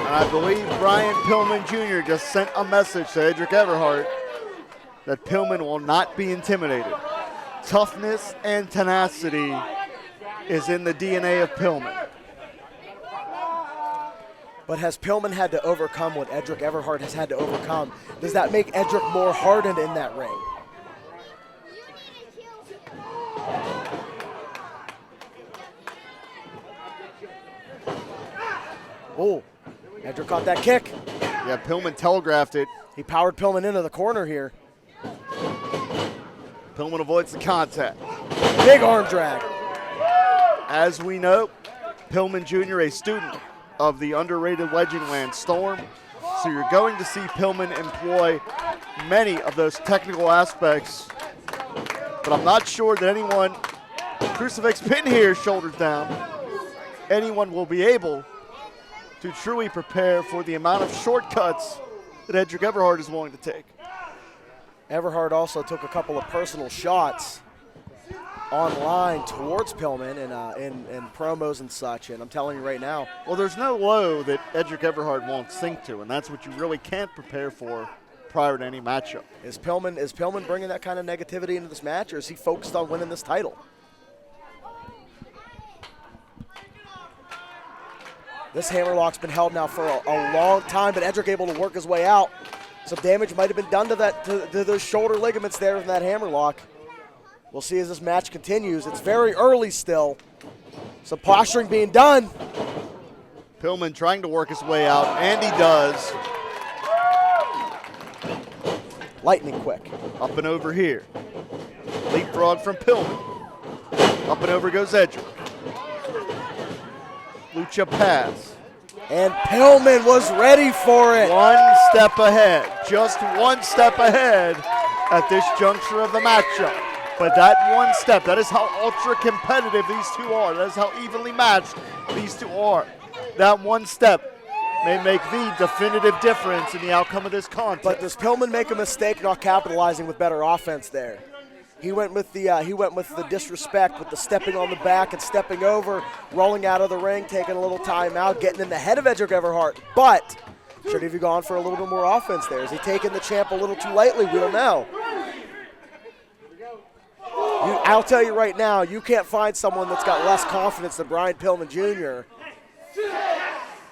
And I believe Brian Pillman Jr. just sent a message to Edric Everhart that Pillman will not be intimidated. Toughness and tenacity is in the DNA of Pillman. But has Pillman had to overcome what Edric Everhart has had to overcome? Does that make Edric more hardened in that ring? Oh, Edric caught that kick. Yeah, Pillman telegraphed it. He powered Pillman into the corner here. Pillman avoids the contact. Big arm drag. As we know, Pillman Jr., a student of the underrated legend Lance Storm. So you're going to see Pillman employ many of those technical aspects. But I'm not sure that anyone, crucifix pin here, shoulders down, anyone will be able to truly prepare for the amount of shortcuts that Edric Everhart is willing to take. Everhart also took a couple of personal shots online towards Pillman in promos and such, and I'm telling you right now. Well, there's no low that Edric Everhart won't sink to, and that's what you really can't prepare for prior to any matchup. Is Pillman bringing that kind of negativity into this match, or is he focused on winning this title? This hammerlock's been held now for a long time, but Edric able to work his way out. Some damage might have been done to those shoulder ligaments there in that hammerlock. We'll see as this match continues. It's very early still. Some posturing being done. Pillman trying to work his way out, and he does. Lightning quick. Up and over here. Leapfrog from Pillman. Up and over goes Edric. Lucha pass. And Pillman was ready for it. One step ahead. Just one step ahead at this juncture of the matchup. But that one step, that is how ultra competitive these two are. That is how evenly matched these two are. That one step may make the definitive difference in the outcome of this contest. But does Pillman make a mistake not capitalizing with better offense there? He went with the disrespect, with the stepping on the back and stepping over, rolling out of the ring, taking a little time out, getting in the head of Edric Everhart. But should he have gone for a little bit more offense there? Is he taking the champ a little too lightly? We don't know. I'll tell you right now, you can't find someone that's got less confidence than Brian Pillman Jr.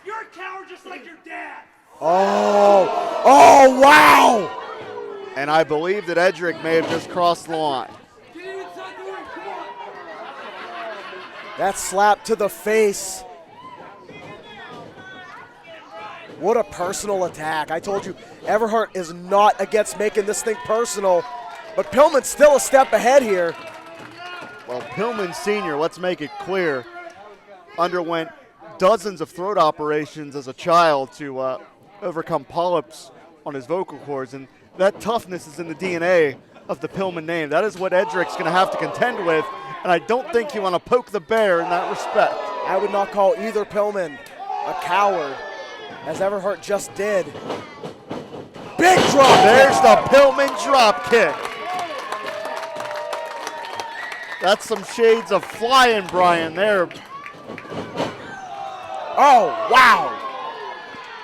You're a coward just like your dad. Oh, wow! And I believe that Edric may have just crossed the line. That slap to the face. What a personal attack. I told you, Everhart is not against making this thing personal, but Pillman's still a step ahead here. Well, Pillman Sr., let's make it clear, underwent dozens of throat operations as a child to overcome polyps on his vocal cords, and that toughness is in the DNA of the Pillman name. That is what Edric's going to have to contend with, and I don't think you want to poke the bear in that respect. I would not call either Pillman a coward, as Everhart just did. Big drop. There's the Pillman drop kick. That's some shades of flying, Brian, there. Oh, wow.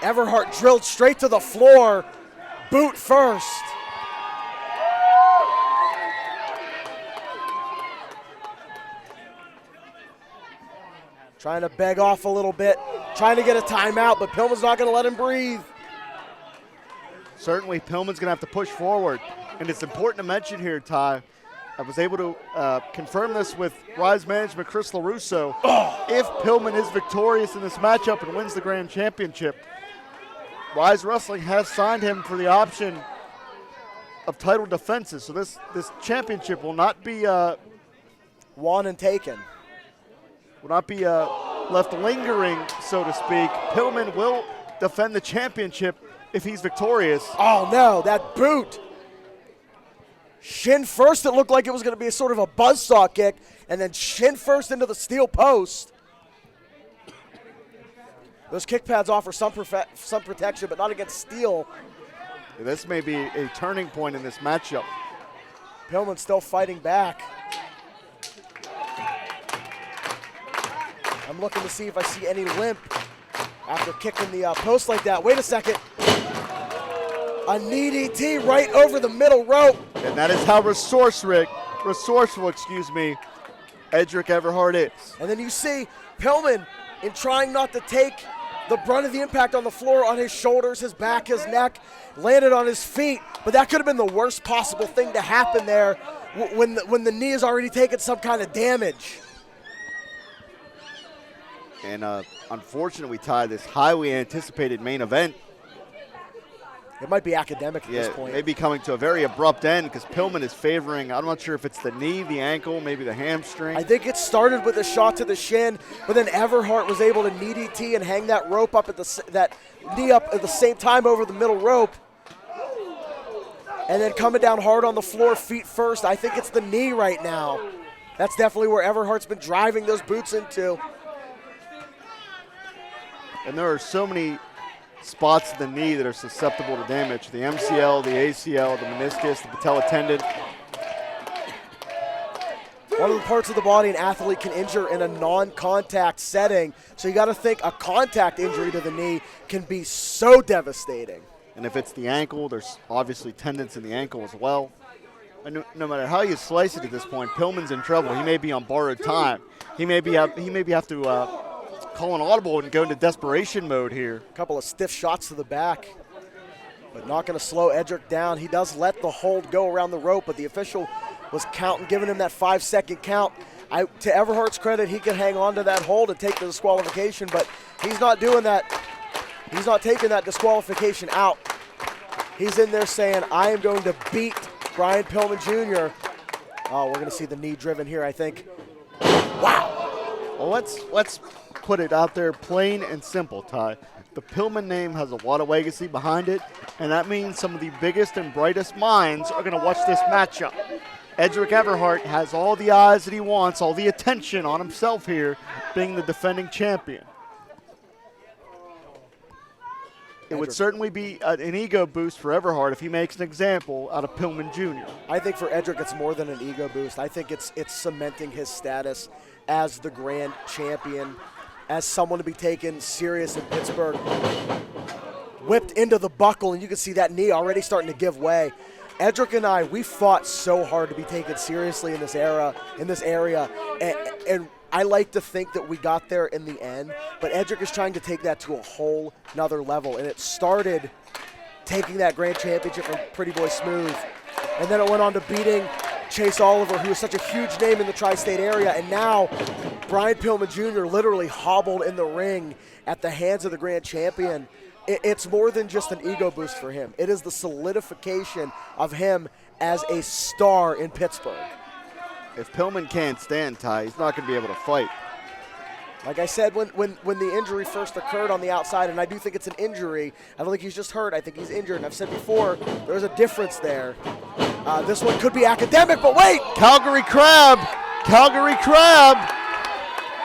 Everhart drilled straight to the floor, boot first. Trying to beg off a little bit, trying to get a timeout, but Pillman's not going to let him breathe. Certainly, Pillman's going to have to push forward. And it's important to mention here, Ty, I was able to confirm this with Ryse management Chris LaRusso. If Pillman is victorious in this matchup and wins the Grand Championship, Ryse Wrestling has signed him for the option of title defenses. So this championship will not be won and taken. Will not be left lingering, so to speak. Pillman will defend the championship if he's victorious. Oh no, that boot. Shin first, it looked like it was going to be a sort of a buzzsaw kick, and then shin first into the steel post. Those kick pads offer some protection, but not against steel. This may be a turning point in this matchup. Pillman still fighting back. I'm looking to see if I see any limp after kicking the post like that. Wait a second. A knee DT right over the middle rope. And that is how resourceful, Edric Everhart is. And then you see Pillman, in trying not to take the brunt of the impact on the floor, on his shoulders, his back, his neck, landed on his feet. But that could have been the worst possible thing to happen there when the knee has already taken some kind of damage. And unfortunately, Ty, this highly anticipated main event, it might be academic at this point. It may be coming to a very abrupt end because Pillman is favoring, I'm not sure if it's the knee, the ankle, maybe the hamstring. I think it started with a shot to the shin, but then Everhart was able to knee DT and hang that rope up that knee up at the same time over the middle rope. And then coming down hard on the floor, feet first. I think it's the knee right now. That's definitely where Everhart's been driving those boots into. And there are so many spots of the knee that are susceptible to damage. The MCL, the ACL, the meniscus, the patella tendon. One of the parts of the body an athlete can injure in a non-contact setting. So you got to think a contact injury to the knee can be so devastating. And if it's the ankle, there's obviously tendons in the ankle as well. And no matter how you slice it at this point, Pillman's in trouble. He may be on borrowed time. He may have to call an audible and go into desperation mode here. A couple of stiff shots to the back, but not going to slow Edric down. He does let the hold go around the rope, but the official was counting, giving him that 5-second count. To Everhart's credit, he can hang on to that hold and take the disqualification, but he's not doing that. He's not taking that disqualification out. He's in there saying, I am going to beat Brian Pillman Jr. Oh, we're going to see the knee driven here, I think. Wow. Well, let's put it out there plain and simple, Ty. The Pillman name has a lot of legacy behind it, and that means some of the biggest and brightest minds are going to watch this matchup. Edric Everhart has all the eyes that he wants, all the attention on himself here, being the defending champion. It would certainly be an ego boost for Everhart if he makes an example out of Pillman Jr. I think for Edric it's more than an ego boost. I think it's cementing his status as the grand champion, as someone to be taken serious in Pittsburgh. Whipped into the buckle, and you can see that knee already starting to give way. Edric and I, we fought so hard to be taken seriously in this area, and I like to think that we got there in the end, but Edric is trying to take that to a whole nother level, and it started taking that grand championship from Pretty Boy Smooth, and then it went on to beating Chase Oliver, who is such a huge name in the tri-state area, and now Brian Pillman Jr. literally hobbled in the ring at the hands of the grand champion. It's more than just an ego boost for him. It is the solidification of him as a star in Pittsburgh. If Pillman can't stand, Ty, he's not going to be able to fight. Like I said, when the injury first occurred on the outside, and I do think it's an injury, I don't think he's just hurt, I think he's injured. And I've said before, there's a difference there. This one could be academic, but wait! Calgary Crab! Calgary Crab!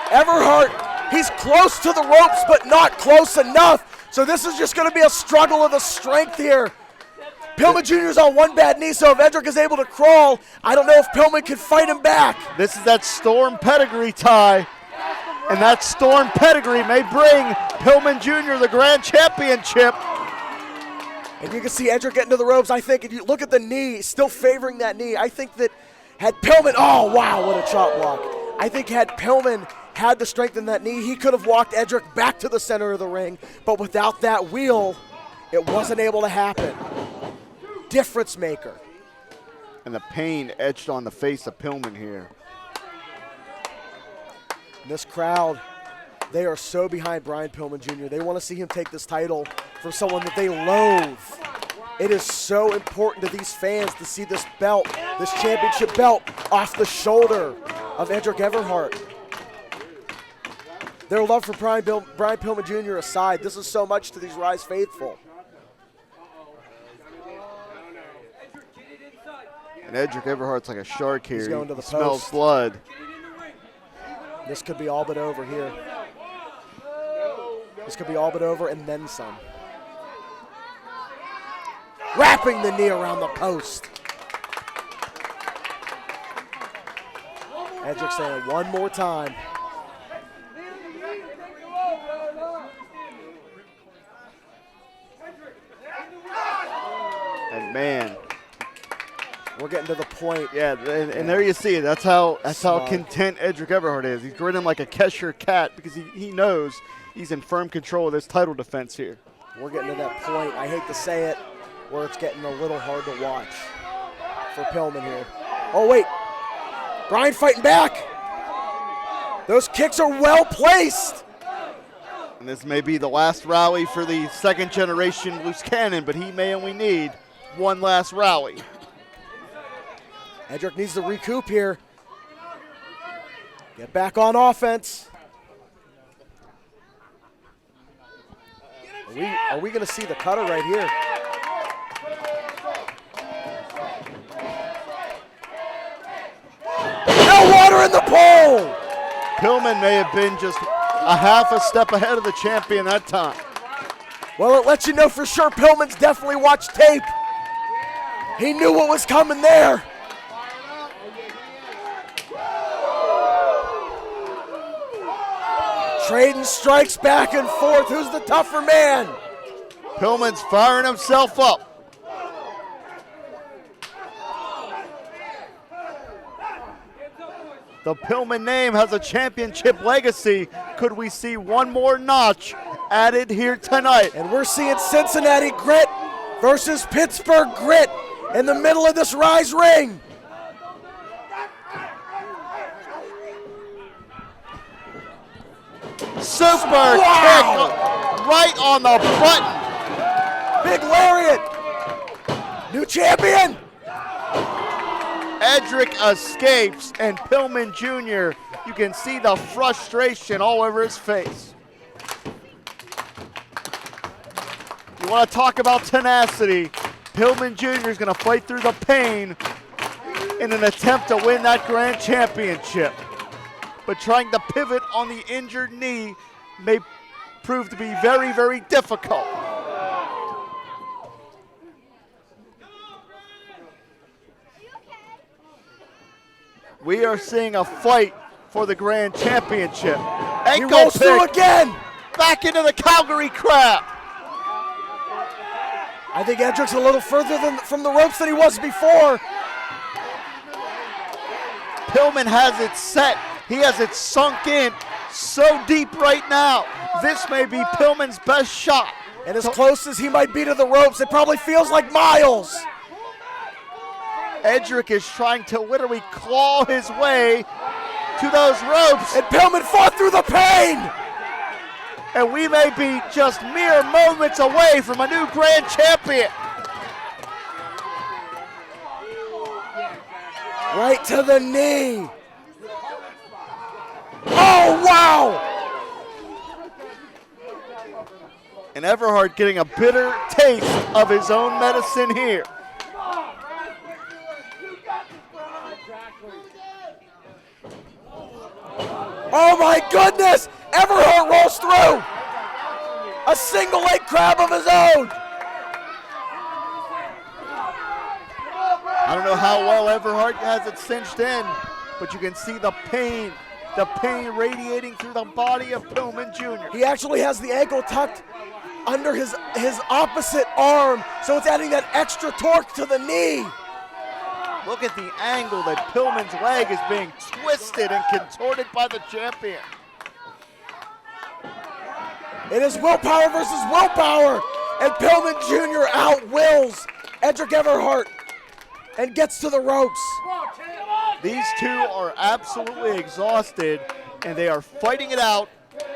Everhart, he's close to the ropes, but not close enough. So this is just going to be a struggle of the strength here. Pillman Jr.'s on one bad knee, so if Edric is able to crawl, I don't know if Pillman can fight him back. This is that Storm pedigree, Ty. And that Storm pedigree may bring Pillman Jr. the grand championship. And you can see Edric getting to the ropes. I think if you look at the knee, still favoring that knee, I think that had Pillman, oh wow, what a chop block. I think had Pillman had the strength in that knee, he could have walked Edric back to the center of the ring, but without that wheel, it wasn't able to happen. Difference maker. And the pain etched on the face of Pillman here. This crowd, they are so behind Brian Pillman Jr. They want to see him take this title from someone that they loathe. It is so important to these fans to see this belt, this championship belt, off the shoulder of Edric Everhart. Their love for Brian Pillman Jr. aside, this is so much to these Ryse faithful. And Edric Everhart's like a shark here. He's going to the he smells post. blood. This could be all but over here. This could be all but over and then some. Wrapping the knee around the post. Edric saying one more time. And man, we're getting to the point. Yeah, and there you see it. That's how content Edric Everhart is. He's grinning like a Cheshire cat because he knows he's in firm control of this title defense here. We're getting to that point, I hate to say it, where it's getting a little hard to watch for Pillman here. Oh, wait. Brian fighting back. Those kicks are well placed. And this may be the last rally for the second generation loose cannon, but he may only need one last rally. Edric needs to recoup here. Get back on offense. Are we going to see the cutter right here? No water in the pole! Pillman may have been just a half a step ahead of the champion that time. Well, it lets you know for sure Pillman's definitely watched tape. He knew what was coming there. Trading strikes back and forth. Who's the tougher man? Pillman's firing himself up. The Pillman name has a championship legacy. Could we see one more notch added here tonight? And we're seeing Cincinnati Grit versus Pittsburgh Grit in the middle of this Ryse ring. super kick right on the button. Big lariat. New champion. Edric escapes, and Pillman Jr., you can see the frustration all over his face. You want to talk about tenacity? Pillman Jr. is going to fight through the pain in an attempt to win that grand championship. But trying to pivot on the injured knee may prove to be very, very difficult. We are seeing a fight for the grand championship. He rolls through again. Back into the Calgary crab. I think Edric's a little further from the ropes than he was before. Pillman has it set. He has it sunk in so deep right now. This may be Pillman's best shot. And as close as he might be to the ropes, it probably feels like miles. Edric is trying to literally claw his way to those ropes. And Pillman fought through the pain. And we may be just mere moments away from a new grand champion. Right to the knee. Oh, wow! And Everhart getting a bitter taste of his own medicine here. Oh my goodness! Everhart rolls through! A single leg crab of his own! I don't know how well Everhart has it cinched in, but you can see the pain radiating through the body of Pillman Jr. He actually has the ankle tucked under his opposite arm, so it's adding that extra torque to the knee. Look at the angle that Pillman's leg is being twisted and contorted by the champion. It is willpower versus willpower, and Pillman Jr. outwills Edric Everhart and gets to the ropes. These two are absolutely exhausted, and they are fighting it out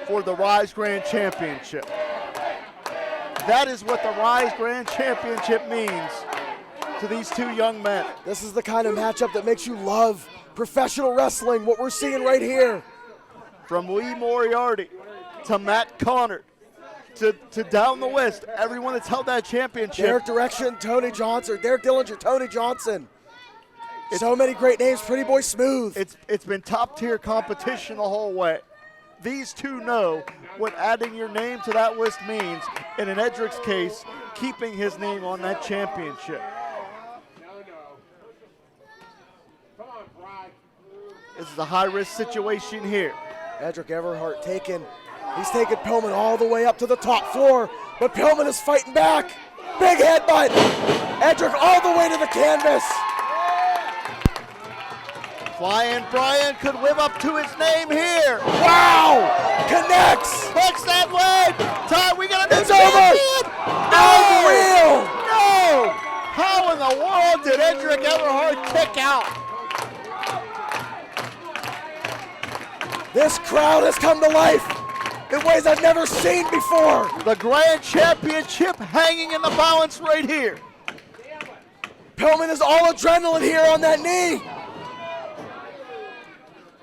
for the Ryse Grand Championship. That is what the Ryse Grand Championship means to these two young men. This is the kind of matchup that makes you love professional wrestling, what we're seeing right here. From Lee Moriarty to Matt Connor to down the list, everyone that's held that championship. Derek Direction, Tony Johnson, Derek Dillinger, Tony Johnson. So many great names, Pretty Boy Smooth. It's been top tier competition the whole way. These two know what adding your name to that list means, and in Edric's case, keeping his name on that championship. This is a high-risk situation here. Edric Everhart he's taken Pillman all the way up to the top floor, but Pillman is fighting back. Big headbutt. Edric all the way to the canvas. Flying Brian could live up to his name here. Wow! Connects. Hooks that leg. Time we got a new It's over. Unreal. No! How in the world did Edric Everhart kick out? This crowd has come to life in ways I've never seen before. The Grand Championship hanging in the balance right here. Pillman is all adrenaline here on that knee.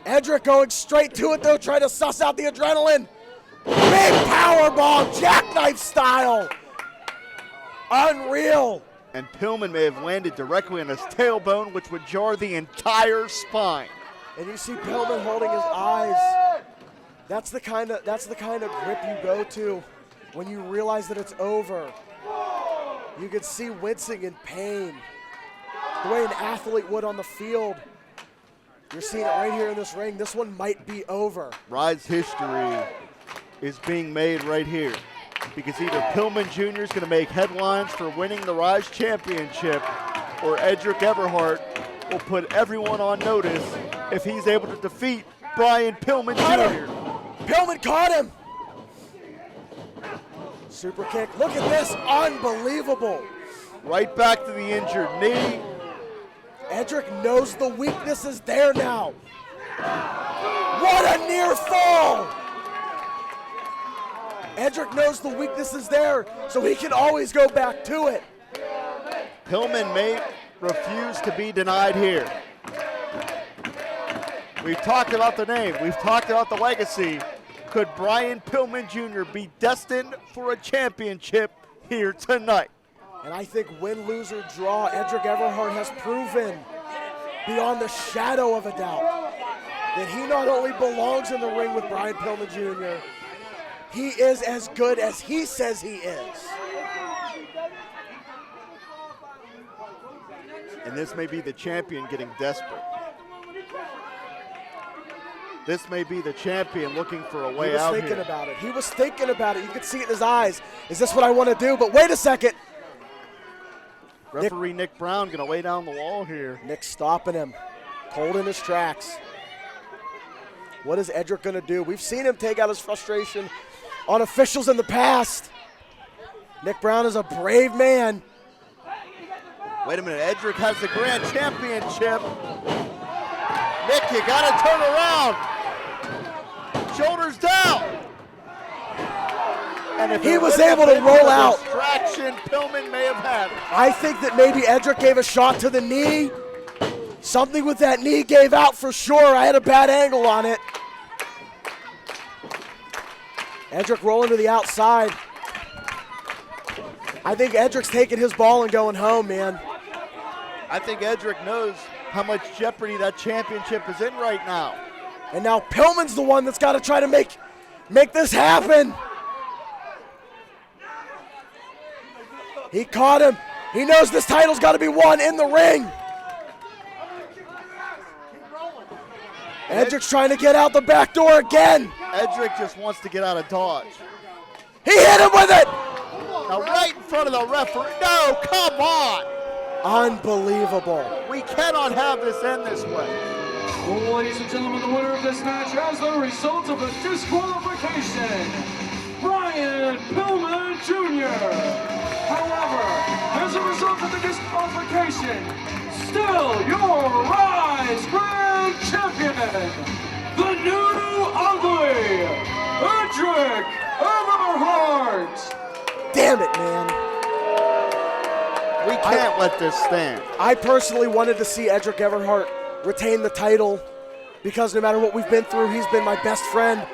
Edric going straight to it though, trying to suss out the adrenaline. Big power bomb, jackknife style. Unreal. And Pillman may have landed directly on his tailbone, which would jar the entire spine. And you see Pillman holding his eyes. That's the kind of grip you go to when you realize that it's over. You can see wincing in pain, the way an athlete would on the field. You're seeing it right here in this ring. This one might be over. Ryse history is being made right here, because either Pillman Jr. is going to make headlines for winning the Ryse Championship, or Edric Everhart will put everyone on notice if he's able to defeat Brian Pillman Jr. Pillman caught him. Super kick. Look at this. Unbelievable. Right back to the injured knee. Edric knows the weakness is there now. What a near fall. Edric knows the weakness is there, so he can always go back to it. Pillman may refuse to be denied here. We've talked about the name. We've talked about the legacy. Could Brian Pillman Jr. be destined for a championship here tonight? And I think win, lose, or draw, Edric Everhart has proven beyond the shadow of a doubt that he not only belongs in the ring with Brian Pillman Jr., he is as good as he says he is. And this may be the champion getting desperate. This may be the champion looking for a way out here. He was thinking about it. He was thinking about it. You could see it in his eyes. Is this what I want to do? But wait a second. Referee Nick Brown going to lay down the wall here. Nick stopping him. Cold in his tracks. What is Edric going to do? We've seen him take out his frustration on officials in the past. Nick Brown is a brave man. Wait a minute. Edric has the grand championship. Nick, you got to turn around. Shoulders down. And if he was able to roll out. Distraction Pillman may have had. I think that maybe Edric gave a shot to the knee. Something with that knee gave out for sure. I had a bad angle on it. Edric rolling to the outside. I think Edric's taking his ball and going home, man. I think Edric knows how much jeopardy that championship is in right now. And now Pillman's the one that's got to try to make this happen. He caught him. He knows this title's got to be won in the ring. Edric's trying to get out the back door again. Edric just wants to get out of Dodge. He hit him with it. Now right in front of the referee. No, come on. Unbelievable. We cannot have this end this way. Well, ladies and gentlemen, the winner of this match as the result of a disqualification, Brian Pillman Jr. However, as a result of the disqualification, still your Ryse Grand Champion, the new ugly, Edric Everhart. Damn it, man. We can't let this stand. I personally wanted to see Edric Everhart retain the title because no matter what we've been through, he's been my best friend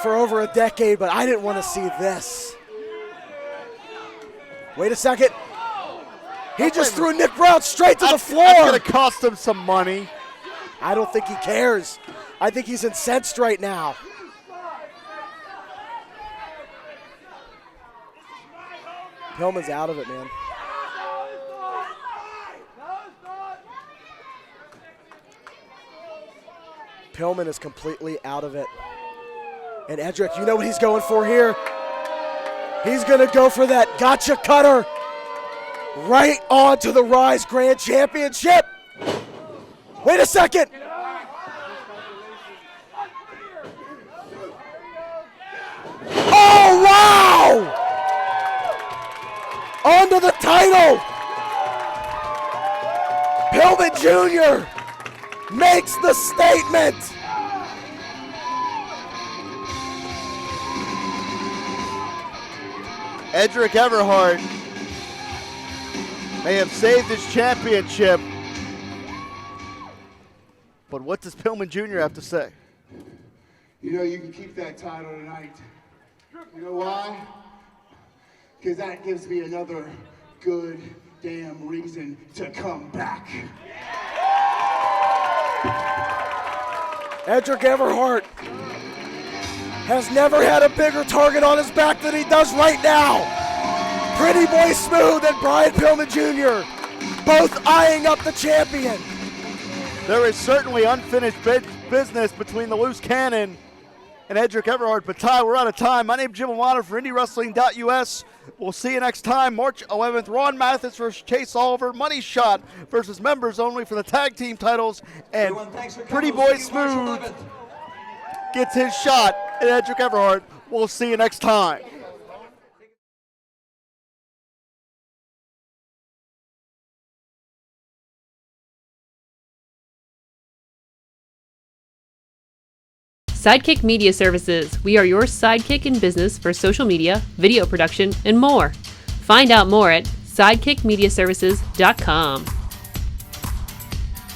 for over a decade, but I didn't want to see this. Wait a second. He just threw Nick Brown straight to the floor. That's going to cost him some money. I don't think he cares. I think he's incensed right now. Pillman's out of it, man. Pillman is completely out of it. And Edric, you know what he's going for here? He's going to go for that gotcha cutter right on to the Ryse Grand Championship. Wait a second. Oh, wow! Onto the title. Pillman Jr. makes the statement. Edric Everhart may have saved his championship, but what does Pillman Jr. have to say? You know, you can keep that title tonight. You know why? Because that gives me another good damn reason to come back. Edric Everhart has never had a bigger target on his back than he does right now. Pretty Boy Smooth and Brian Pillman Jr. both eyeing up the champion. There is certainly unfinished business between the loose cannon and Edric Everhart, but Ty, we're out of time. My name's Jim Aminata for IndyWrestling.us. We'll see you next time, March 11th. Ron Mathis versus Chase Oliver. Money Shot versus members only for the tag team titles. And Pretty Boy Smooth gets his shot at Edric Everhart. We'll see you next time. Sidekick Media Services. We are your sidekick in business for social media, video production, and more. Find out more at sidekickmediaservices.com.